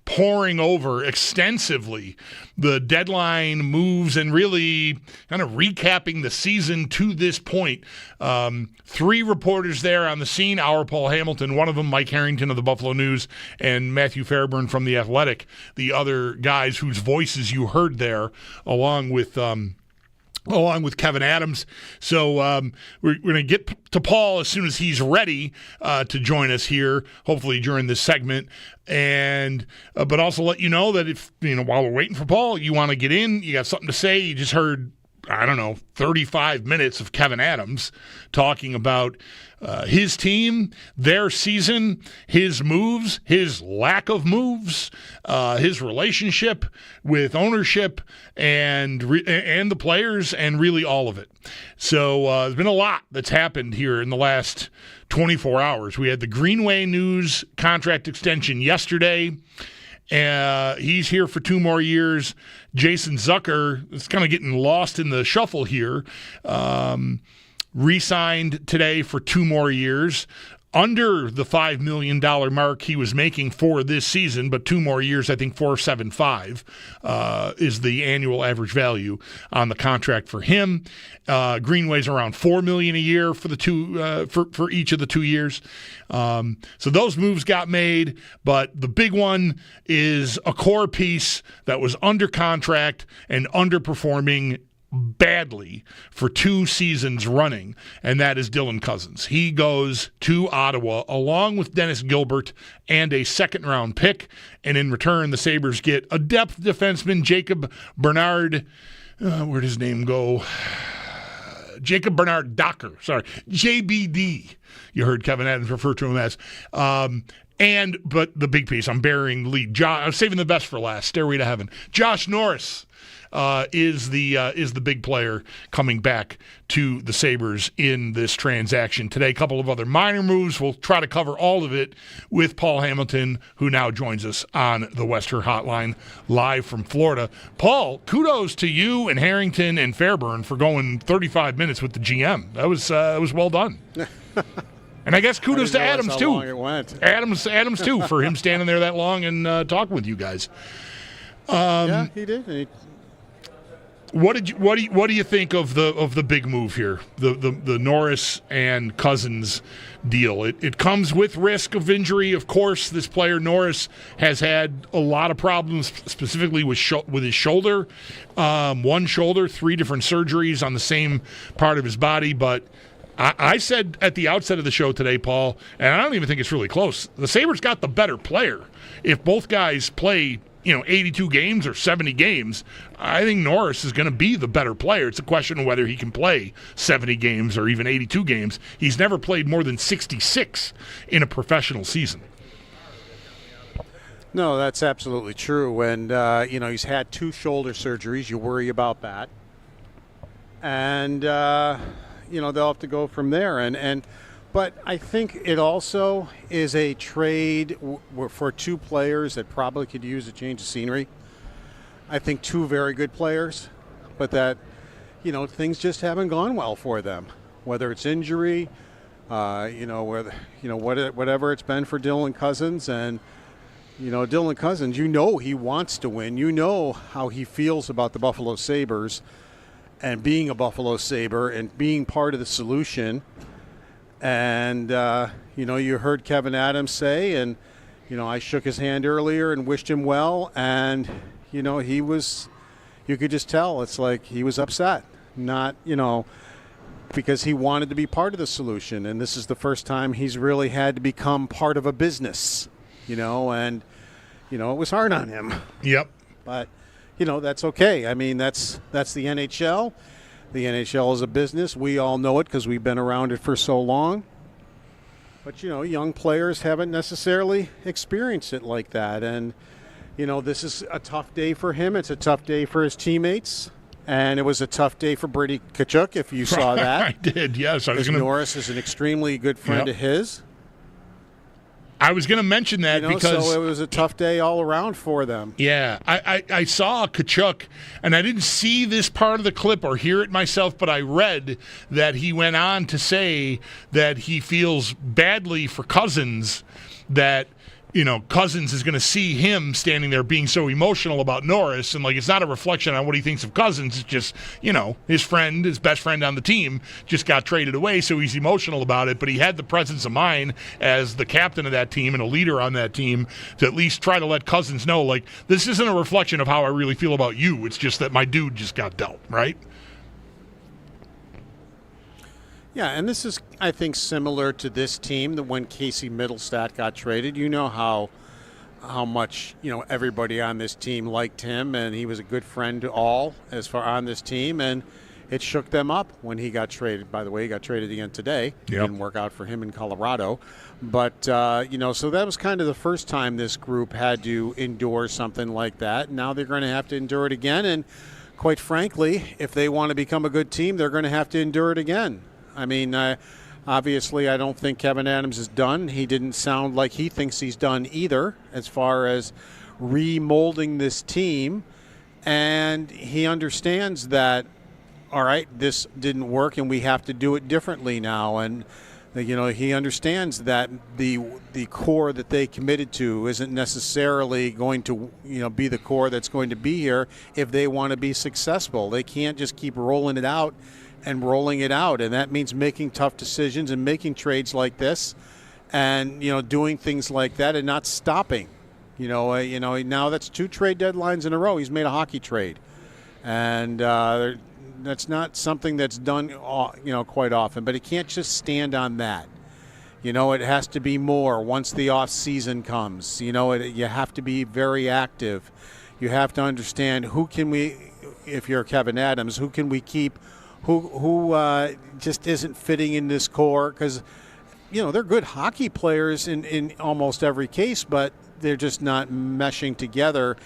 Speaker 4: pouring over extensively the deadline moves and really kind of recapping the season to this point. 3 reporters there on the scene, our Paul Hamilton, one of them Mike Harrington of the Buffalo News, and Matthew Fairburn from The Athletic, the other guys whose voices you heard there, along with Kevin Adams. So we're going to get to Paul as soon as he's ready to join us here, hopefully during this segment. And but also let you know that if, while we're waiting for Paul, you want to get in, you got something to say, you just heard, 35 minutes of Kevin Adams talking about his team, their season, his moves, his lack of moves, his relationship with ownership and the players, and really all of it. So there's been a lot that's happened here in the last 24 hours. We had the Greenway News contract extension yesterday. He's here for 2 more years. Jason Zucker is kind of getting lost in the shuffle here. Re-signed today for 2 more years. Under the $5 million mark he was making for this season, but 2 more years, I think $4.75 is the annual average value on the contract for him. Greenway's around $4 million a year for the for each of the 2 years. So those moves got made, but the big one is a core piece that was under contract and underperforming badly for 2 seasons running, and that is Dylan Cozens. He goes to Ottawa along with Dennis Gilbert and a 2nd-round pick, and in return the Sabres get a depth defenseman, Jacob Bernard. Where'd his name go? Jacob Bernard-Docker. Sorry, JBD. You heard Kevin Adams refer to him as. But the big piece, I'm burying the lead. I'm saving the best for last. Stairway to Heaven. Josh Norris is the big player coming back to the Sabres in this transaction today. A couple of other minor moves. We'll try to cover all of it with Paul Hamilton, who now joins us on the Western Hotline live from Florida. Paul, kudos to you and Harrington and Fairburn for going 35 minutes with the GM. That was well done. And I guess kudos to
Speaker 14: realize
Speaker 4: Adams
Speaker 14: how
Speaker 4: too.
Speaker 14: long it went.
Speaker 4: Adams too, for him standing there that long and talking with you guys.
Speaker 14: Yeah, he did.
Speaker 4: What do you think of the big move here, the Norris and Cousins deal? It comes with risk of injury, of course. This player Norris has had a lot of problems, specifically with his shoulder, one shoulder, 3 different surgeries on the same part of his body. But I said at the outset of the show today, Paul, and I don't even think it's really close. The Sabres got the better player. If both guys play 82 games or 70 games, I think Norris is going to be the better player. It's a question of whether he can play 70 games or even 82 games. He's never played more than 66 in a professional season.
Speaker 14: No, that's absolutely true. And, he's had 2 shoulder surgeries. You worry about that. And, they'll have to go from there. But I think it also is a trade for 2 players that probably could use a change of scenery. I think 2 very good players, but that, things just haven't gone well for them. Whether it's injury, whatever it's been for Dylan Cousins. And, Dylan Cousins, he wants to win. You know how he feels about the Buffalo Sabres and being a Buffalo Sabre and being part of the solution. And, you heard Kevin Adams say, and, I shook his hand earlier and wished him well. And, you could just tell it's like he was upset, not, because he wanted to be part of the solution. And this is the first time he's really had to become part of a business, and, it was hard on him.
Speaker 4: Yep.
Speaker 14: But, that's okay. I mean, that's the NHL. The NHL is a business. We all know it because we've been around it for so long. But, young players haven't necessarily experienced it like that. And, this is a tough day for him. It's a tough day for his teammates. And it was a tough day for Brady Tkachuk, if you saw that.
Speaker 4: I did, yes.
Speaker 14: Norris is an extremely good friend of his.
Speaker 4: I was going to mention that because...
Speaker 14: So it was a tough day all around for them.
Speaker 4: Yeah, I saw Tkachuk, and I didn't see this part of the clip or hear it myself, but I read that he went on to say that he feels badly for Cousins, that... Cousins is going to see him standing there being so emotional about Norris, and it's not a reflection on what he thinks of Cousins. It's just, his best friend on the team just got traded away, so he's emotional about it. But he had the presence of mind as the captain of that team and a leader on that team to at least try to let Cousins know, this isn't a reflection of how I really feel about you. It's just that my dude just got dealt, right?
Speaker 14: Yeah, and this is, I think, similar to this team that when Casey Middlestat got traded. You know how much, everybody on this team liked him, and he was a good friend to all as far on this team, and it shook them up when he got traded. By the way, he got traded again today. Yep. Didn't work out for him in Colorado. But, so that was kind of the first time this group had to endure something like that. Now they're going to have to endure it again, and quite frankly, if they want to become a good team, they're going to have to endure it again. I mean, obviously, I don't think Kevin Adams is done. He didn't sound like he thinks he's done either as far as remolding this team. And he understands that, all right, this didn't work and we have to do it differently now. And, he understands that the core that they committed to isn't necessarily going to, be the core that's going to be here if they want to be successful. They can't just keep rolling it out. And rolling it out, and that means making tough decisions and making trades like this, and doing things like that, and not stopping. Now that's 2 trade deadlines in a row. He's made a hockey trade, and that's not something that's done quite often. But he can't just stand on that. It has to be more once the off season comes. You have to be very active. You have to understand who can we, if you're Kevin Adams, who can we keep. Who just isn't fitting in this core because, they're good hockey players in almost every case, but they're just not meshing together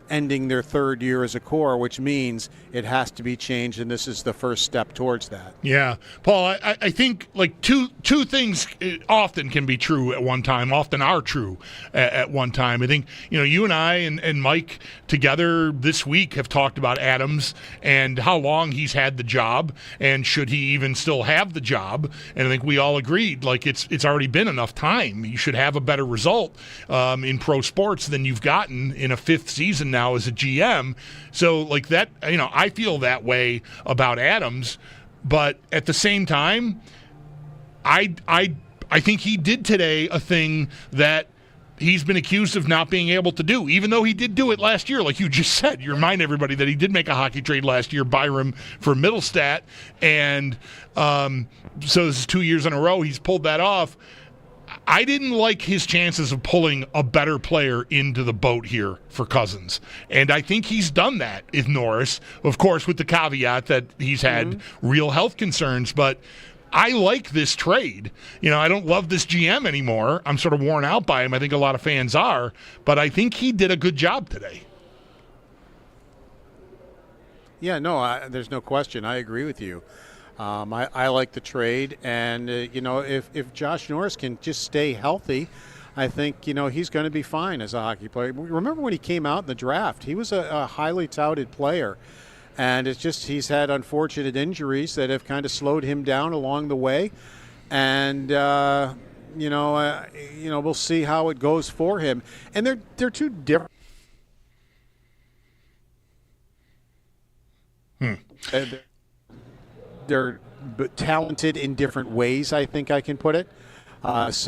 Speaker 14: ending their third year as a core, which means it has to be changed, and this is the first step towards that.
Speaker 4: Yeah. Paul, I think like two things often can be true at one time, often are true at one time. I think, you and I and Mike together this week have talked about Adams and how long he's had the job and should he even still have the job. And I think we all agreed, like, it's already been enough time. You should have a better result in pro sports than you've gotten in a fifth season now as a GM. So like that, I feel that way about Adams, but at the same time, I think he did today a thing that he's been accused of not being able to do, even though he did do it last year, like you just said. You remind everybody that he did make a hockey trade last year, Byram for Middlestat, and so this is 2 years in a row he's pulled that off. I didn't like his chances of pulling a better player into the boat here for Cousins. And I think he's done that with Norris, of course, with the caveat that he's had real health concerns. But I like this trade. I don't love this GM anymore. I'm sort of worn out by him. I think a lot of fans are. But I think he did a good job today.
Speaker 14: Yeah, no, there's no question. I agree with you. I like the trade, and if Josh Norris can just stay healthy, I think he's going to be fine as a hockey player. Remember when he came out in the draft? He was a highly touted player, and it's just he's had unfortunate injuries that have kind of slowed him down along the way, and we'll see how it goes for him. And they're two different. They're talented in different ways, I think I can put it. It's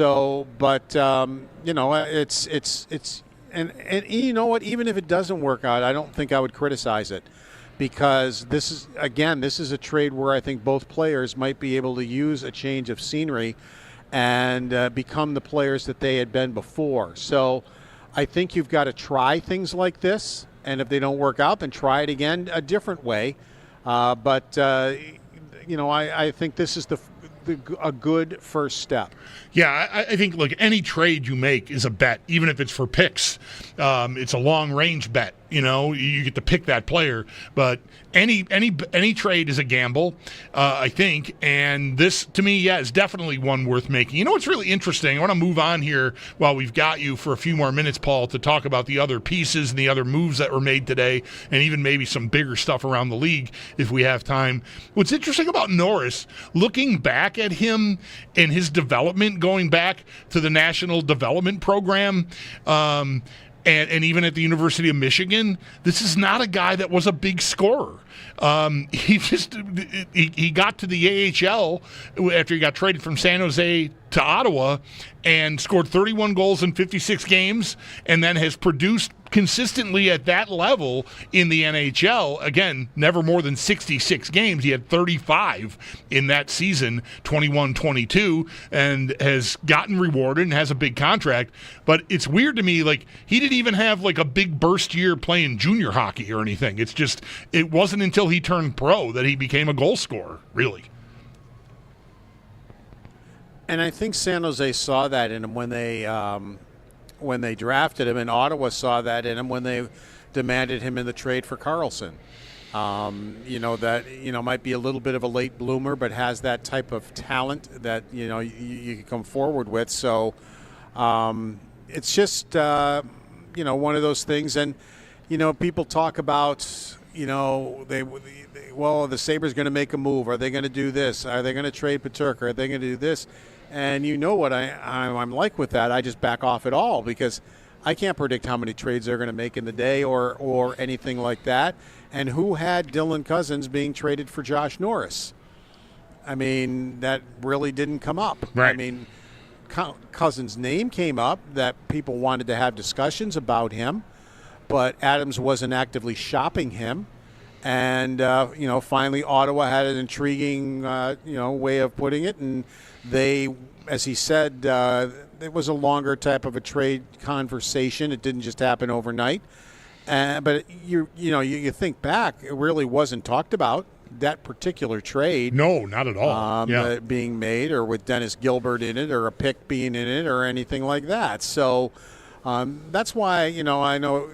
Speaker 14: and you know what? Even if it doesn't work out, I don't think I would criticize it, because this is a trade where I think both players might be able to use a change of scenery and become the players that they had been before. So I think you've got to try things like this, and if they don't work out, then try it again a different way. I think this is a good first step.
Speaker 4: Yeah, I think like any trade you make is a bet, even if it's for picks. It's a long range bet. You get to pick that player, but any trade is a gamble, I think. And this, to me, is definitely one worth making. What's really interesting? I want to move on here while we've got you for a few more minutes, Paul, to talk about the other pieces and the other moves that were made today, and even maybe some bigger stuff around the league if we have time. What's interesting about Norris, looking back at him and his development, going back to the National Development Program, and even at the University of Michigan, this is not a guy that was a big scorer. He got to the AHL after he got traded from San Jose to Ottawa and scored 31 goals in 56 games, and then has produced consistently at that level in the NHL. Again, never more than 66 games. He had 35 in that season, 21-22, and has gotten rewarded and has a big contract. But it's weird to me, like, he didn't even have like a big burst year playing junior hockey or anything. It's just, it wasn't until he turned pro that he became a goal scorer, really.
Speaker 14: And I think San Jose saw that in him when they drafted him, and Ottawa saw that in him when they demanded him in the trade for Karlsson. Might be a little bit of a late bloomer, but has that type of talent that you can come forward with. So it's just one of those things. And people talk about the Sabres going to make a move. Are they going to do this? Are they going to trade Tkachuk? Are they going to do this? And you know what I'm like with that. I just back off it all, because I can't predict how many trades they're going to make in the day or anything like that. And who had Dylan Cousins being traded for Josh Norris? I mean, that really didn't come up.
Speaker 4: Right.
Speaker 14: I mean, Cousins' name came up, that people wanted to have discussions about him, but Adams wasn't actively shopping him. And, finally Ottawa had an intriguing, way of putting it. And they, as he said, it was a longer type of a trade conversation. It didn't just happen overnight. But you think back, it really wasn't talked about, that particular trade.
Speaker 4: No, not at all.
Speaker 14: Being made, or with Dennis Gilbert in it, or a pick being in it, or anything like that. So that's why, I know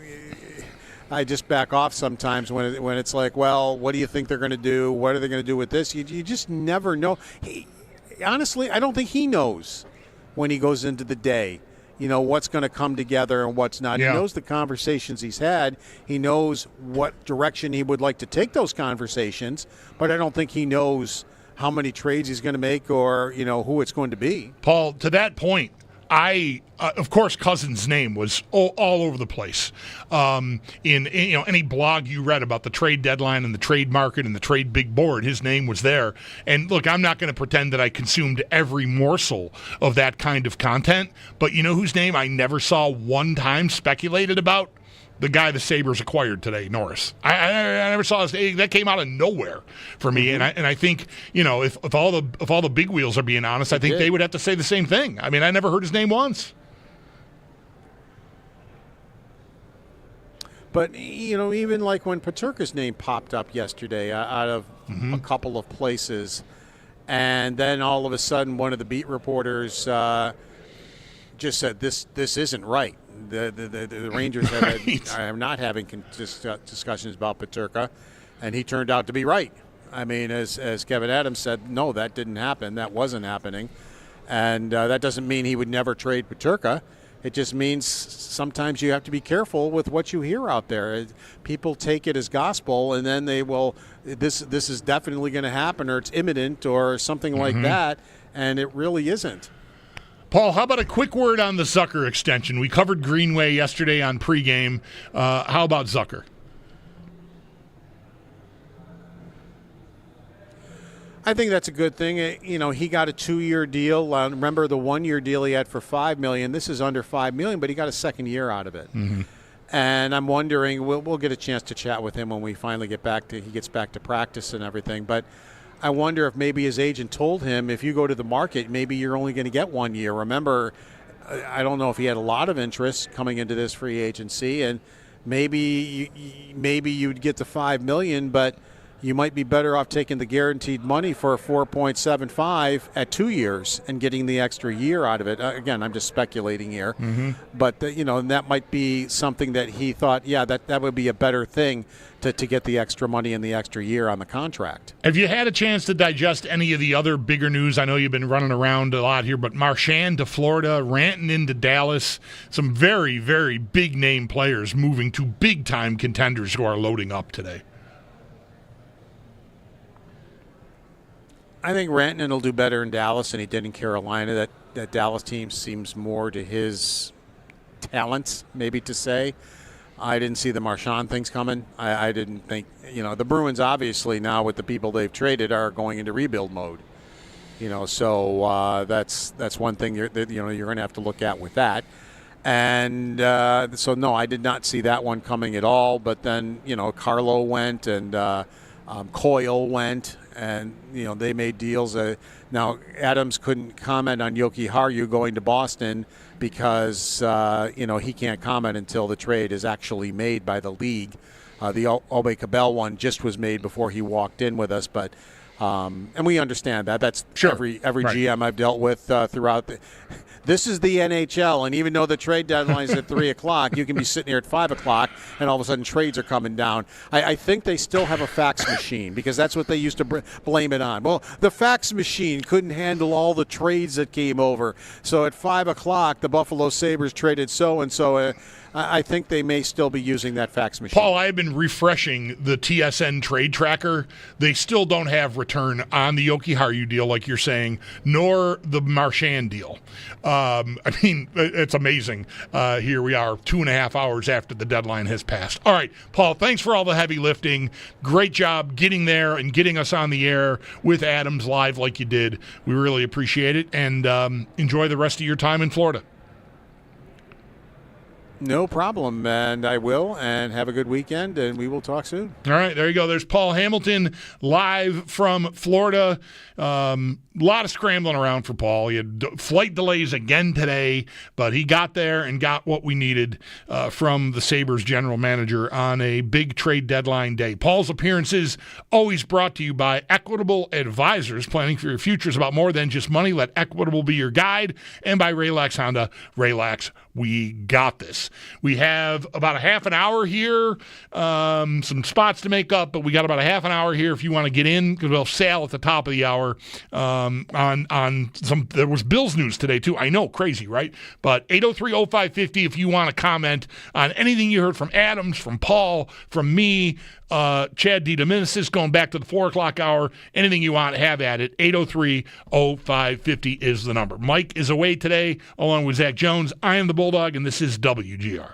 Speaker 14: I just back off sometimes when it's like, well, what do you think they're going to do? What are they going to do with this? You just never know. Honestly, I don't think he knows when he goes into the day, what's going to come together and what's not.
Speaker 4: Yeah.
Speaker 14: He knows the conversations he's had. He knows what direction he would like to take those conversations, but I don't think he knows how many trades he's going to make or, who it's going to be.
Speaker 4: Paul, to that point, of course, Cousins' name was all over the place. In any blog you read about the trade deadline and the trade market and the trade big board, his name was there. And look, I'm not going to pretend that I consumed every morsel of that kind of content, but you know whose name I never saw one time speculated about? The guy the Sabres acquired today, Norris. I never saw this. That came out of nowhere for me, and I think if all the big wheels are being honest, I think they would have to say the same thing. I mean, I never heard his name once.
Speaker 14: But even like when Peterka's name popped up yesterday out of a couple of places, and then all of a sudden one of the beat reporters just said this isn't right. The Rangers are not having discussions about Peterka, and he turned out to be right. I mean, as Kevin Adams said, no, that didn't happen. That wasn't happening. And that doesn't mean he would never trade Peterka. It just means sometimes you have to be careful with what you hear out there. People take it as gospel, and then they will, this is definitely going to happen, or it's imminent, or something like that, and it really isn't.
Speaker 4: Paul, how about a quick word on the Zucker extension? We covered Greenway yesterday on pregame. How about Zucker?
Speaker 14: I think that's a good thing. He got a 2-year deal. Remember the 1-year deal he had for $5 million. This is under $5 million, but he got a second year out of it. And I'm wondering, we'll get a chance to chat with him when we finally he gets back to practice and everything. But I wonder if maybe his agent told him, if you go to the market, maybe you're only going to get 1 year. Remember, I don't know if he had a lot of interest coming into this free agency, and maybe you'd get the $5 million, but you might be better off taking the guaranteed money for $4.75 at 2 years and getting the extra year out of it. Again, I'm just speculating here, but that might be something that he thought, that would be a better thing to get the extra money and the extra year on the contract.
Speaker 4: Have you had a chance to digest any of the other bigger news? I know you've been running around a lot here, but Marchand to Florida, Rantanen into Dallas, some very, very big name players moving to big time contenders who are loading up today.
Speaker 14: I think Rantanen will do better in Dallas than he did in Carolina. That Dallas team seems more to his talents, maybe to say. I didn't see the Marchand things coming. I didn't think, the Bruins obviously now with the people they've traded are going into rebuild mode. So that's one thing you're going to have to look at with that. And so no, I did not see that one coming at all. But then Carlo went and Coyle went, and they made deals. Now Adams couldn't comment on Yoki Haru going to Boston because he can't comment until the trade is actually made by the league. The Obe Cabell one just was made before he walked in with us, but and we understand that. That's sure. Every GM I've dealt with throughout this is the NHL, and even though the trade deadline is at 3 o'clock, you can be sitting here at 5 o'clock, and all of a sudden trades are coming down. I think they still have a fax machine because that's what they used to blame it on. Well, the fax machine couldn't handle all the trades that came over. So at 5 o'clock, the Buffalo Sabres traded so-and-so. I think they may still be using that fax machine.
Speaker 4: Paul, I have been refreshing the TSN trade tracker. They still don't have return on the Yoki Haru deal, like you're saying, nor the Marchand deal. It's amazing. Here we are 2.5 hours after the deadline has passed. All right, Paul, thanks for all the heavy lifting. Great job getting there and getting us on the air with Adams live like you did. We really appreciate it, and enjoy the rest of your time in Florida.
Speaker 14: No problem, and I will, and have a good weekend, and we will talk soon.
Speaker 4: All right, there you go. There's Paul Hamilton live from Florida. A lot of scrambling around for Paul. He had flight delays again today, but he got there and got what we needed from the Sabres general manager on a big trade deadline day. Paul's appearances always brought to you by Equitable Advisors. Planning for your future is about more than just money. Let Equitable be your guide. And by Raylax Honda, Raylax We got this. We have about a half an hour here, some spots to make up, but we got about a half an hour here if you want to get in, because we'll sail at the top of the hour on some. There was Bills news today too. I know, crazy, right? But 803-0550 if you want to comment on anything you heard from Adams, from Paul, from me, Chad DeDominicis, going back to the 4 o'clock hour. Anything you want, have at it. 803-0550 is the number. Mike is away today, along with Zach Jones. I am the Bulldog, and this is WGR.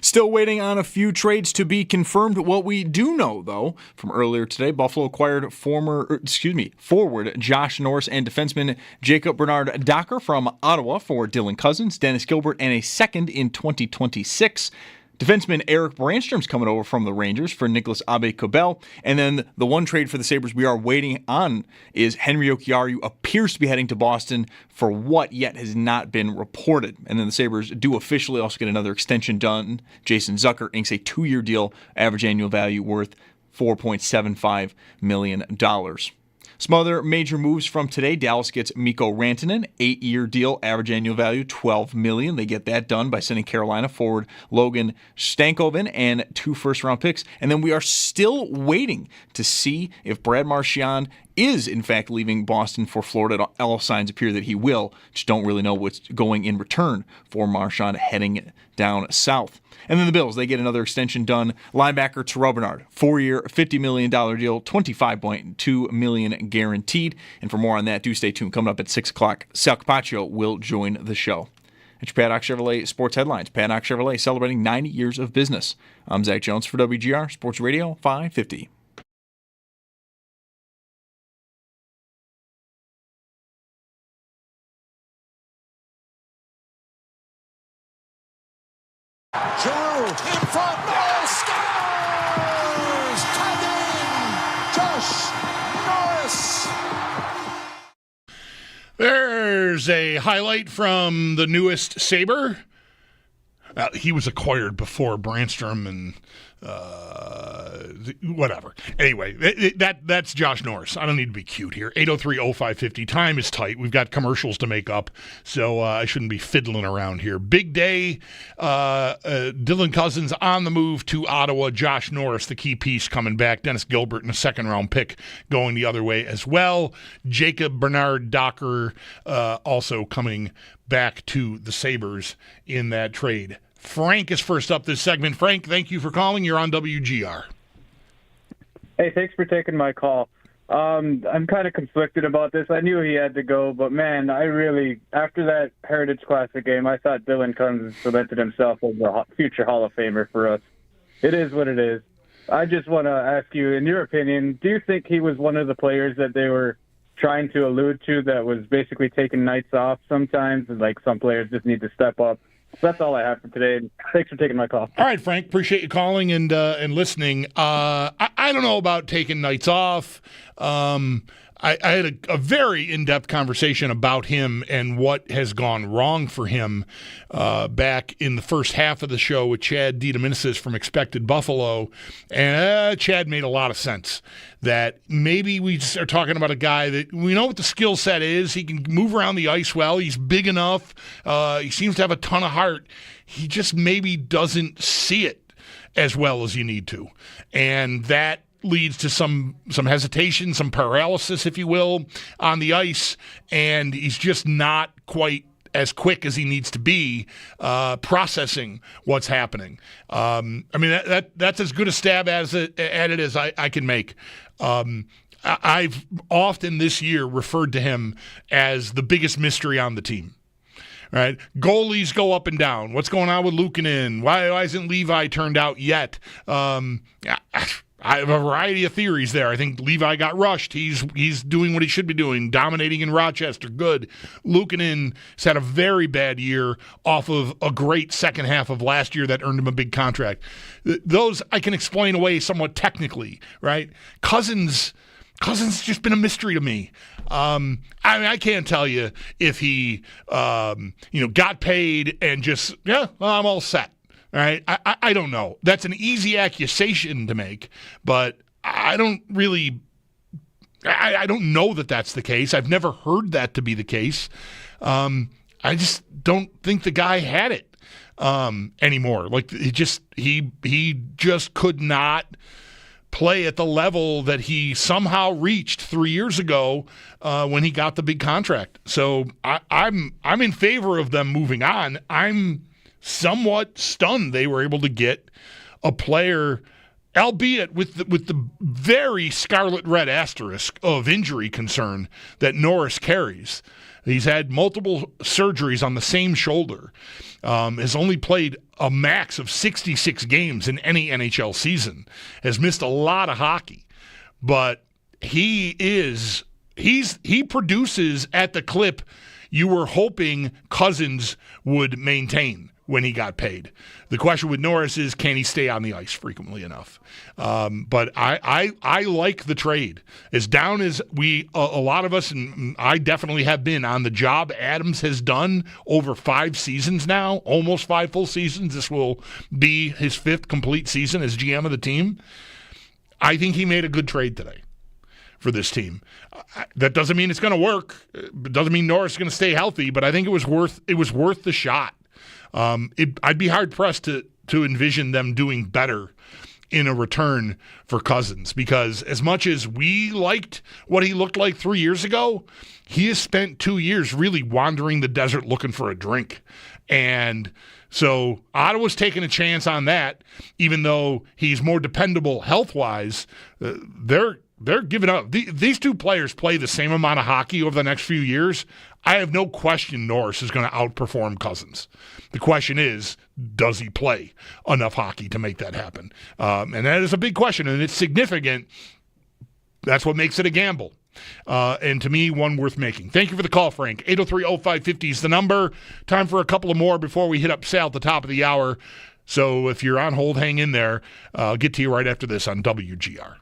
Speaker 1: Still waiting on a few trades to be confirmed. What we do know, though, from earlier today, Buffalo acquired forward Josh Norris and defenseman Jacob Bernard Docker from Ottawa for Dylan Cousins, Dennis Gilbert, and a second in 2026. Defenseman Eric Brandstrom's coming over from the Rangers for Nicholas Abe-Kubel. And then the one trade for the Sabres we are waiting on is Henry Jokiharju appears to be heading to Boston for what yet has not been reported. And then the Sabres do officially also get another extension done. Jason Zucker inks a 2-year deal, average annual value worth $4.75 million. Some other major moves from today. Dallas gets Mikko Rantanen, 8-year deal, average annual value $12 million. They get that done by sending Carolina forward Logan Stankoven and 2 first-round picks. And then we are still waiting to see if Brad Marchand is, in fact, leaving Boston for Florida. All signs appear that he will. Just don't really know what's going in return for Marchand heading down south. And then the Bills, they get another extension done. Linebacker Terrell Bernard, 4-year, $50 million deal, $25.2 million guaranteed. And for more on that, do stay tuned. Coming up at 6 o'clock, Sal Capaccio will join the show. It's your Paddock Chevrolet Sports Headlines. Paddock Chevrolet celebrating 90 years of business. I'm Zach Jones for WGR Sports Radio 550.
Speaker 15: Giroux in front, Norris scores! Tied in, Josh Norris.
Speaker 4: There's a highlight from the newest Sabre. He was acquired before Brandstrom and whatever. Anyway, that's Josh Norris. I don't need to be cute here. 803-0550. Time is tight. We've got commercials to make up, so I shouldn't be fiddling around here. Big day. Dylan Cousins on the move to Ottawa. Josh Norris, the key piece, coming back. Dennis Gilbert and a second-round pick going the other way as well. Jacob Bernard Docker also coming back to the Sabres in that trade. Frank is first up this segment. Frank, thank you for calling. You're on WGR.
Speaker 16: Hey, thanks for taking my call. I'm kind of conflicted about this. I knew he had to go, but man, after that Heritage Classic game, I thought Dylan Cousins cemented himself as a future Hall of Famer for us. It is what it is. I just want to ask you, in your opinion, do you think he was one of the players that they were trying to allude to that was basically taking nights off sometimes, and like some players just need to step up? That's all I have for today. Thanks for taking my call.
Speaker 4: All right, Frank. Appreciate you calling and listening. I don't know about taking nights off. I had a very in-depth conversation about him and what has gone wrong for him back in the first half of the show with Chad DeDominicis from Expected Buffalo. And Chad made a lot of sense that maybe we are talking about a guy that we know what the skill set is. He can move around the ice well. He's big enough. He seems to have a ton of heart. He just maybe doesn't see it as well as you need to. And that leads to some hesitation, some paralysis, if you will, on the ice, and he's just not quite as quick as he needs to be processing what's happening. I mean, that's as good a stab at it as I can make. I've often this year referred to him as the biggest mystery on the team. Right, goalies go up and down. What's going on with Luukkonen? Why isn't Levi turned out yet? I have a variety of theories there. I think Levi got rushed. He's doing what he should be doing, dominating in Rochester. Good. Luukkonen has had a very bad year off of a great second half of last year that earned him a big contract. Those I can explain away somewhat technically, right? Cousins has just been a mystery to me. I mean, I can't tell you if he, got paid and just, I'm all set. All right, I don't know. That's an easy accusation to make, but I don't know that that's the case. I've never heard that to be the case. I just don't think the guy had it anymore. Like he just could not play at the level that he somehow reached 3 years ago when he got the big contract. So I'm in favor of them moving on. I'm somewhat stunned they were able to get a player, albeit with the very scarlet red asterisk of injury concern that Norris carries. He's had multiple surgeries on the same shoulder. Has only played a max of 66 games in any NHL season. Has missed a lot of hockey. But he produces at the clip you were hoping Cousins would maintain when he got paid. The question with Norris is, can he stay on the ice frequently enough? But I like the trade. As down as a lot of us, and I definitely have been on the job Adams has done over 5 seasons now, almost 5 full seasons. This will be his 5th complete season as GM of the team. I think he made a good trade today for this team. That doesn't mean it's going to work. It doesn't mean Norris is going to stay healthy, but I think it was worth the shot. I'd be hard-pressed to envision them doing better in a return for Cousins, because as much as we liked what he looked like 3 years ago, he has spent 2 years really wandering the desert looking for a drink. And so Ottawa's taking a chance on that, even though he's more dependable health-wise. They're giving up. These two players play the same amount of hockey over the next few years. I have no question Norris is going to outperform Cousins. The question is, does he play enough hockey to make that happen? And that is a big question, and it's significant. That's what makes it a gamble. And to me, one worth making. Thank you for the call, Frank. 803-0550 is the number. Time for a couple of more before we hit up Sal at the top of the hour. So if you're on hold, hang in there. I'll get to you right after this on WGR.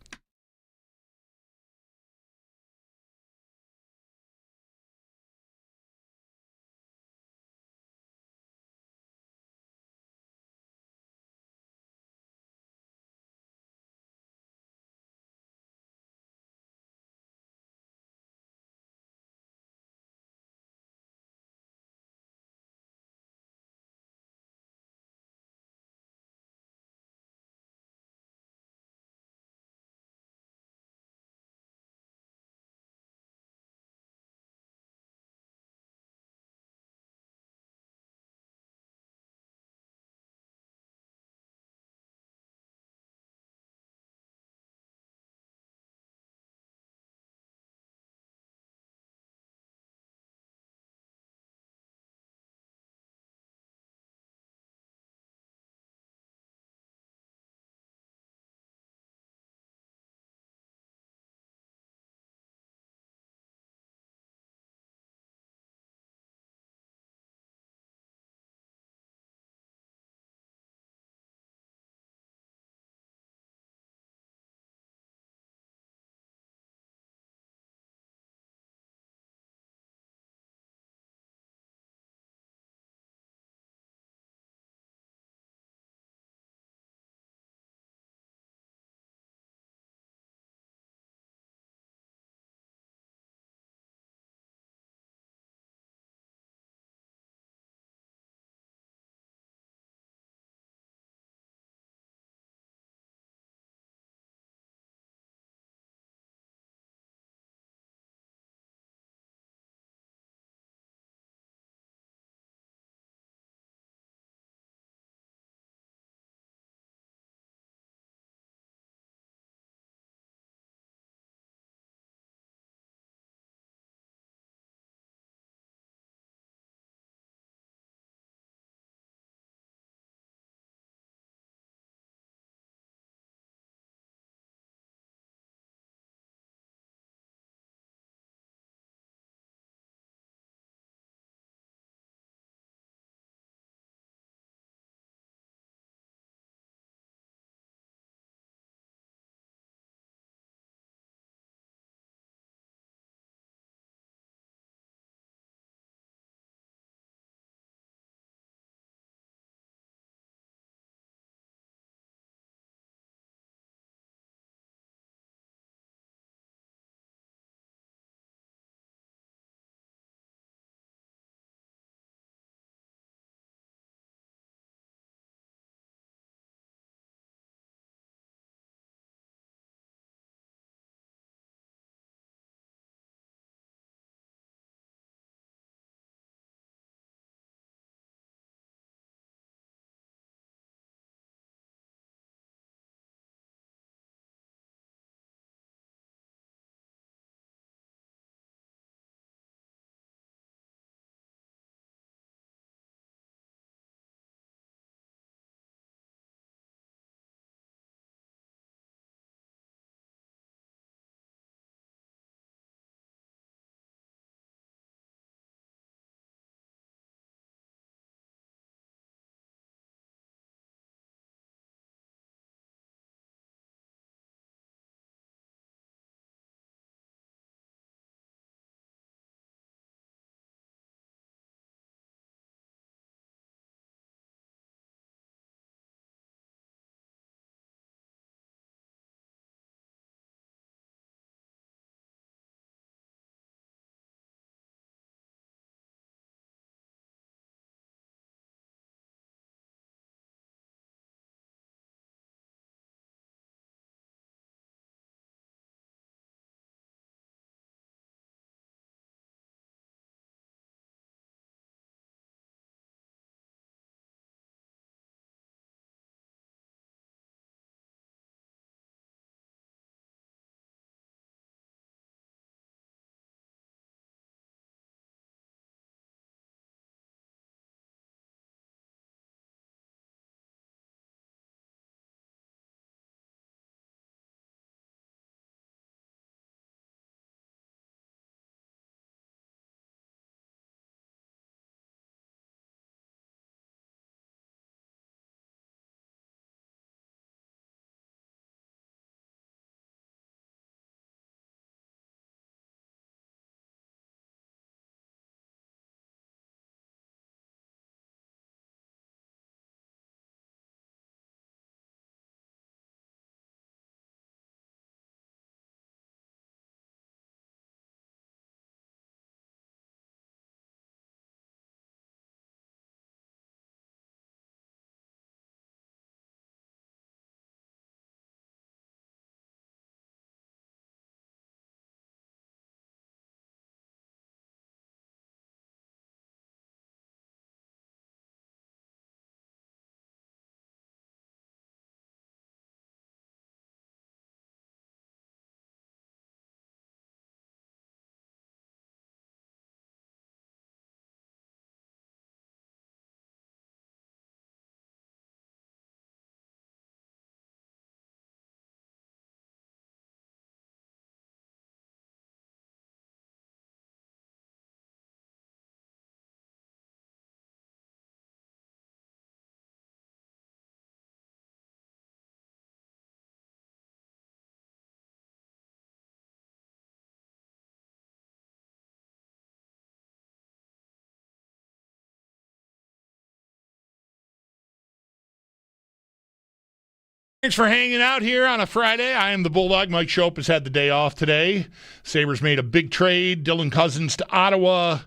Speaker 4: Thanks for hanging out here on a Friday. I am the Bulldog. Mike Schopp has had the day off today. Sabres made a big trade. Dylan Cousins to Ottawa.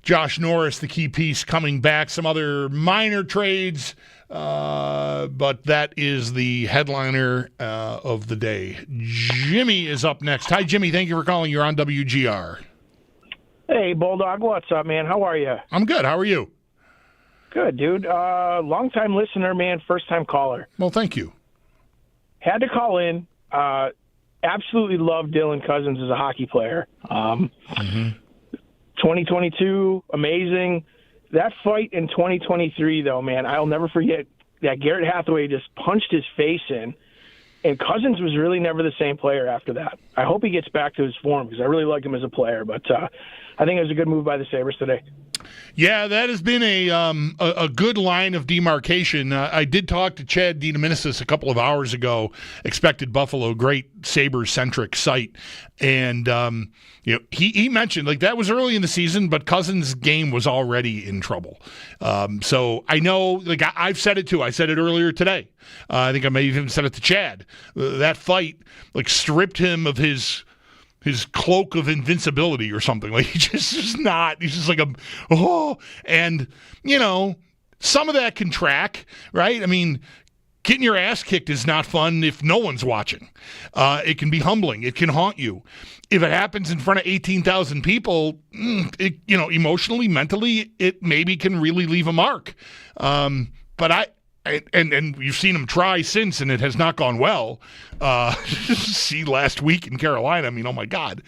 Speaker 4: Josh Norris, the key piece, coming back. Some other minor trades, but that is the headliner of the day. Jimmy is up next. Hi, Jimmy. Thank you for calling. You're on WGR.
Speaker 17: Hey, Bulldog. What's up, man? How are you?
Speaker 4: I'm good. How are you?
Speaker 17: Good, dude. Long-time listener, man. First-time caller.
Speaker 4: Well, thank you.
Speaker 17: Had to call in. Absolutely love Dylan Cousins as a hockey player. 2022, amazing. That fight in 2023, though, man, I'll never forget that Garrett Hathaway just punched his face in, and Cousins was really never the same player after that. I hope he gets back to his form because I really like him as a player, but I think it was a good move by the Sabres today.
Speaker 4: Yeah, that has been a good line of demarcation. I did talk to Chad DeDominicis a couple of hours ago, Expected Buffalo, great Sabres-centric site, and he mentioned like that was early in the season, but Cousins' game was already in trouble. So I know, like I've said it too. I said it earlier today. I think I may have even said it to Chad. That fight like stripped him of his cloak of invincibility or something. Like he's just like and some of that can track, right? I mean, getting your ass kicked is not fun if no one's watching. It can be humbling. It can haunt you. If it happens in front of 18,000 people, emotionally, mentally, it maybe can really leave a mark. But And you've seen him try since, and it has not gone well. See last week in Carolina. I mean, oh my God.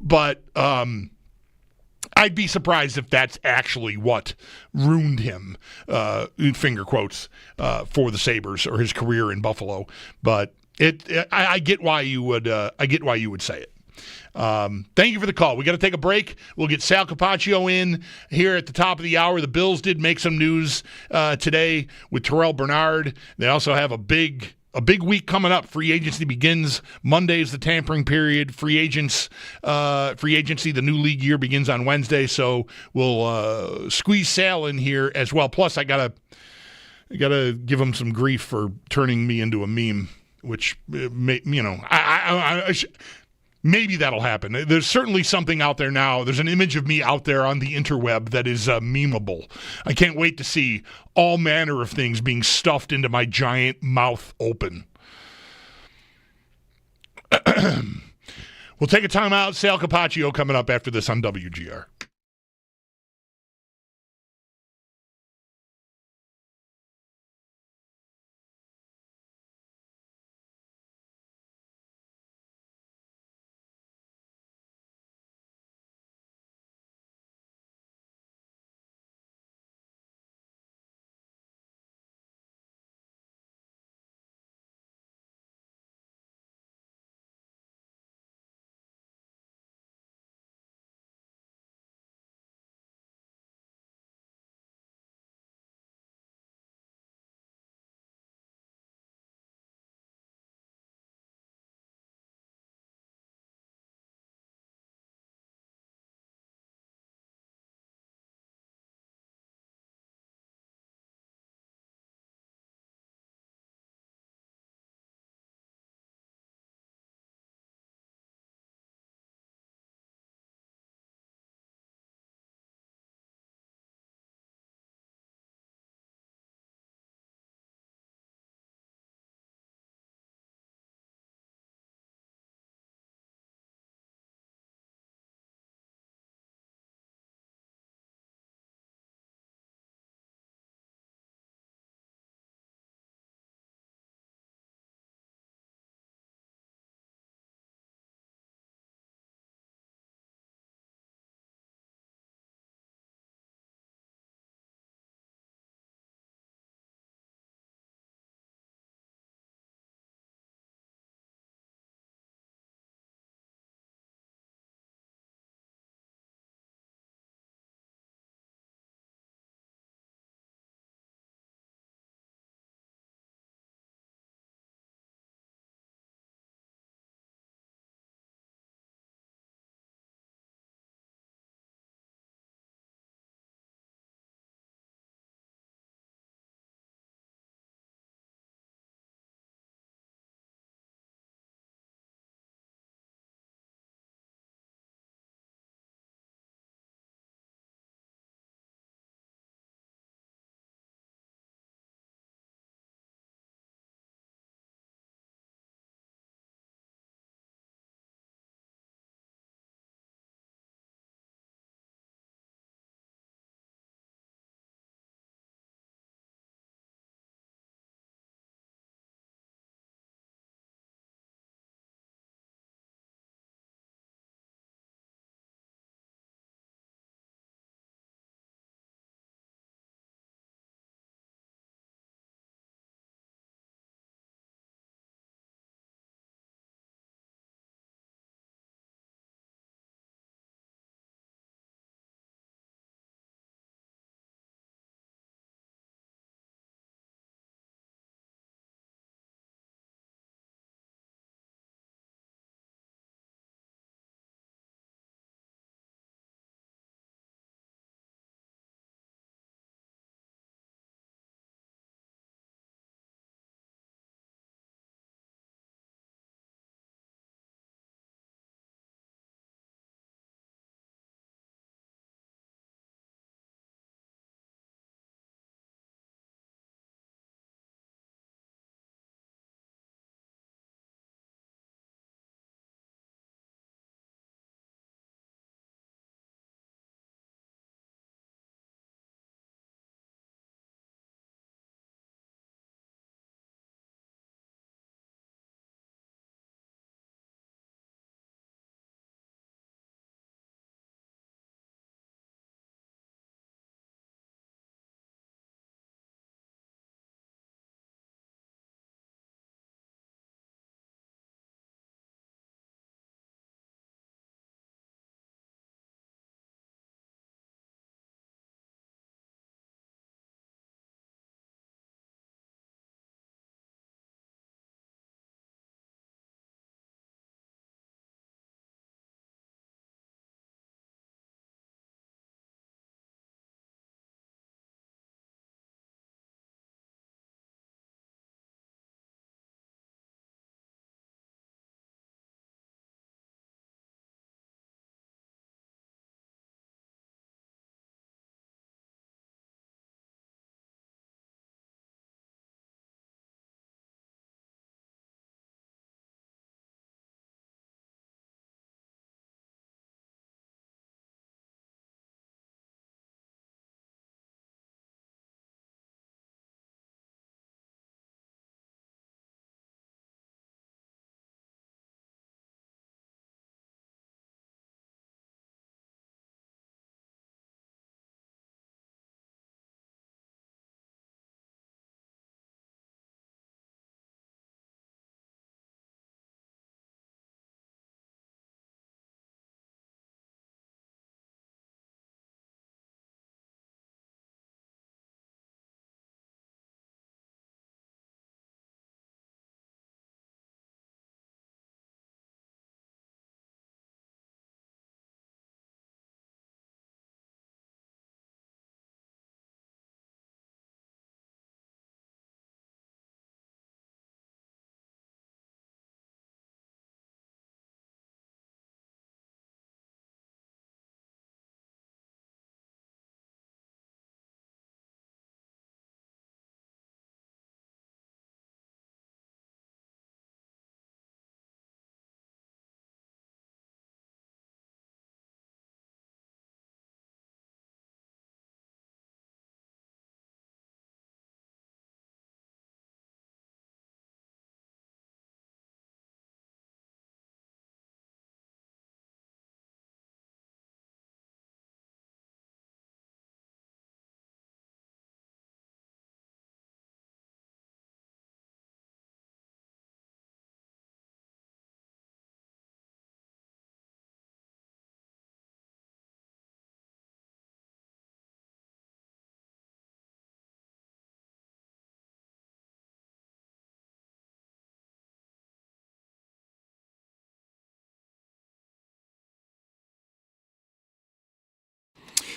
Speaker 4: But I'd be surprised if that's actually what ruined him, in finger quotes, for the Sabres or his career in Buffalo. But I get why you would. I get why you would say it. Thank you for the call. We got to take a break. We'll get Sal Capaccio in here at the top of the hour. The Bills did make some news today with Terrell Bernard. They also have a big week coming up. Free agency begins Monday is the tampering period. Free agency, the new league year begins on Wednesday. So we'll squeeze Sal in here as well. Plus, I gotta give him some grief for turning me into a meme, which maybe that'll happen. There's certainly something out there now. There's an image of me out there on the interweb that is memeable. I can't wait to see all manner of things being stuffed into my giant mouth open. We'll take a time out. Sal Capaccio coming up after this on WGR.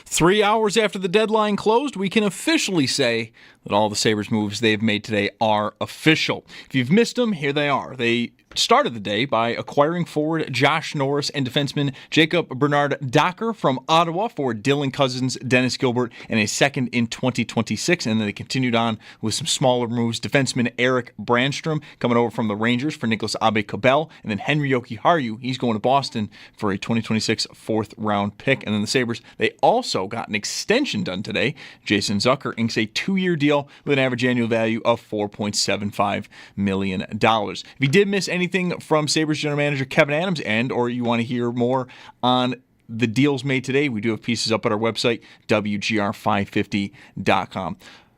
Speaker 1: 3 hours after the deadline closed, we can officially say that all the Sabres moves they've made today are official. If you've missed them, here they are. They started the day by acquiring forward Josh Norris and defenseman Jacob Bernard Docker from Ottawa for Dylan Cousins, Dennis Gilbert, and a second in 2026. And then they continued on with some smaller moves. Defenseman Eric Brandstrom coming over from the Rangers for Nicholas Abe-Cabell. And then Henry Jokiharju, he's going to Boston for a 2026 fourth-round pick. And then the Sabres, they also got an extension done today. Jason Zucker inks a 2-year deal with an average annual value of $4.75 million. If you did miss anything from Sabres general manager Kevin Adams' end, or you want to hear more on the deals made today, we do have pieces up at our website, WGR550.com.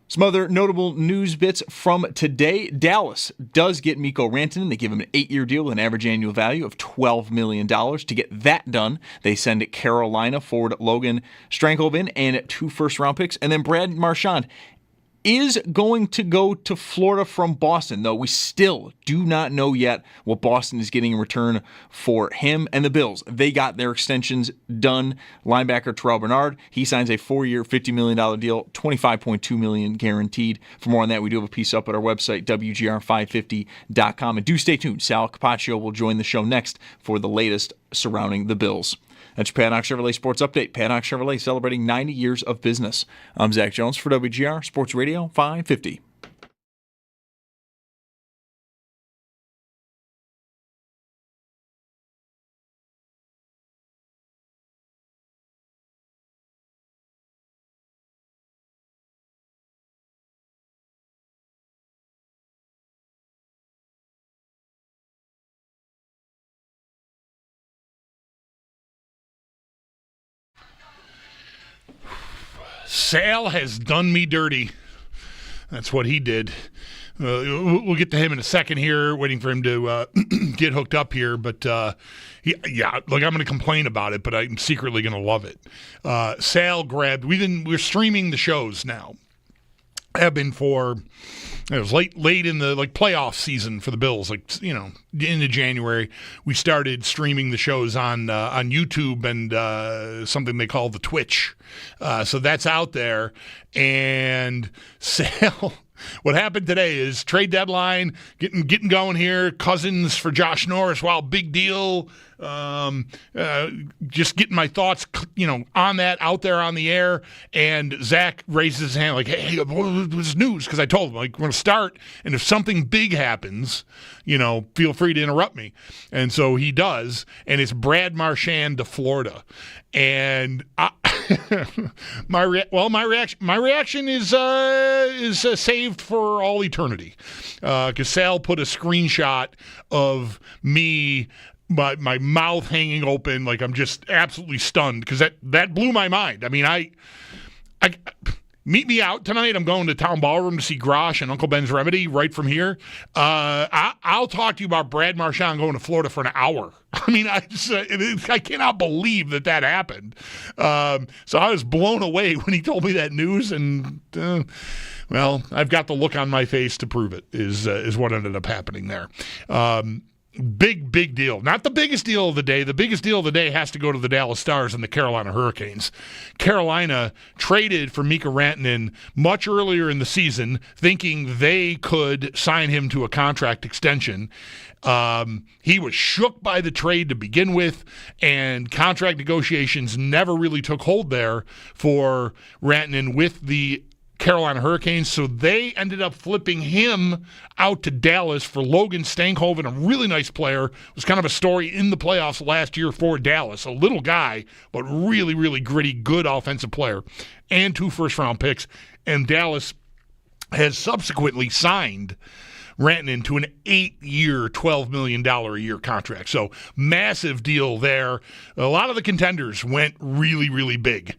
Speaker 1: Some other notable news bits from today. Dallas does get Mikko Rantanen. They give him an 8-year deal with an average annual value of $12 million. To get that done, they send Carolina forward Logan Stankoven and 2 first-round picks. And then Brad Marchand is going to go to Florida from Boston, though we still do not know yet what Boston is getting in return for him. And the Bills, they got their extensions done. Linebacker Terrell Bernard, he signs a 4-year, $50 million deal, $25.2 million guaranteed. For more on that, we do have a piece up at our website, WGR550.com. And do stay tuned. Sal Capaccio will join the show next for the latest surrounding the Bills. That's your Paddock Chevrolet Sports Update. Paddock Chevrolet celebrating 90 years of business. I'm Zach Jones for WGR Sports Radio 550.
Speaker 4: Sal has done me dirty. That's what he did. We'll get to him in a second here, waiting for him to get hooked up here. But, look, I'm going to complain about it, but I'm secretly going to love it. Sal grabbed – we're streaming the shows now. Have been for – it was late in the playoff season for the Bills, into January. We started streaming the shows on YouTube and something they call the Twitch. So that's out there. And Sal, what happened today is trade deadline, getting going here. Cousins for Josh Norris. Wow, big deal. Just getting my thoughts, on that out there on the air. And Zach raises his hand like, hey, what's news? Because I told him, we're going to start. And if something big happens, feel free to interrupt me. And so he does. And it's Brad Marchand to Florida. And my reaction is saved for all eternity. Because Sal put a screenshot of me, my mouth hanging open, like I'm just absolutely stunned, because that blew my mind. I mean, I meet me out tonight. I'm going to Town Ballroom to see Grosh and Uncle Ben's Remedy right from here. I'll talk to you about Brad Marchand going to Florida for an hour. I mean, I cannot believe that happened. So I was blown away when he told me that news, and well, I've got the look on my face to prove it. Is what ended up happening there. Big deal. Not the biggest deal of the day. The biggest deal of the day has to go to the Dallas Stars and the Carolina Hurricanes. Carolina traded for Mikko Rantanen much earlier in the season, thinking they could sign him to a contract extension. He was shook by the trade to begin with, and contract negotiations never really took hold there for Rantanen with the Carolina Hurricanes, so they ended up flipping him out to Dallas for Logan Stankoven, a really nice player. It was kind of a story in the playoffs last year for Dallas. A little guy, but really, really gritty, good offensive player, and 2 first-round picks. And Dallas has subsequently signed Rantanen to an 8-year, $12 million a year contract. So massive deal there. A lot of the contenders went really, really big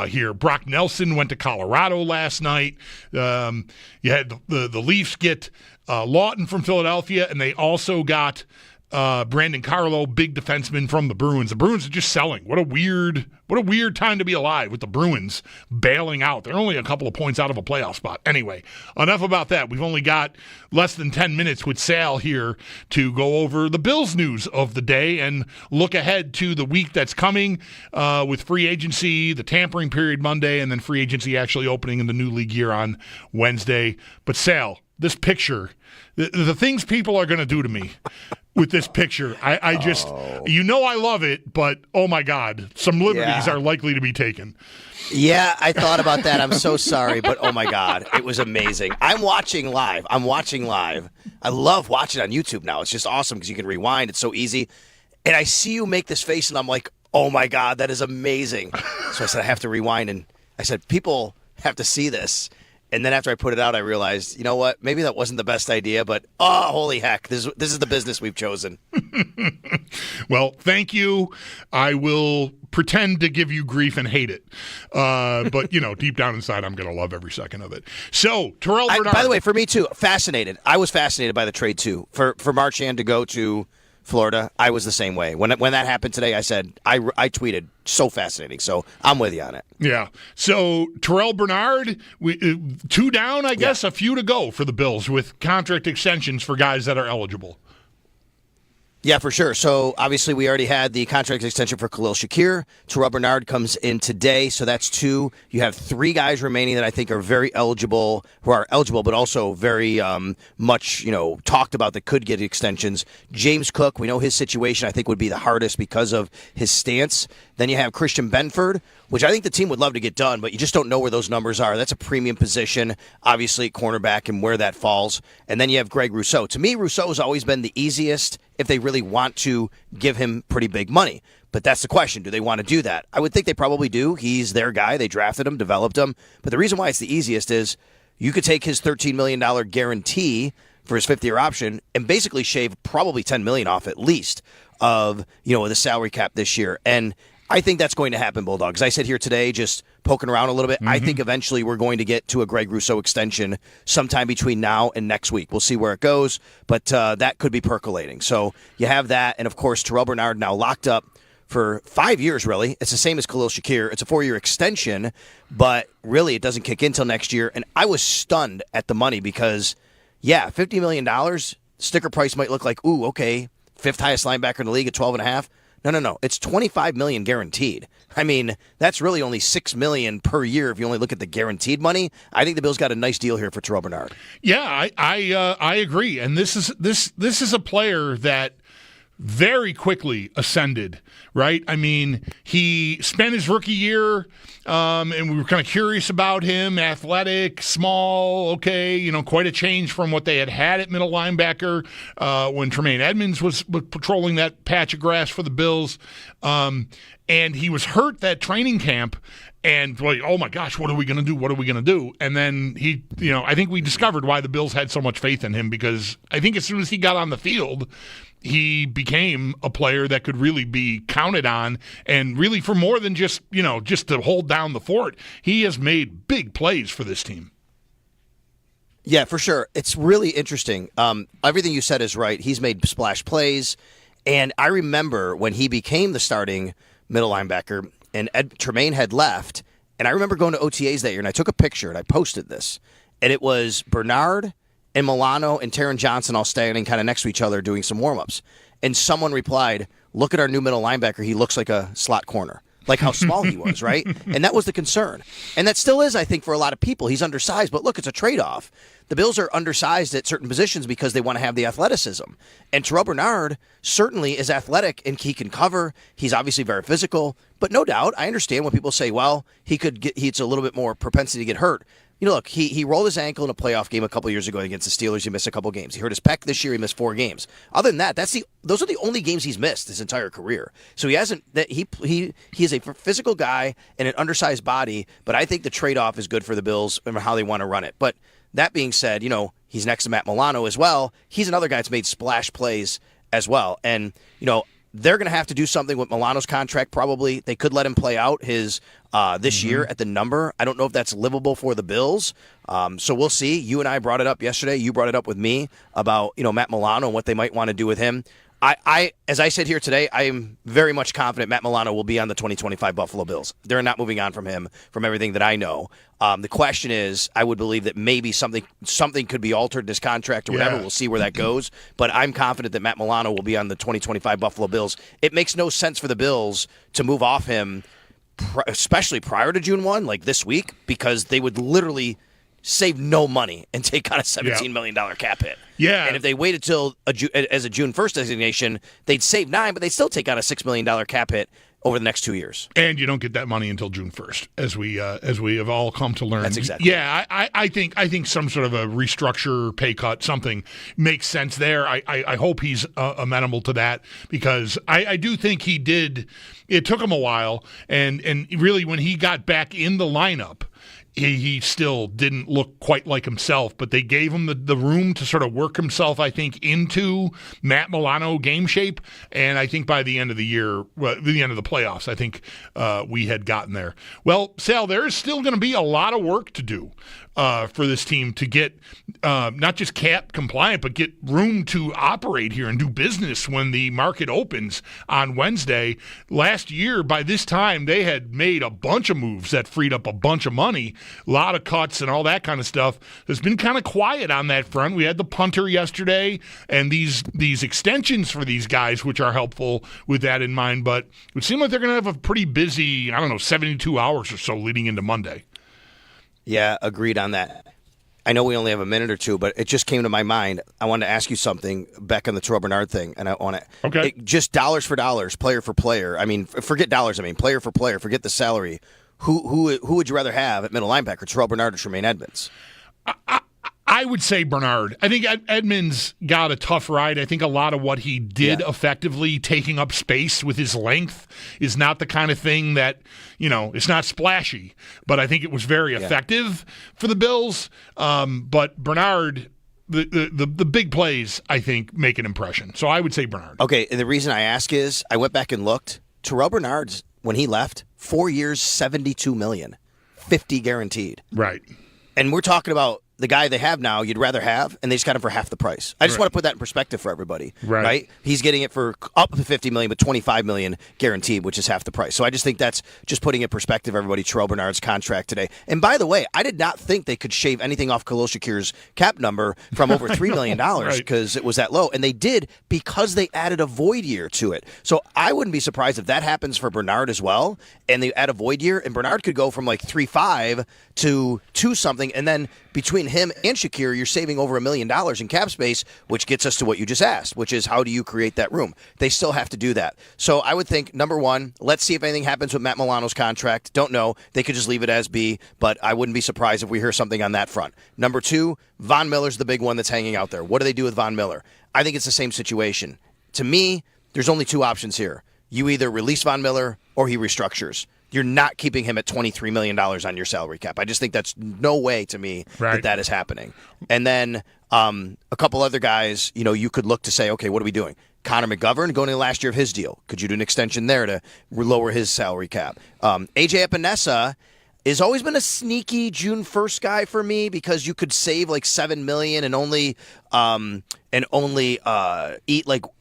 Speaker 4: here. Brock Nelson went to Colorado last night. You had the Leafs get Lawton from Philadelphia, and they also got Brandon Carlo, big defenseman from the Bruins. The Bruins are just selling. What a weird time to be alive with the Bruins bailing out. They're only a couple of points out of a playoff spot. Anyway, enough about that. We've only got less than 10 minutes with Sal here to go over the Bills news of the day and look ahead to the week that's coming with free agency, the tampering period Monday, and then free agency actually opening in the new league year on Wednesday. But Sal, this picture, the things people are going to do to me with this picture, I just, I love it, but oh my God, some liberties are likely to be taken.
Speaker 18: Yeah, I thought about that. I'm so sorry, but oh my God, it was amazing. I'm watching live. I love watching on YouTube now. It's just awesome because you can rewind. It's so easy. And I see you make this face, and I'm like, oh my God, that is amazing. So I said, I have to rewind, and I said, people have to see this. And then after I put it out, I realized, you know what? Maybe that wasn't the best idea, but holy heck, this is the business we've chosen.
Speaker 4: Well, thank you. I will pretend to give you grief and hate it. But, deep down inside, I'm going to love every second of it. So, Terrell Bernard. By
Speaker 18: the way, for me, too, fascinated. I was fascinated by the trade, too. For Marchand to go to Florida, I was the same way. When that happened today, I said, I tweeted, so fascinating. So I'm with you on it.
Speaker 4: Yeah. So Terrell Bernard, 2 down, I guess, a few to go for the Bills with contract extensions for guys that are eligible.
Speaker 18: Yeah, for sure. So, obviously, we already had the contract extension for Khalil Shakir. Terrell Bernard comes in today, so that's 2. You have 3 guys remaining that I think are very eligible, but also very much, talked about that could get extensions. James Cook, we know his situation, I think, would be the hardest because of his stance. Then you have Christian Benford, which I think the team would love to get done, but you just don't know where those numbers are. That's a premium position, obviously, cornerback and where that falls. And then you have Greg Rousseau. To me, Rousseau has always been the easiest if they really want to give him pretty big money. But that's the question. Do they want to do that? I would think they probably do. He's their guy. They drafted him, developed him. But the reason why it's the easiest is you could take his $13 million guarantee for his 5th-year option and basically shave probably $10 million off at least of, the salary cap this year. And I think that's going to happen, Bulldog. As I sit here today just poking around a little bit, I think eventually we're going to get to a Greg Rousseau extension sometime between now and next week. We'll see where it goes, but that could be percolating. So you have that, and of course, Terrell Bernard now locked up for 5 years, really. It's the same as Khalil Shakir. It's a 4-year extension, but really it doesn't kick in until next year. And I was stunned at the money because, $50 million, sticker price might look like, ooh, okay, 5th highest linebacker in the league at 12.5. No. It's $25 million guaranteed. I mean, that's really only $6 million per year if you only look at the guaranteed money. I think the Bills got a nice deal here for Terrell Bernard.
Speaker 4: Yeah, I agree. And this is a player that very quickly ascended, right? I mean, he spent his rookie year, and we were kind of curious about him. Athletic, small, okay, quite a change from what they had at middle linebacker when Tremaine Edmonds was patrolling that patch of grass for the Bills. And he was hurt that training camp. And like, oh my gosh, what are we going to do? What are we going to do? And then he, I think we discovered why the Bills had so much faith in him, because I think as soon as he got on the field, he became a player that could really be counted on, and really for more than just to hold down the fort. He has made big plays for this team.
Speaker 18: Yeah, for sure. It's really interesting. Everything you said is right. He's made splash plays, and I remember when he became the starting middle linebacker and Tremaine had left, and I remember going to OTAs that year, and I took a picture and I posted this, and it was Bernard and Milano and Taron Johnson all standing kind of next to each other doing some warm-ups. And someone replied, look at our new middle linebacker. He looks like a slot corner, like how small he was, right? And that was the concern. And that still is, I think, for a lot of people. He's undersized, but look, it's a trade-off. The Bills are undersized at certain positions because they want to have the athleticism. And Terrell Bernard certainly is athletic, and he can cover. He's obviously very physical. But no doubt, I understand when people say, well, he's a little bit more propensity to get hurt. Look, he rolled his ankle in a playoff game a couple years ago against the Steelers. He missed a couple games. He hurt his pec this year. He missed 4 games. Other than that, those are the only games he's missed his entire career. So he hasn't. He is a physical guy and an undersized body. But I think the trade-off is good for the Bills and how they want to run it. But that being said, he's next to Matt Milano as well. He's another guy that's made splash plays as well. And they're going to have to do something with Milano's contract, probably. They could let him play out his this year at the number. I don't know if that's livable for the Bills. So we'll see. You and I brought it up yesterday. You brought it up with me about Matt Milano and what they might want to do with him. I as I said here today, I am very much confident Matt Milano will be on the 2025 Buffalo Bills. They're not moving on from him, from everything that I know. The question is, I would believe that maybe something could be altered in his contract or whatever.
Speaker 4: Yeah.
Speaker 18: We'll see where that goes. But I'm confident that Matt Milano will be on the 2025 Buffalo Bills. It makes no sense for the Bills to move off him, especially prior to June 1, like this week, because they would literally save no money and take on a $17 million cap hit.
Speaker 4: Yeah.
Speaker 18: And if they waited till as a June 1st designation, they'd save $9 million, but they'd still take on a $6 million cap hit over the next 2 years.
Speaker 4: And you don't get that money until June 1st, as we have all come to learn.
Speaker 18: That's exactly.
Speaker 4: Yeah, I think some sort of a restructure, pay cut, something makes sense there. I hope he's amenable to that, because I do think he did. It took him a while, and really when he got back in the lineup, he still didn't look quite like himself, but they gave him the room to sort of work himself, I think, into Matt Milano game shape. And I think by the end of the year, the end of the playoffs, I think we had gotten there. Well, Sal, there is still going to be a lot of work to do for this team to get not just cap compliant, but get room to operate here and do business when the market opens on Wednesday. Last year, by this time, they had made a bunch of moves that freed up a bunch of money. A lot of cuts and all that kind of stuff. It's been kind of quiet on that front. We had the punter yesterday and these extensions for these guys, which are helpful with that in mind. But it would seem like they're going to have a pretty busy, 72 hours or so leading into Monday.
Speaker 18: Yeah, agreed on that. I know we only have a minute or two, but it just came to my mind. I wanted to ask you something back on the Terrell Bernard thing, and I want to just dollars for dollars, player for player. I mean, forget dollars. I mean, player for player. Forget the salary. Who would you rather have at middle linebacker, Terrell Bernard or Tremaine Edmonds?
Speaker 4: I would say Bernard. I think Edmonds got a tough ride. I think a lot of what he did effectively, taking up space with his length, is not the kind of thing that, it's not splashy. But I think it was very effective for the Bills. But Bernard, the big plays, I think, make an impression. So I would say Bernard.
Speaker 18: Okay, and the reason I ask is I went back and looked. Terrell Bernard's, when he left, 4 years, $72 million, 50 guaranteed.
Speaker 4: Right.
Speaker 18: And we're talking about the guy they have now you'd rather have, and they just got him for half the price. I just want to put that in perspective for everybody. Right? He's getting it for up to $50 million, but $25 million guaranteed, which is half the price. So I just think that's just putting in perspective, everybody, Terrell Bernard's contract today. And by the way, I did not think they could shave anything off Khalil Shakir's cap number from over $3 million because it was that low. And they did because they added a void year to it. So I wouldn't be surprised if that happens for Bernard as well, and they add a void year, and Bernard could go from like 3.5 to 2 something, and then between him and Shakir, you're saving over $1 million in cap space, which gets us to what you just asked, which is how do you create that room? They still have to do that. So I would think, number one, let's see if anything happens with Matt Milano's contract. Don't know. They could just leave it as B, but I wouldn't be surprised if we hear something on that front. Number two, Von Miller's the big one that's hanging out there. What do they do with Von Miller? I think it's the same situation. To me, there's only two options here. You either release Von Miller or he restructures. You're not keeping him at $23 million on your salary cap. I just think that's no way to me that is happening. And then a couple other guys, you could look to say, okay, what are we doing? Connor McGovern going into the last year of his deal. Could you do an extension there to lower his salary cap? AJ Epinesa has always been a sneaky June 1st guy for me because you could save like $7 million and only eat like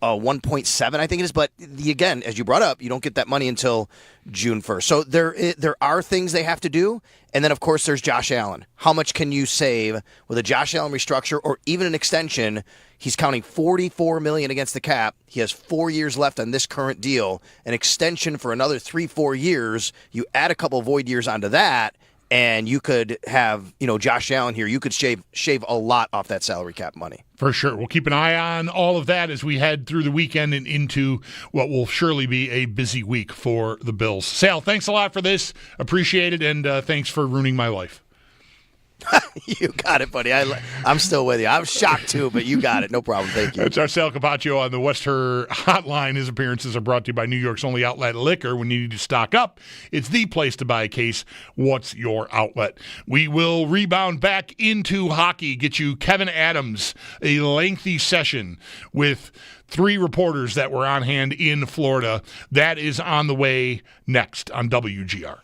Speaker 18: 1.7, I think it is. But again, as you brought up, you don't get that money until June 1st. So there are things they have to do. And then, of course, there's Josh Allen. How much can you save with a Josh Allen restructure or even an extension? He's counting $44 million against the cap. He has 4 years left on this current deal. An extension for another 3-4 years. You add a couple void years onto that, and you could have, Josh Allen here. You could shave a lot off that salary cap money.
Speaker 4: For sure. We'll keep an eye on all of that as we head through the weekend and into what will surely be a busy week for the Bills. Sal, thanks a lot for this. Appreciate it, and thanks for ruining my life.
Speaker 18: You got it, buddy. I'm still with you. I'm shocked, too, but you got it. No problem. Thank you.
Speaker 4: It's our Sal Capaccio on the West Her Hotline. His appearances are brought to you by New York's only outlet liquor. When you need to stock up, it's the place to buy a case. What's your outlet? We will rebound back into hockey, get you Kevin Adams, a lengthy session with 3 reporters that were on hand in Florida. That is on the way next on WGR.